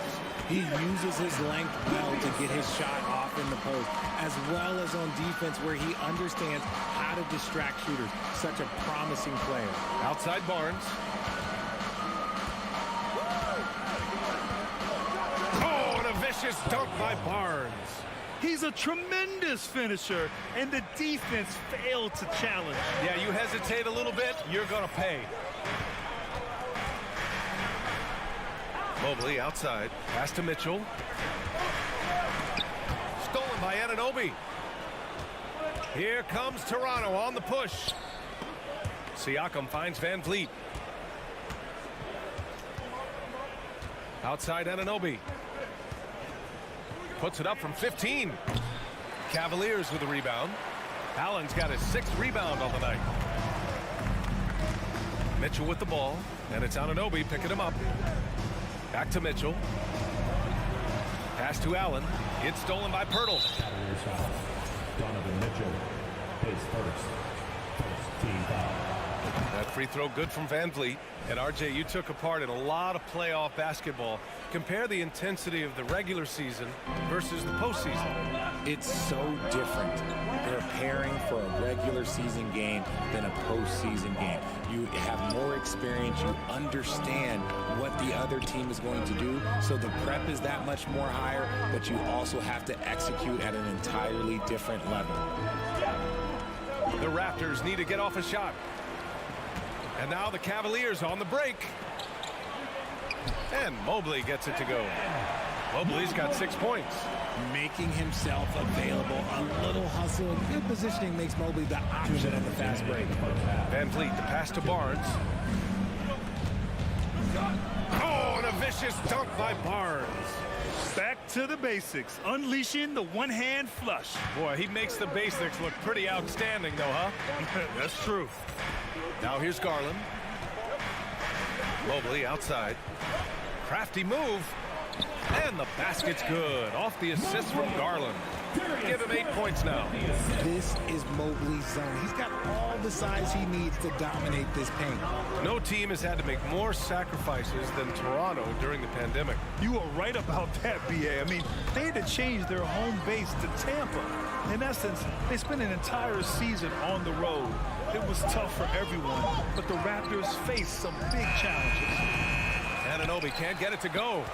He uses his length well to get his shot off in the post, as well as on defense where he understands how to distract shooters. Such a promising player. Outside Barnes. Oh, and a vicious dunk by Barnes. He's a tremendous finisher, and the defense failed to challenge. Yeah, you hesitate a little bit, you're going to pay. Mobley outside. Pass to Mitchell. Stolen by Anunoby. Here comes Toronto on the push. Siakam finds Van Vliet. Outside Anunoby. Puts it up from 15. Cavaliers with the rebound. Allen's got his 6th rebound on the night. Mitchell with the ball, and it's Anunoby picking him up. Back to Mitchell. Pass to Allen. It's stolen by Pirtle. Donovan Mitchell, his first team foul. That free throw good from Van Vliet. And RJ, you took a part in a lot of playoff basketball. Compare the intensity of the regular season versus the postseason. It's so different. They're preparing for a regular season game than a postseason game. You have more experience. You understand what the other team is going to do. So the prep is that much more higher, but you also have to execute at an entirely different level. The Raptors need to get off a shot. And now the Cavaliers on the break. And Mobley gets it to go. Mobley's got 6 points. Making himself available. A little hustle and good positioning makes Mobley the option on the fast break. Van Vliet, the pass to Barnes. Oh, and a vicious dunk by Barnes. Back to the basics, unleashing the one-hand flush. Boy, he makes the basics look pretty outstanding, though, huh? That's true. Now here's Garland. Mobley outside. Crafty move. And the basket's good. Off the assist from Garland. Give him 8 points now. This is Mobley's zone. He's got all the size he needs to dominate this paint. No team has had to make more sacrifices than Toronto during the pandemic. You are right about that, B.A. I mean, they had to change their home base to Tampa. In essence, they spent an entire season on the road. It was tough for everyone, but the Raptors faced some big challenges. Anunoby can't get it to go.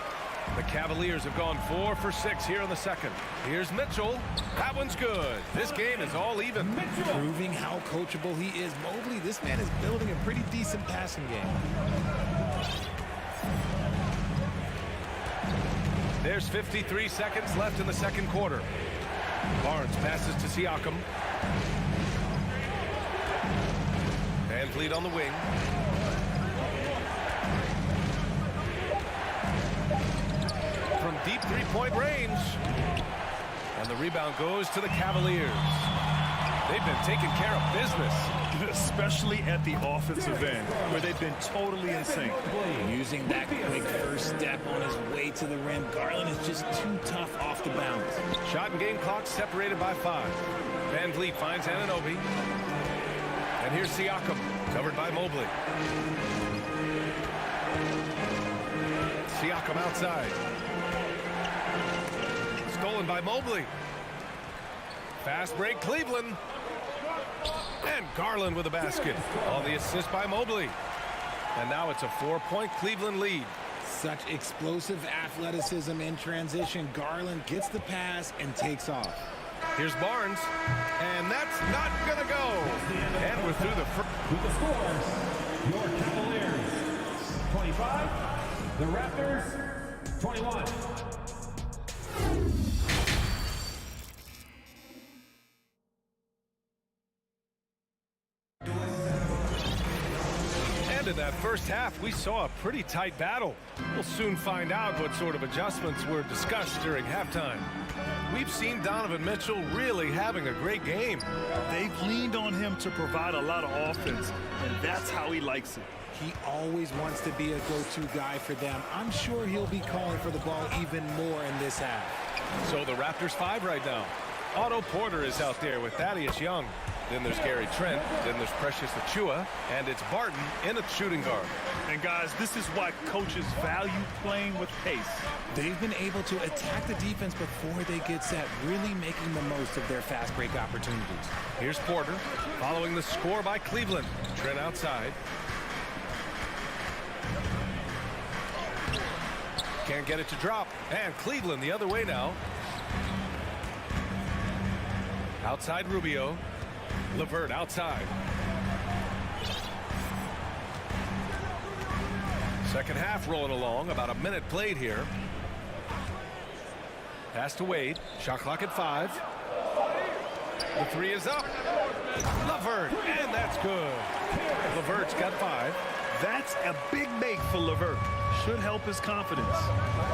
The Cavaliers have gone 4 for 6 here in the second. Here's Mitchell. That one's good. This game is all even. Proving how coachable he is. Mobley, this man is building a pretty decent passing game. There's 53 seconds left in the second quarter. Barnes passes to Siakam. Van Vliet on the wing. From deep three-point range. And the rebound goes to the Cavaliers. They've been taking care of business. Especially at the offensive end, where they've been totally in sync. Using that quick first step on his way to the rim. Garland is just too tough off the bounce. Shot and game clock separated by 5. Van Vliet finds Anunoby. And here's Siakam, covered by Mobley. Siakam outside. Stolen by Mobley. Fast break, Cleveland. And Garland with a basket on the assist by Mobley. And now it's a 4-point Cleveland lead. Such explosive athleticism in transition. Garland gets the pass and takes off. Here's Barnes. And that's not going to go. And we're through the first. With the scores, your Cavaliers 25, the Raptors 21. In that first half, we saw a pretty tight battle. We'll soon find out what sort of adjustments were discussed during halftime. We've seen Donovan Mitchell really having a great game. They've leaned on him to provide a lot of offense, and that's how he likes it. He always wants to be a go-to guy for them. I'm sure he'll be calling for the ball even more in this half. So the Raptors 5 right now. Otto Porter is out there with Thaddeus Young. Then there's Gary Trent. Then there's Precious Achiuwa. And it's Barton in at shooting guard. And guys, this is why coaches value playing with pace. They've been able to attack the defense before they get set, really making the most of their fast break opportunities. Here's Porter following the score by Cleveland. Trent outside. Can't get it to drop. And Cleveland the other way now. Outside Rubio. LeVert outside. Second half rolling along. About a minute played here. Pass to Wade. Shot clock at 5. The 3 is up. LeVert. And that's good. LeVert's got 5. That's a big make for LeVert. Should help his confidence.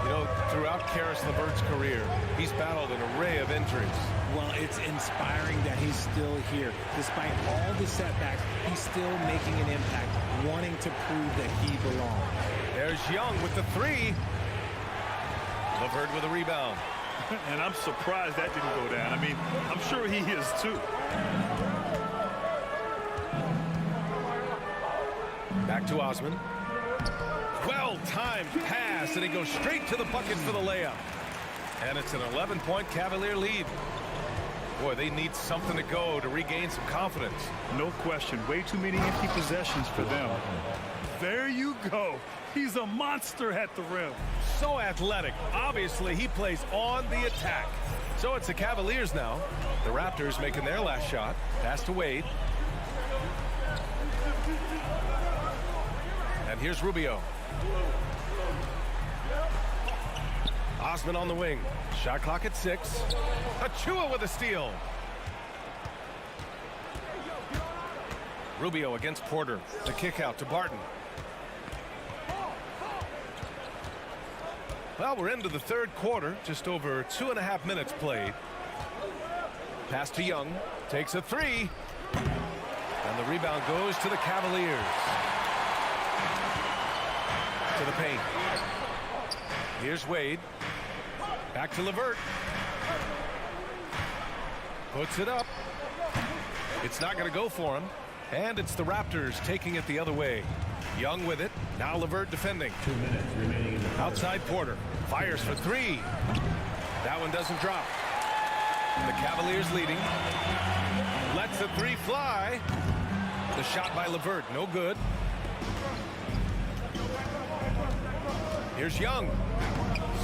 You know, throughout Karis LeVert's career, he's battled an array of injuries. Well, it's inspiring that he's still here. Despite all the setbacks, he's still making an impact, wanting to prove that he belongs. There's Young with the 3. LeVert with a rebound. And I'm surprised that didn't go down. I mean, I'm sure he is too. Back to Osman. Well-timed pass, and he goes straight to the bucket for the layup. And it's an 11-point Cavalier lead. Boy, they need something to go to regain some confidence. No question. Way too many empty possessions for them. There you go. He's a monster at the rim. So athletic. Obviously, he plays on the attack. So it's the Cavaliers now. The Raptors making their last shot. Pass to Wade. And here's Rubio. Osman on the wing. Shot clock at 6. Achiuwa with a steal. Rubio against Porter. The kick out to Barton. Well, we're into the third quarter. Just over 2.5 minutes played. Pass to Young. Takes a 3. And the rebound goes to the Cavaliers. To the paint. Here's Wade. Back to Levert. Puts it up. It's not going to go for him. And it's the Raptors taking it the other way. Young with it. Now Levert defending. 2 minutes remaining in the Outside Porter. Fires for three. That one doesn't drop. The Cavaliers leading. Lets the three fly. The shot by Levert. No good. Here's Young.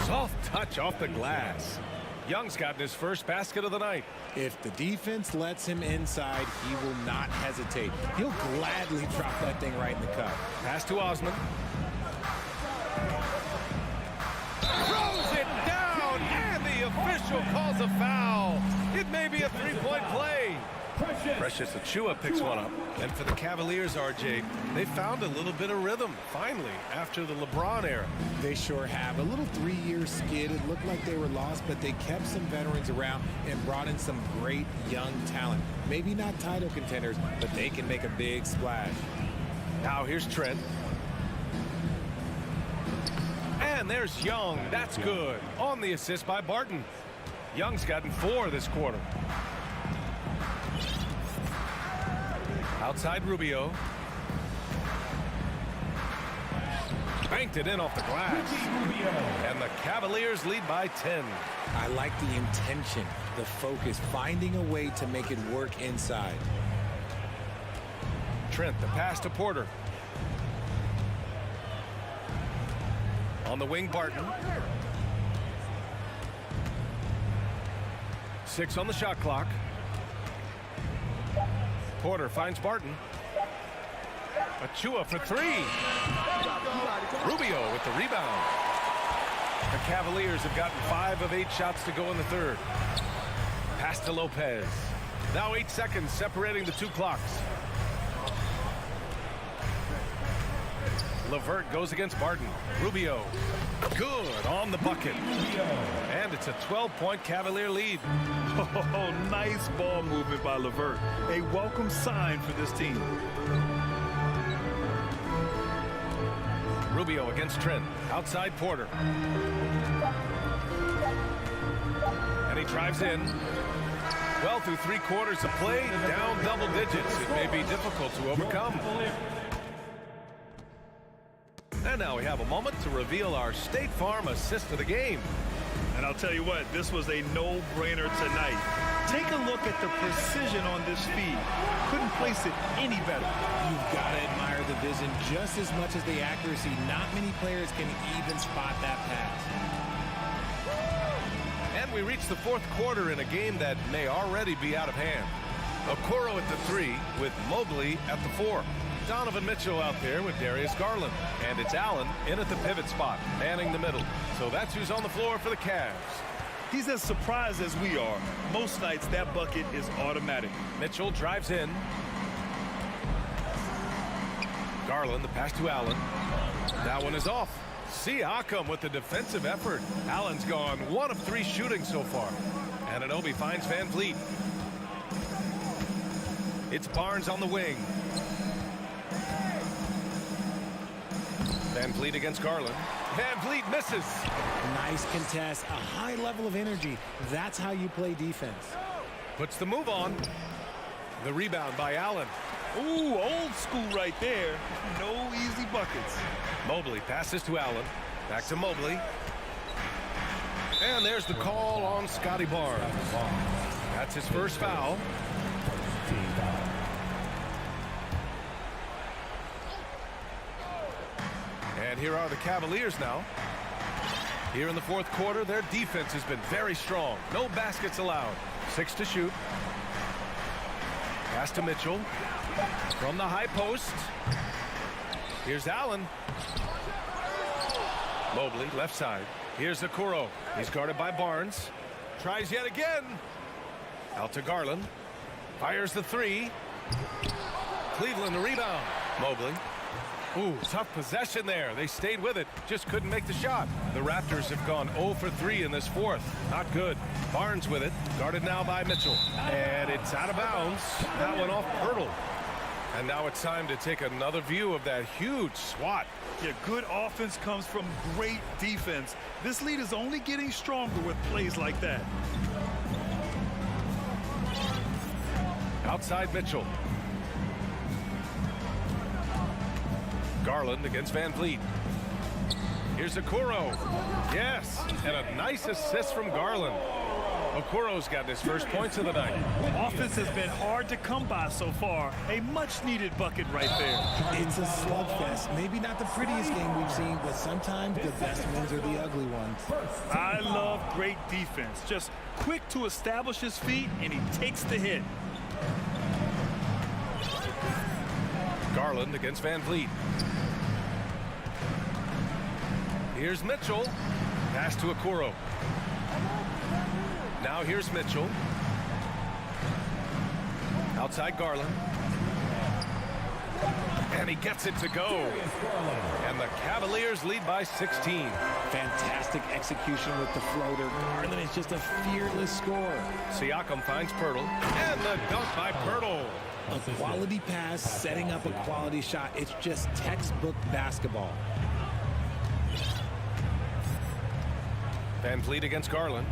Soft touch off the glass. Young's gotten his first basket of the night. If the defense lets him inside, he will not hesitate. He'll gladly drop that thing right in the cup. Pass to Osman. Throws it down, and the official calls a foul. It may be a three-point play. Precious Achiuwa picks one up. And for the Cavaliers, RJ, they found a little bit of rhythm, finally, after the LeBron era. They sure have. A little 3-year skid. It looked like they were lost, but they kept some veterans around and brought in some great young talent. Maybe not title contenders, but they can make a big splash. Now here's Trent. And there's Young. That's good. On the assist by Barton. Young's gotten 4 this quarter. Outside Rubio. Banked it in off the glass. And the Cavaliers lead by 10. I like the intention, the focus, finding a way to make it work inside. Trent, the pass to Porter. On the wing, Barton. 6 on the shot clock. Porter finds Barton. Achiuwa for 3. Rubio with the rebound. The Cavaliers have gotten 5 of 8 shots to go in the third. Pass to Lopez. Now 8 seconds separating the 2 clocks. Levert goes against Barton. Rubio. Good on the bucket. And it's a 12-point Cavalier lead. Oh, nice ball movement by Levert. A welcome sign for this team. Rubio against Trent. Outside Porter. And he drives in. Well, through 3 quarters of play, down double digits. It may be difficult to overcome. And now we have a moment to reveal our State Farm assist of the game. And I'll tell you what, this was a no-brainer tonight. Take a look at the precision on this feed. Couldn't place it any better. You've got to admire the vision just as much as the accuracy. Not many players can even spot that pass. And we reach the 4th quarter in a game that may already be out of hand. Okoro at the 3 with Mobley at the 4. Donovan Mitchell out there with Darius Garland. And it's Allen in at the pivot spot, manning the middle. So that's who's on the floor for the Cavs. He's as surprised as we are. Most nights, that bucket is automatic. Mitchell drives in. Garland, the pass to Allen. That one is off. Siakam with the defensive effort. Allen's gone 1 of 3 shooting so far. Anunoby finds Van Vliet. It's Barnes on the wing. Van Vliet against Garland. Van Vliet misses. Nice contest, a high level of energy. That's how you play defense. Puts the move on. The rebound by Allen. Ooh, old school right there. No easy buckets. Mobley passes to Allen. Back to Mobley. And there's the call on Scotty Barnes. That's his first foul. And here are the Cavaliers now. Here in the 4th quarter, their defense has been very strong. No baskets allowed. 6 to shoot. Pass to Mitchell. From the high post. Here's Allen. Mobley, left side. Here's Okoro. He's guarded by Barnes. Tries yet again. Out to Garland. Fires the 3. Cleveland the rebound. Mobley. Ooh, tough possession there. They stayed with it. Just couldn't make the shot. The Raptors have gone 0 for 3 in this 4th. Not good. Barnes with it. Guarded now by Mitchell. And it's out of bounds. That one off Pirtle. And now it's time to take another view of that huge swat. Yeah, good offense comes from great defense. This lead is only getting stronger with plays like that. Outside Mitchell. Garland against Van Vliet. Here's Okoro. Yes, and a nice assist from Garland. Okoro's got his first points of the night. Offense has been hard to come by so far. A much-needed bucket right there. It's a slugfest. Maybe not the prettiest game we've seen, but sometimes the best ones are the ugly ones. I love great defense. Just quick to establish his feet, and he takes the hit. Garland against Van Vliet. Here's Mitchell. Pass to Okoro. Now here's Mitchell. Outside Garland. And he gets it to go. And the Cavaliers lead by 16. Fantastic execution with the floater. Garland is just a fearless scorer. Siakam finds Pirtle. And the dunk by Pirtle. A quality pass, setting up a quality shot. It's just textbook basketball. Van Vliet against Garland.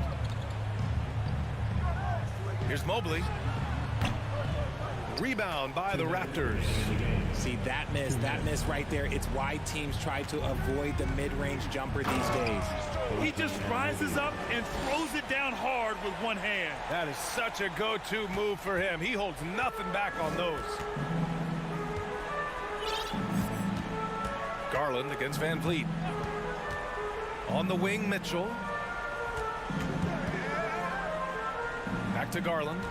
Here's Mobley. Rebound by the Raptors. See, that miss right there. It's why teams try to avoid the mid-range jumper these days. He just rises up and throws it down hard with one hand. That is such a go-to move for him. He holds nothing back on those. Garland against Van Vliet. On the wing, Mitchell. Back to Garland.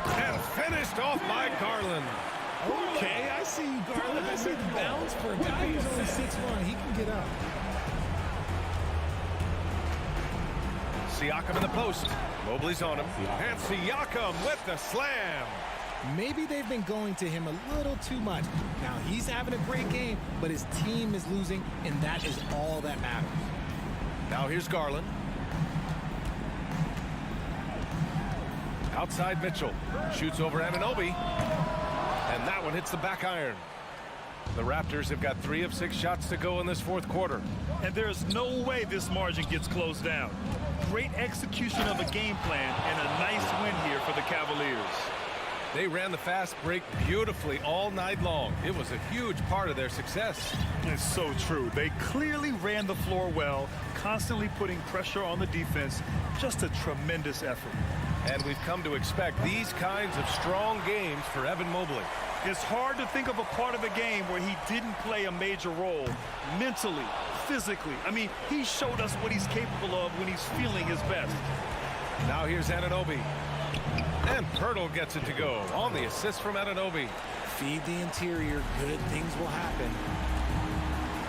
And finished off by Garland. Okay, I see you, Garland. I see the bounce for a guy who's only 6'1". He can get up. Siakam in the post. Mobley's on him. And Siakam with the slam. Maybe they've been going to him a little too much. Now, he's having a great game, but his team is losing, and that is all that matters. Now here's Garland. Outside Mitchell. Shoots over Anunoby. And that one hits the back iron. The Raptors have got 3 of 6 shots to go in this fourth quarter. And there's no way this margin gets closed down. Great execution of a game plan and a nice win here for the Cavaliers. They ran the fast break beautifully all night long. It was a huge part of their success. It's so true. They clearly ran the floor well, constantly putting pressure on the defense. Just a tremendous effort. And we've come to expect these kinds of strong games for Evan Mobley. It's hard to think of a part of the game where he didn't play a major role. Mentally, physically. I mean, he showed us what he's capable of when he's feeling his best. Now here's Anunoby. And Pirtle gets it to go on the assist from Anunoby. Feed the interior. Good things will happen.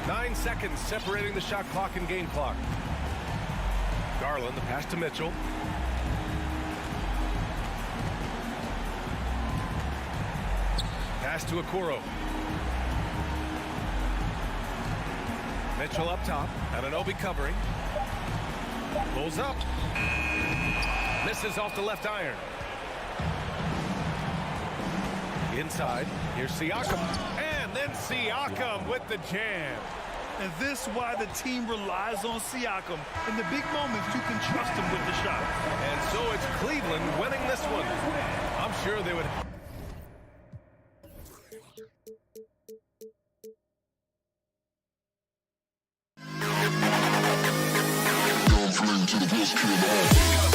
9 seconds separating the shot clock and game clock. Garland, the pass to Mitchell. Pass to Okoro. Mitchell up top. Anunoby covering. Pulls up. Misses off the left iron. Inside. Here's Siakam. And then Siakam with the jam. And this is why the team relies on Siakam in the big moments. You can trust him with the shot. And so it's Cleveland winning this one. I'm sure they would. To the best kid in the hall.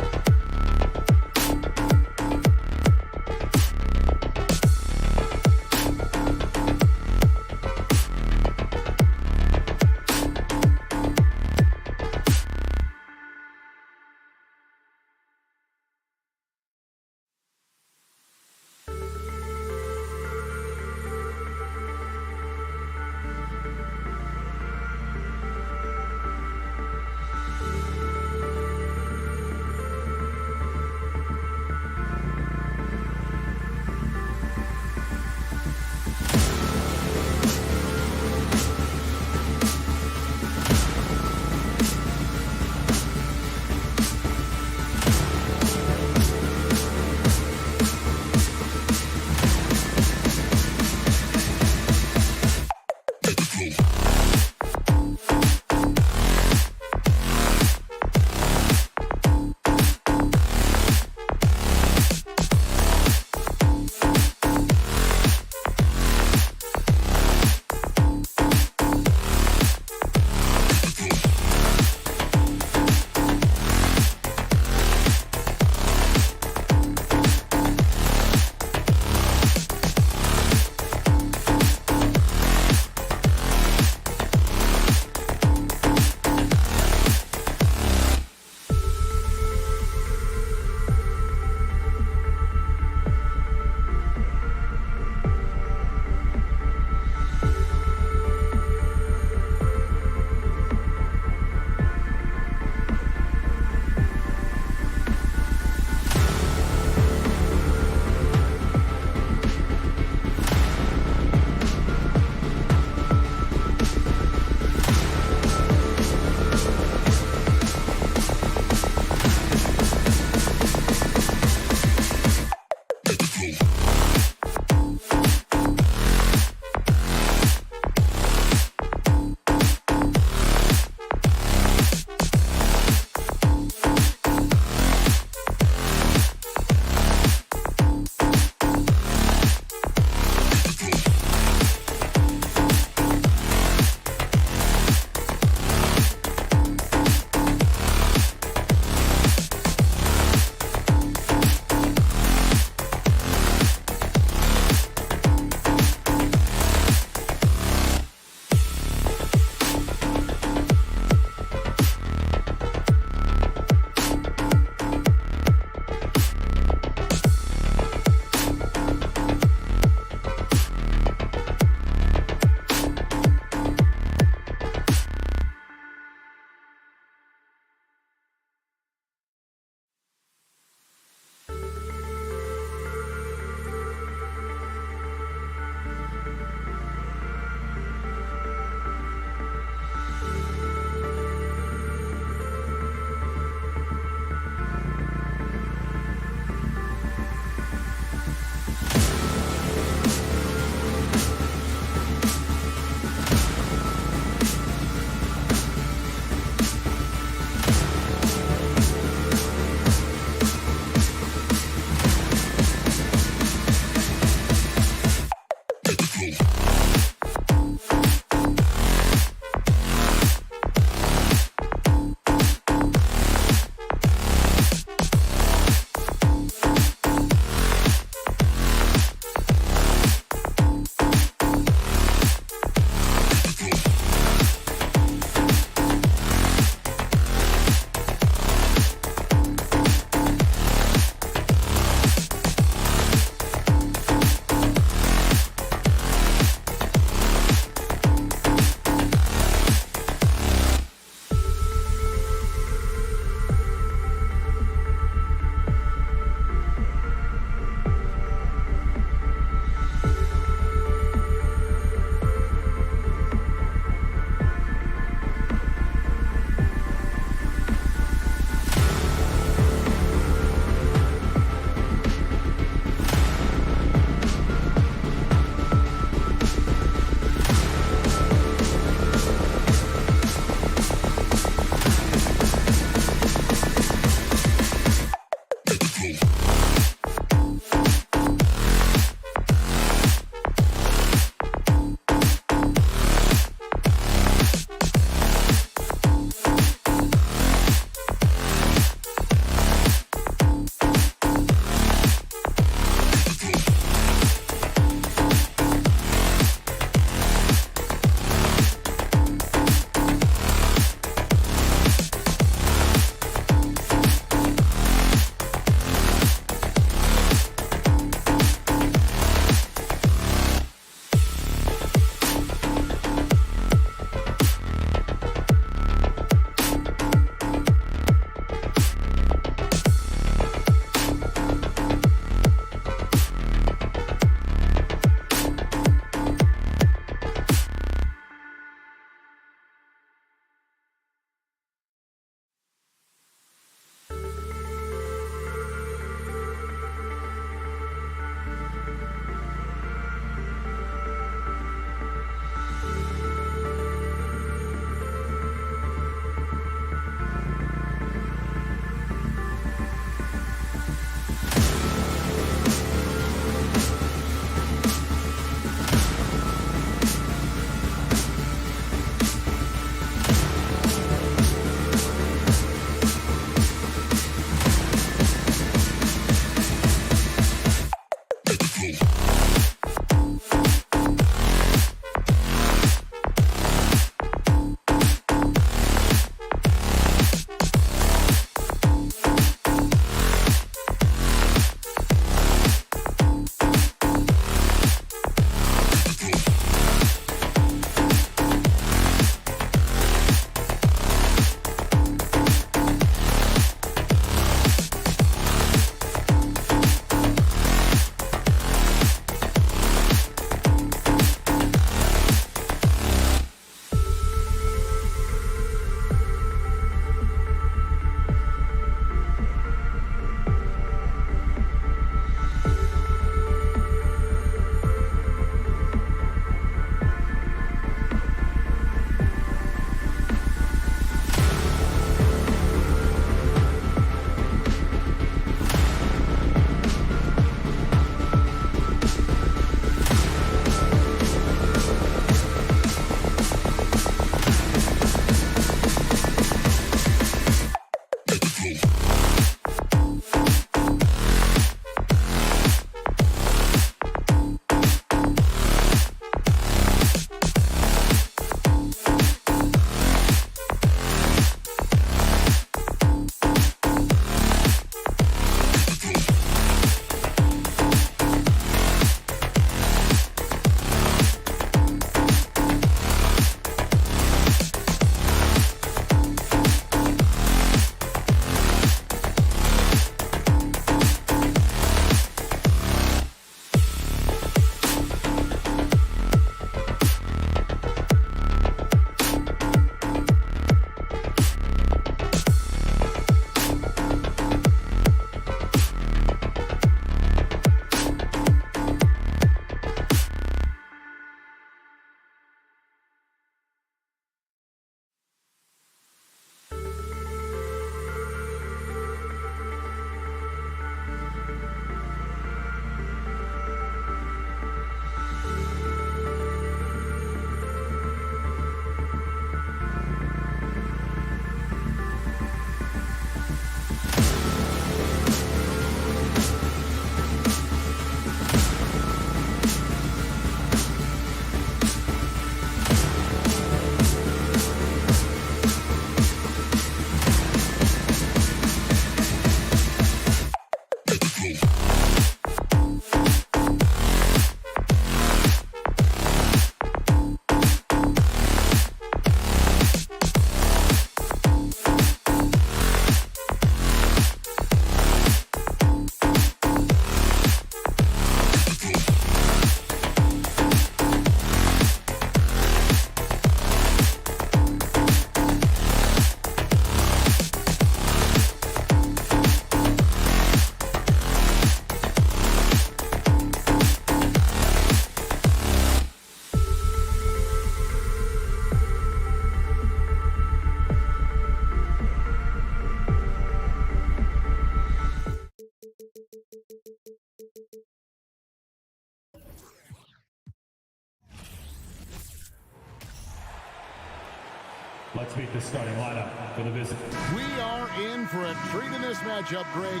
Let's meet the starting lineup for the visit. We are in for a treat in this matchup, Greg,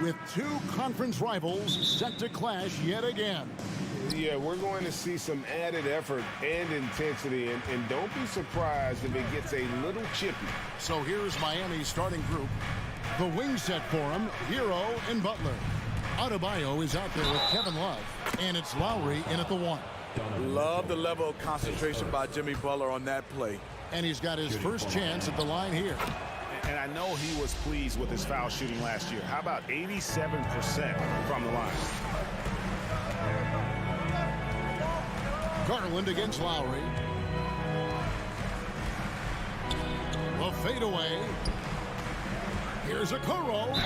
with two conference rivals set to clash yet again. Yeah, we're going to see some added effort and intensity, and don't be surprised if it gets a little chippy. So here's Miami's starting group. The wing set for him, Hero and Butler. Adebayo is out there with Kevin Love, and it's Lowry in at the 1. Love the level of concentration by Jimmy Butler on that play. And he's got his first chance at the line here. And I know he was pleased with his foul shooting last year. How about 87% from the line? Garland against Lowry. The fadeaway. Here's a Okoro.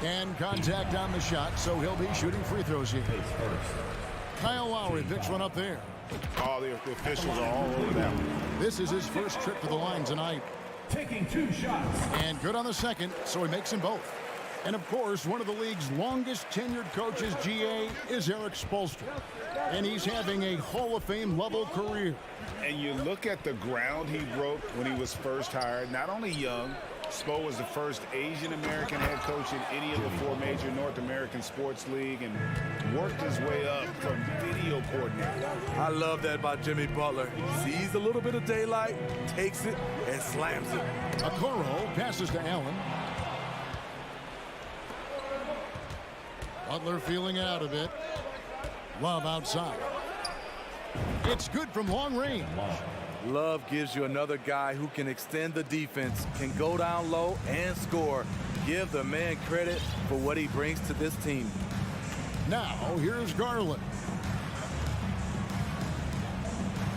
And contact on the shot, so he'll be shooting free throws here. Kyle Lowry picks one up there. All the officials are all over that one. This is his first trip to the line tonight. Taking 2 shots. And good on the second, so he makes them both. And of course, one of the league's longest tenured coaches, GA, is Eric Spoelstra. And he's having a Hall of Fame level career. And you look at the ground he broke when he was first hired, not only young, Spo was the first Asian-American head coach in any of the 4 major North American sports league and worked his way up from video coordinator. I love that about Jimmy Butler. Sees a little bit of daylight, takes it, and slams it. Okoro passes to Allen. Butler feeling it out a bit. Love outside. It's good from long range. Love gives you another guy who can extend the defense, can go down low and score. Give the man credit for what he brings to this team. Now, here's Garland.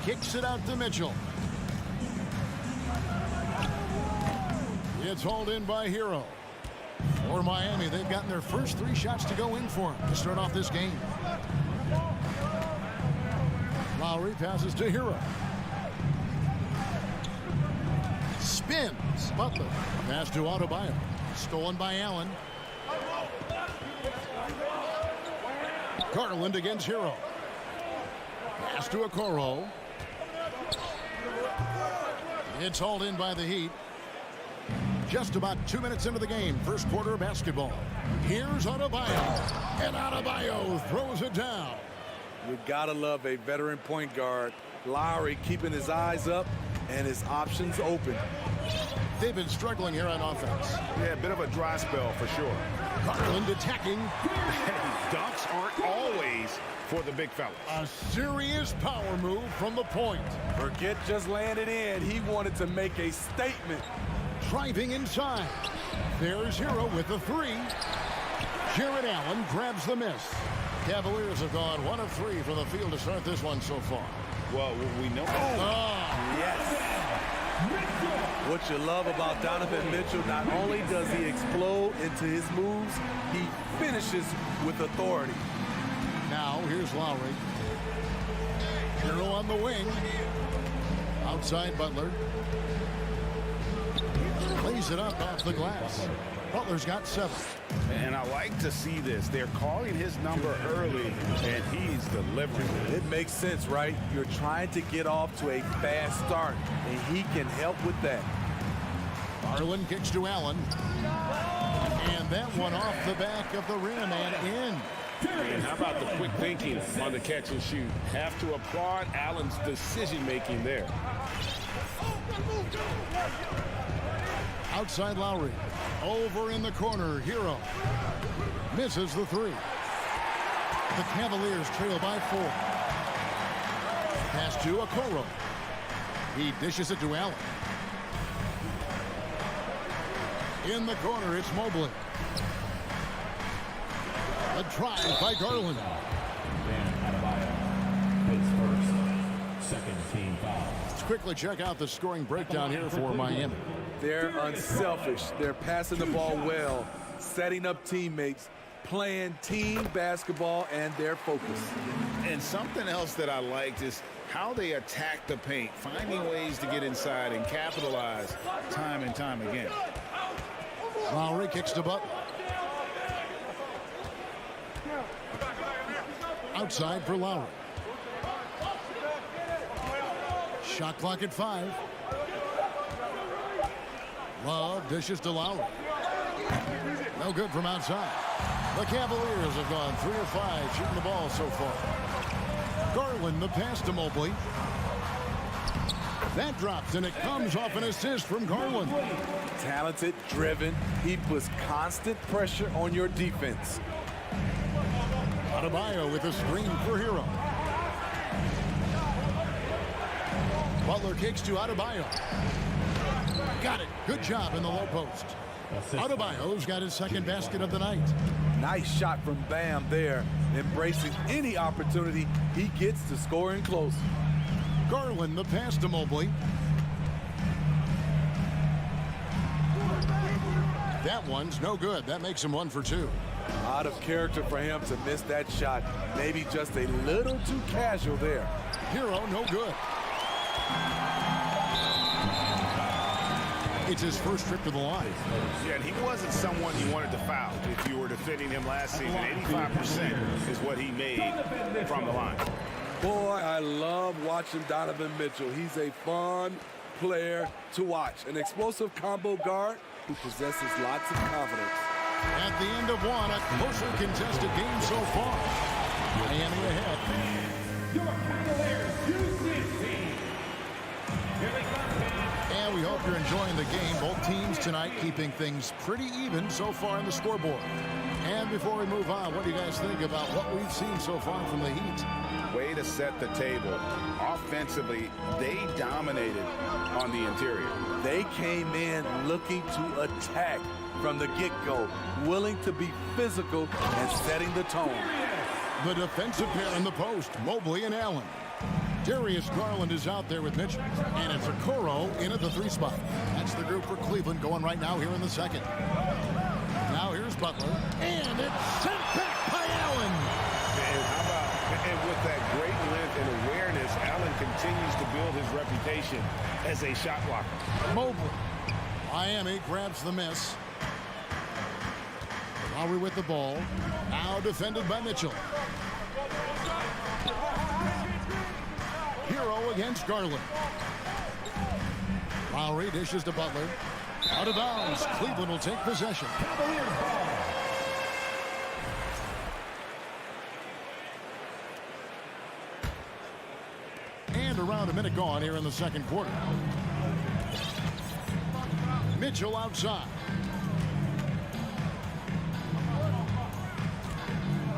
Kicks it out to Mitchell. It's hauled in by Hero. For Miami, they've gotten their first 3 shots to go in for him to start off this game. Lowry passes to Hero. Spins. Butler. Pass to Adebayo. Stolen by Allen. Garland against Hero. Pass to Okoro. It's hauled in by the Heat. Just about 2 minutes into the game, first quarter of basketball. Here's Adebayo, and Adebayo throws it down. You gotta love a veteran point guard. Lowry keeping his eyes up and his options open. They've been struggling here on offense. Yeah, a bit of a dry spell for sure. Garland attacking. Dunks aren't always for the big fellas. A serious power move from the point. Forget just laying it in. He wanted to make a statement. Driving inside. There's Hero with the three. Jared Allen grabs the miss. Cavaliers have gone 1 of 3 from the field to start this one so far. Well, we know. Yes. What you love about Donovan Mitchell, not only does he explode into his moves, he finishes with authority. Now, here's Lowry. Hero on the wing. Outside Butler. Lays it up off the glass. Butler's got 7. And I like to see this. They're calling his number early, and he's delivering. It makes sense, right? You're trying to get off to a fast start, and he can help with that. Garland kicks to Allen. And that one off the back of the rim and in. And how about the quick thinking on the catch and shoot? Have to applaud Allen's decision-making there. Outside Lowry. Over in the corner, Hero. Misses the 3. The Cavaliers trail by 4. Pass to Okoro. He dishes it to Allen. In the corner, it's Mobley. A drive by Garland. Let's quickly check out the scoring breakdown here for Miami. They're unselfish. They're passing the ball well, setting up teammates, playing team basketball, and they're focused. And something else that I liked is how they attack the paint, finding ways to get inside and capitalize time and time again. Lowry kicks to Butler. Outside for Lowry. Shot clock at 5. Love dishes to Lowry. No good from outside. The Cavaliers have gone 3 of 5 shooting the ball so far. Garland the pass to Mobley. That drops and it comes off an assist from Garland. Talented, driven. He puts constant pressure on your defense. Adebayo with a screen for Hero. Butler kicks to Adebayo. Got it. Good job in the low post. Adebayo's got his second basket of the night. Nice shot from Bam there, embracing any opportunity he gets to score in close. Garland the pass to Mobley. That one's no good. That makes him 1 for 2. Out of character for him to miss that shot. Maybe just a little too casual there. Hero no good. It's his first trip to the line. Yeah, and he wasn't someone you wanted to foul if you were defending him last season. 85% is what he made from the line. Boy, I love watching Donovan Mitchell. He's a fun player to watch. An explosive combo guard who possesses lots of confidence. At the end of one, a closely contested game so far. Miami ahead. Your Cavaliers use team. Here they come, fans. And we hope you're enjoying the game. Both teams tonight keeping things pretty even so far on the scoreboard. And before we move on, what do you guys think about what we've seen so far from the Heat? Way to set the table. Offensively, they dominated on the interior. They came in looking to attack from the get-go, willing to be physical and setting the tone. The defensive pair in the post, Mobley and Allen. Darius Garland is out there with Mitchell. And it's Okoro in at the 3 spot. That's the group for Cleveland going right now here in the second. Now here's Butler. And it's sent back by Allen. And how about, and with that great length and awareness, Allen continues to build his reputation as a shot blocker. Mobley. Miami grabs the miss. Lowry with the ball. Now defended by Mitchell. Hero against Garland. Lowry dishes to Butler. Out of bounds. Cleveland will take possession. Cavaliers ball. And around a minute gone here in the second quarter. Mitchell outside.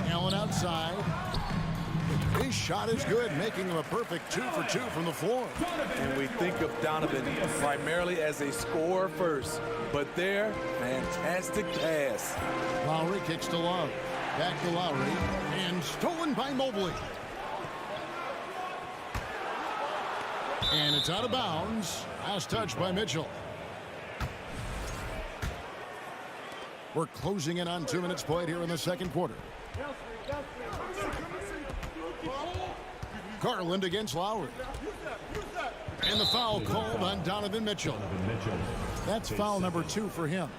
Allen outside. His shot is good, making him a perfect 2 for 2 from the floor. And we think of Donovan primarily as a scorer first, but there, fantastic pass. Lowry kicks to Love. Back to Lowry, and stolen by Mobley. And it's out of bounds. Last touch by Mitchell. We're closing in on 2 minutes played here in the second quarter. Garland against Lowry. And the foul called on Donovan Mitchell. That's foul number 2 for him.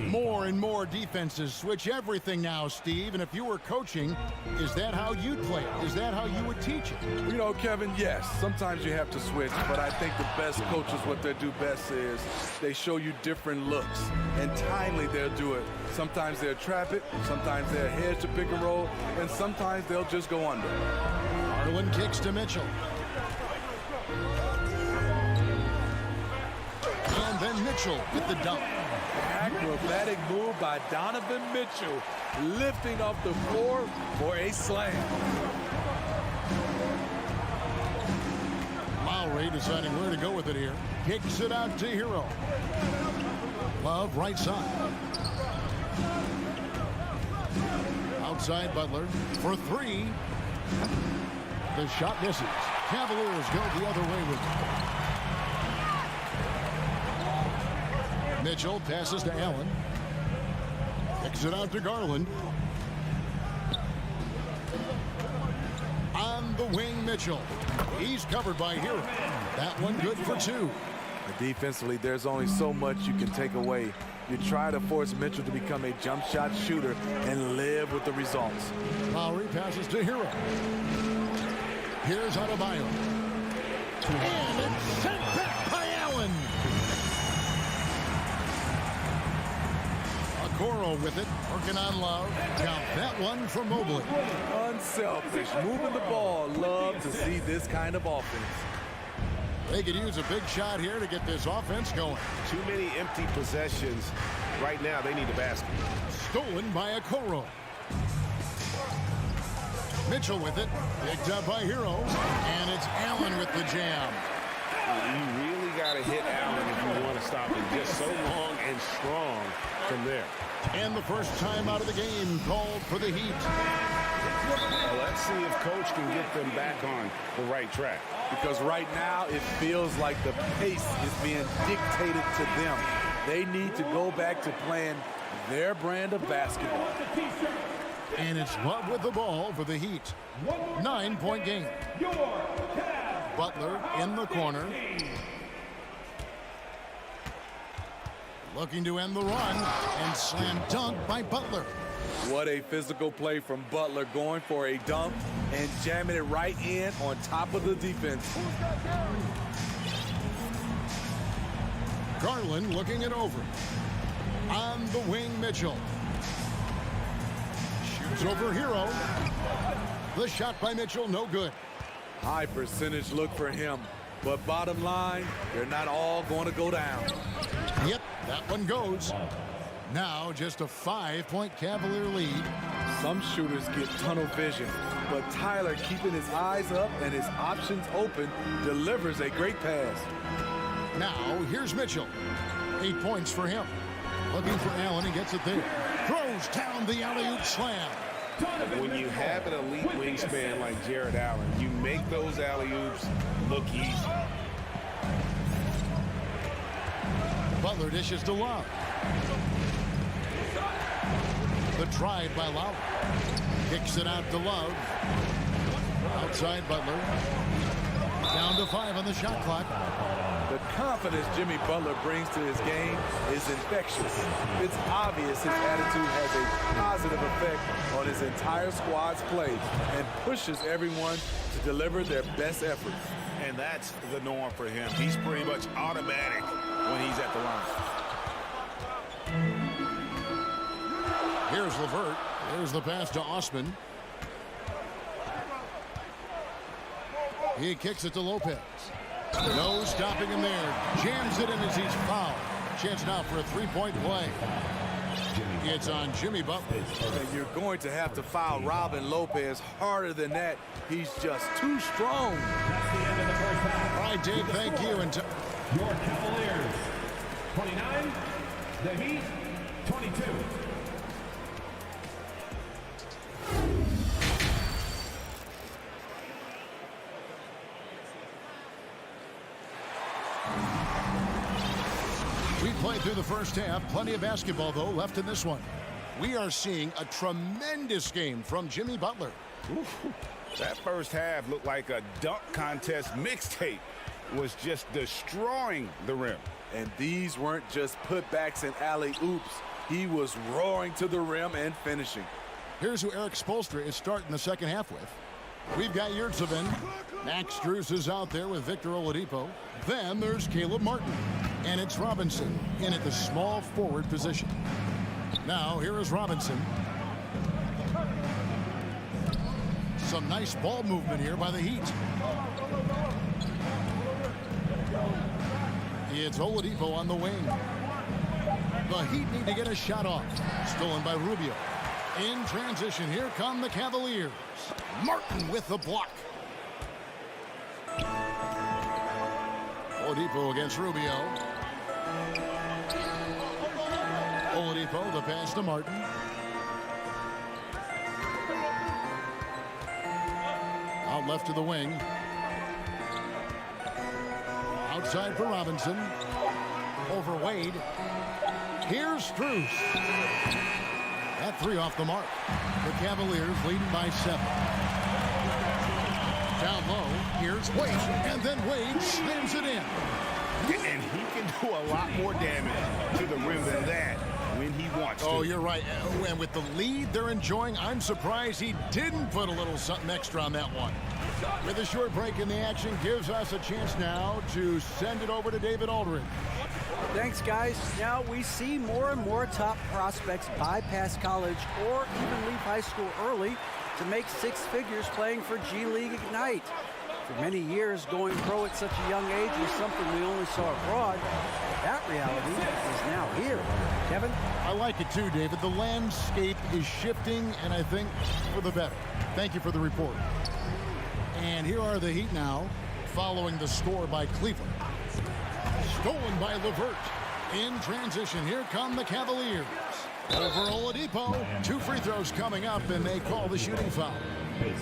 More and more defenses switch everything now, Steve. And if you were coaching, is that how you'd play it? Is that how you would teach it? You know, Kevin, yes, sometimes you have to switch, but I think the best coaches, what they do best is they show you different looks, and timely they'll do it. Sometimes they'll trap it, sometimes they'll hedge to pick and roll, and sometimes they'll just go under. Garland kicks to Mitchell. And then Mitchell with the dunk. Acrobatic move by Donovan Mitchell, lifting off the floor for a slam. Lowry deciding where to go with it here. Kicks it out to Hero. Love right side. Outside Butler for 3. The shot misses. Cavaliers go the other way with it. Mitchell passes to Allen. Kicks it out to Garland. On the wing, Mitchell. He's covered by Hero. That one good for 2. Defensively, there's only so much you can take away. You try to force Mitchell to become a jump shot shooter and live with the results. Lowry passes to Hero. Here's Adebayo. And it's sent back by Allen. Okoro with it, working on Love. Count that one for Mobley. Unselfish, moving the ball. Love to see this kind of offense. They could use a big shot here to get this offense going. Too many empty possessions. Right now, they need a basket. Stolen by Okoro. Mitchell with it, picked up by Hero, and it's Allen with the jam. You really got to hit Allen if you want to stop him. Just so long and strong from there. And the first time out of the game called for the Heat. Well, let's see if Coach can get them back on the right track. Because right now it feels like the pace is being dictated to them. They need to go back to playing their brand of basketball. And it's Love with the ball for the Heat. 9-point game. Butler in the corner. Looking to end the run, and slam dunk by Butler. What a physical play from Butler, going for a dunk and jamming it right in on top of the defense. Garland looking it over. On the wing, Mitchell. Shoots over Hero. The shot by Mitchell, no good. High percentage look for him. But bottom line, they're not all going to go down. Yep, that one goes. Now just a 5-point Cavalier lead. Some shooters get tunnel vision, but Tyler, keeping his eyes up and his options open, delivers a great pass. Now here's Mitchell. 8 points for him. Looking for Allen, he gets it there. Throws down the alley-oop slam. When you have an elite wingspan like Jared Allen, you make those alley-oops look easy. Butler dishes to Love. The drive by Lowry. Kicks it out to Love. Outside Butler. Down to 5 on the shot clock. The confidence Jimmy Butler brings to his game is infectious. It's obvious his attitude has a positive effect on his entire squad's play and pushes everyone to deliver their best effort. And that's the norm for him. He's pretty much automatic when he's at the line. Here's Levert. There's the pass to Osman. He kicks it to Lopez. No stopping him there. Jams it in as he's fouled. Chance now for a three-point play. It's on Jimmy Butler. And you're going to have to foul Robin Lopez harder than that. He's just too strong. That's the end of the first half. All right, Dave, thank you. And your Cavaliers, 29. The Heat, 22. we played through the first half. Plenty of basketball, though, left in this one. We are seeing a tremendous game from Jimmy Butler. That first half looked like a dunk contest mixtape. Was just destroying the rim. And these weren't just putbacks and alley-oops. He was roaring to the rim and finishing. Here's who Eric Spoelstra is starting the second half with. We've got Yurtseven. Max Strus is out there with Victor Oladipo. Then there's Caleb Martin. And it's Robinson in at the small forward position. Now here is Robinson. Some nice ball movement here by the Heat. It's Oladipo on the wing. The Heat need to get a shot off. Stolen by Rubio. In transition, here come the Cavaliers. Martin with the block. Oladipo against Rubio. Oladipo, the pass to Martin. Out left to the wing. Outside for Robinson. Over Wade. Here's Strus. That three off the mark. The Cavaliers leading by 7. Down low. Here's Wade. And then Wade slams it in. And he can do a lot more damage to the rim than that when he wants to. Oh, you're right. And with the lead they're enjoying, I'm surprised he didn't put a little something extra on that one. With a short break in the action, gives us a chance now to send it over to David Aldridge. Thanks, guys. Now we see more and more top prospects bypass college or even leave high school early to make 6 figures playing for G League Ignite. For many years, going pro at such a young age was something we only saw abroad. That reality is now here. Kevin? I like it too, David. The landscape is shifting, and I think for the better. Thank you for the report. And here are the Heat now, following the score by Cleveland. Stolen by Levert. In transition, here come the Cavaliers. Over Oladipo. 2 free throws coming up, and they call the shooting foul.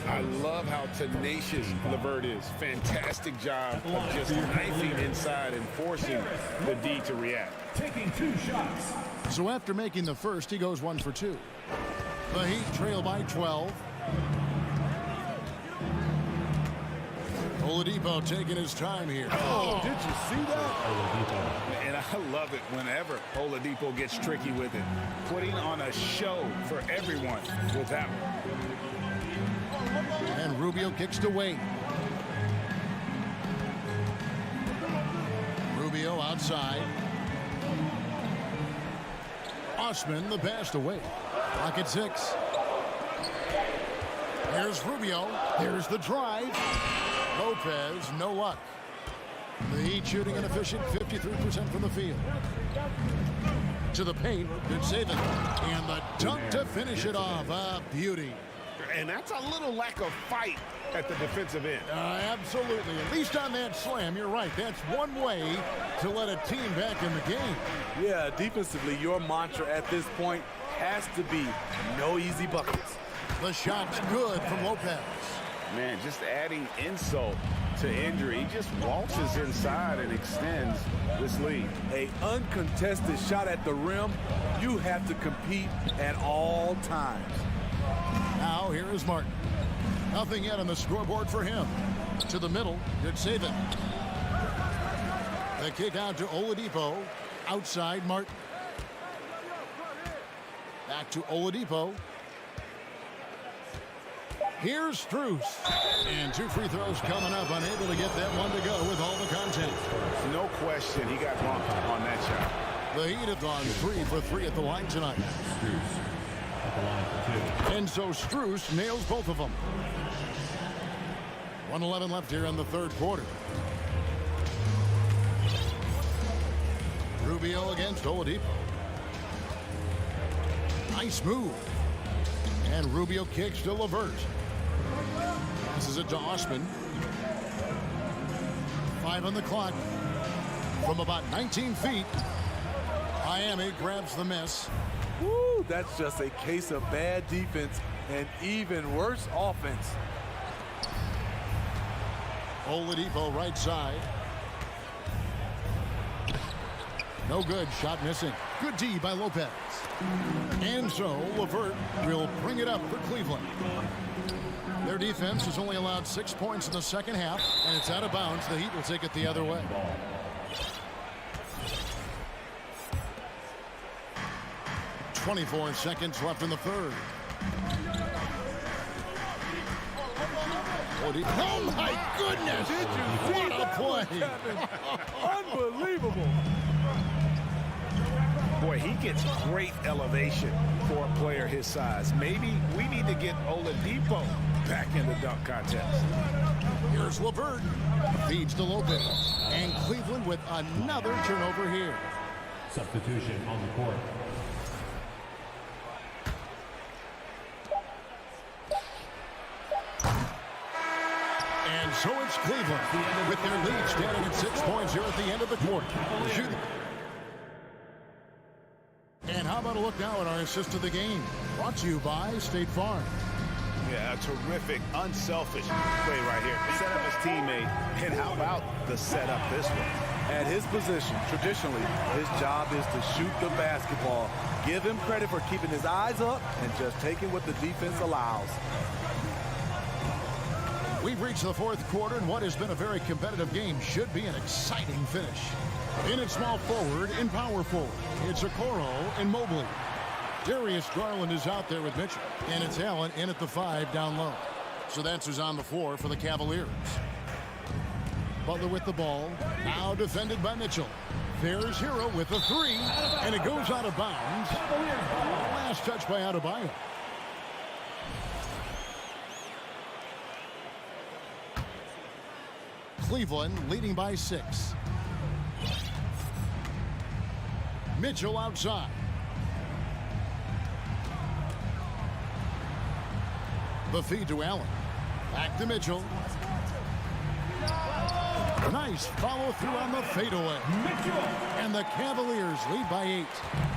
I love how tenacious Levert is. Fantastic job of just knifing inside and forcing the D to react. Taking 2 shots. So after making the first, he goes 1 for 2. The Heat trail by 12. Oladipo taking his time here. Oh, did you see that? And I love it whenever Oladipo gets tricky with it. Putting on a show for everyone with that one. And Rubio kicks to Wade. Rubio outside. Osman, the pass to Wade. Clock at 6. Here's Rubio. Here's the drive. Lopez, no luck. The Heat shooting an efficient 53% from the field. To the paint, good saving. And the dunk to finish it off. A beauty. And that's a little lack of fight at the defensive end. Absolutely. At least on that slam, you're right. That's one way to let a team back in the game. Yeah, defensively, your mantra at this point has to be no easy buckets. The shot's good from Lopez. Man, just adding insult to injury. He just waltzes inside and extends this lead. An uncontested shot at the rim, you have to compete at all times. Now here is Martin. Nothing yet on the scoreboard for him. To the middle, good save it. The kick out to Oladipo. Outside Martin. Back to Oladipo. Here's Strus. And 2 free throws coming up. Unable to get that one to go with all the contact. No question, he got bumped on that shot. The Heat have gone 3 for 3 at the line tonight. And so Strus nails both of them. 1:11 left here in the third quarter. Rubio against Oladipo. Nice move. And Rubio kicks to LeVert. Passes it to Osman. 5 on the clock. From about 19 feet, Miami grabs the miss. Woo, that's just a case of bad defense and even worse offense. Oladipo right side. No good. Shot missing. Good D by Lopez. And so LeVert will bring it up for Cleveland. Their defense has only allowed 6 points in the second half, and it's out of bounds. The Heat will take it the other way. .24 seconds left in the third. Oh my goodness! Did you see what a play! Unbelievable! Boy, he gets great elevation for a player his size. Maybe we need to get Oladipo back in the dunk contest. Here's LeVert. Feeds to Lopez. And Cleveland with another turnover here. Substitution on the court. And so it's Cleveland with their lead standing at 6 points here at the end of the quarter. Shooting. And how about a look now at our assist of the game? Brought to you by State Farm. Yeah, a terrific, unselfish play right here. Set up his teammate, and how about the setup this way? At his position, traditionally, his job is to shoot the basketball. Give him credit for keeping his eyes up and just taking what the defense allows. We've reached the fourth quarter, and what has been a very competitive game should be an exciting finish. In at small forward, in power forward, it's Okoro and Mobley. Darius Garland is out there with Mitchell, and it's Allen in at the 5 down low. So that's who's on the floor for the Cavaliers. Butler with the ball, now defended by Mitchell. There's Hero with the 3, and it goes out of bounds. Last touch by Adebayo. Cleveland leading by 6. Mitchell outside. The feed to Allen. Back to Mitchell. Nice follow through on the fadeaway. And the Cavaliers lead by 8.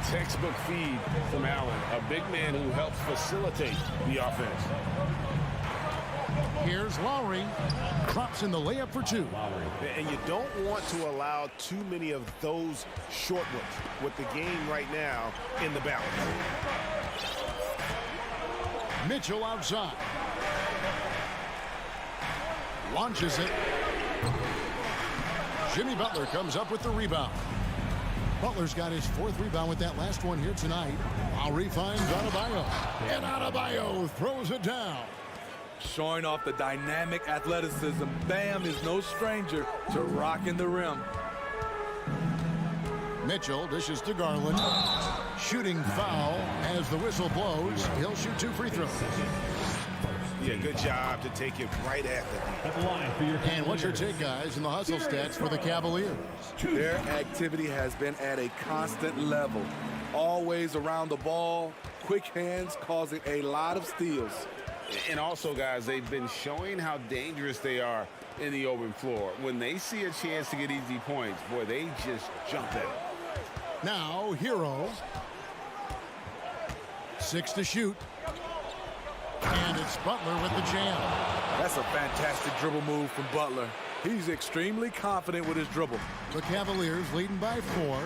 Textbook feed from Allen, a big man who helps facilitate the offense. Here's Lowry. Drops in the layup for 2. And you don't want to allow too many of those short ones with the game right now in the balance. Mitchell outside. Launches it. Jimmy Butler comes up with the rebound. Butler's got his 4th rebound with that last one here tonight. Lowry finds Adebayo. And Adebayo throws it down. Showing off the dynamic athleticism, Bam is no stranger to rocking the rim. Mitchell dishes to Garland. Shooting foul as the whistle blows. He'll shoot 2 free throws. Yeah, good job to take it right at the And what's your take, guys, in the hustle stats for the Cavaliers? Their activity has been at a constant level. Always around the ball, quick hands causing a lot of steals. And also, guys, they've been showing how dangerous they are in the open floor. When they see a chance to get easy points, boy, they just jump at it. Now, Hero. 6 to shoot. And it's Butler with the jam. That's a fantastic dribble move from Butler. He's extremely confident with his dribble. The Cavaliers leading by 4.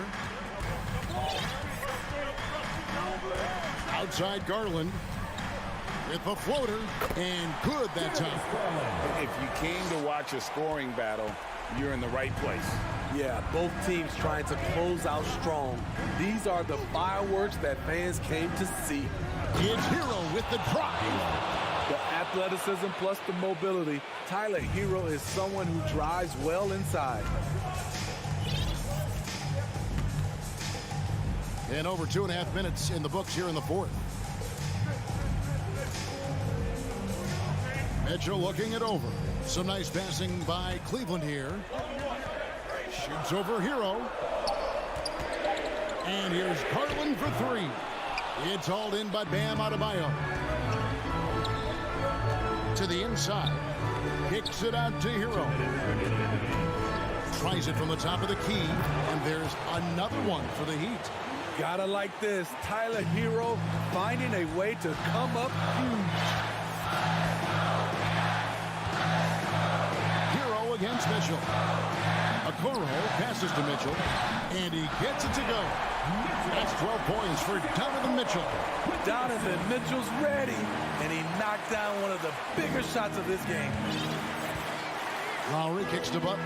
Outside Garland. With the floater, and good that time. If you came to watch a scoring battle, you're in the right place. Yeah, both teams trying to close out strong. These are the fireworks that fans came to see. It's Hero with the drive. The athleticism plus the mobility. Tyler Hero is someone who drives well inside. And over 2.5 minutes in the books here in the fourth. Mitchell looking it over. Some nice passing by Cleveland here. Shoots over Hero. And here's Garland for three. It's hauled in by Bam Adebayo. To the inside. Kicks it out to Hero. Tries it from the top of the key. And there's another one for the Heat. Gotta like this. Tyler Hero finding a way to come up huge. Hero against Mitchell. Okoro passes to Mitchell. And he gets it to go. That's 12 points for Donovan Mitchell. Donovan Mitchell's ready. And he knocked down one of the bigger shots of this game. Lowry kicks to Butler.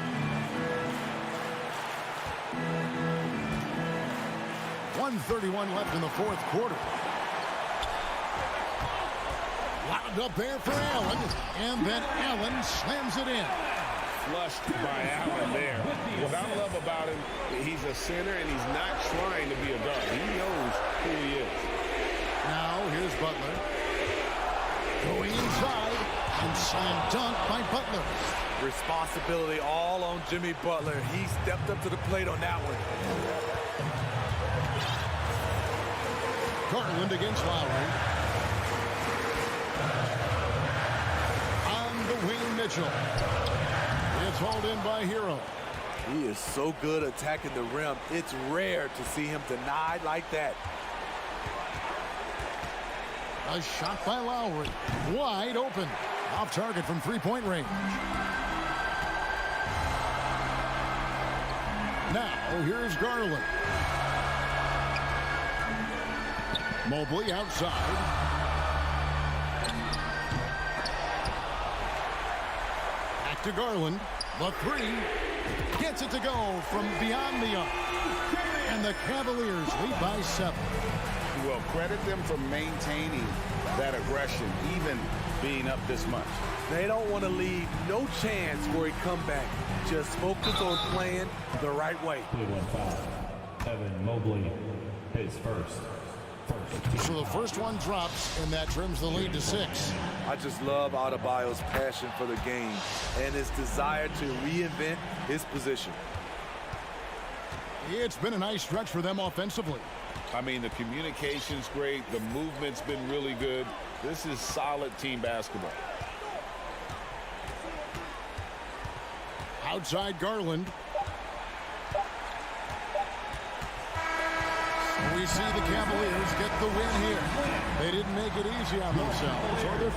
1:31 left in the fourth quarter. Lobbed up there for Allen. And then Allen slams it in. Flushed by Allen there. What I love about him, he's a center and he's not trying to be a guard. He knows who he is. Now here's Butler. Going inside. And slam dunk by Butler. Responsibility all on Jimmy Butler. He stepped up to the plate on that one. Garland against Lowry. On the wing, Mitchell. It's hauled in by Hero. He is so good attacking the rim. It's rare to see him denied like that. A shot by Lowry. Wide open. Off target from three-point range. Now, here's Garland. Mobley outside. Back to Garland. The three. Gets it to go from beyond the arc. And the Cavaliers lead by 7. Well, credit them for maintaining that aggression, even being up this much. They don't want to leave no chance for a comeback. Just focus on playing the right way. Cleveland foul. Evan Mobley hits first. So the first one drops, and that trims the lead to 6. I just love Adebayo's passion for the game and his desire to reinvent his position. It's been a nice stretch for them offensively. I mean, the communication's great. The movement's been really good. This is solid team basketball. Outside Garland. We see the Cavaliers get the win here. They didn't make it easy on themselves. Or their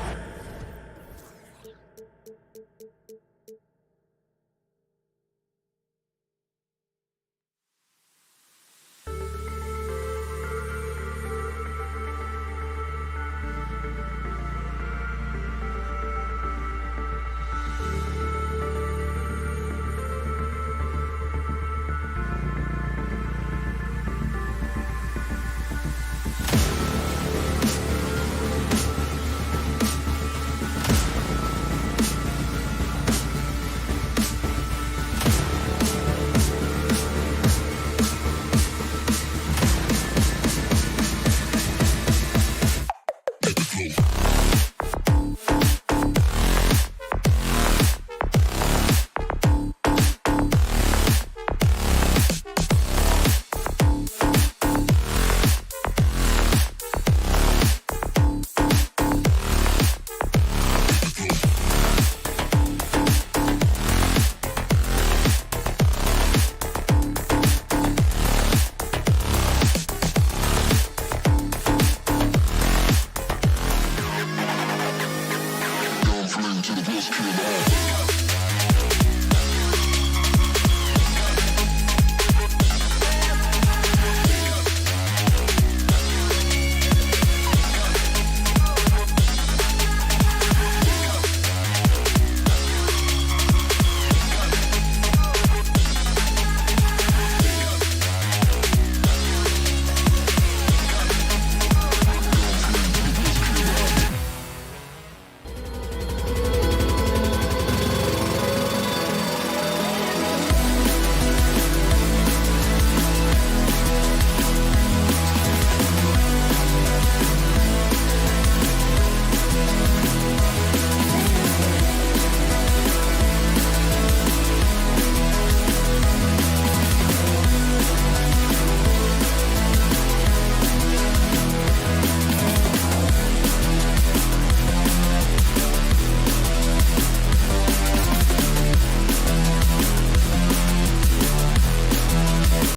To the best kid in the hall.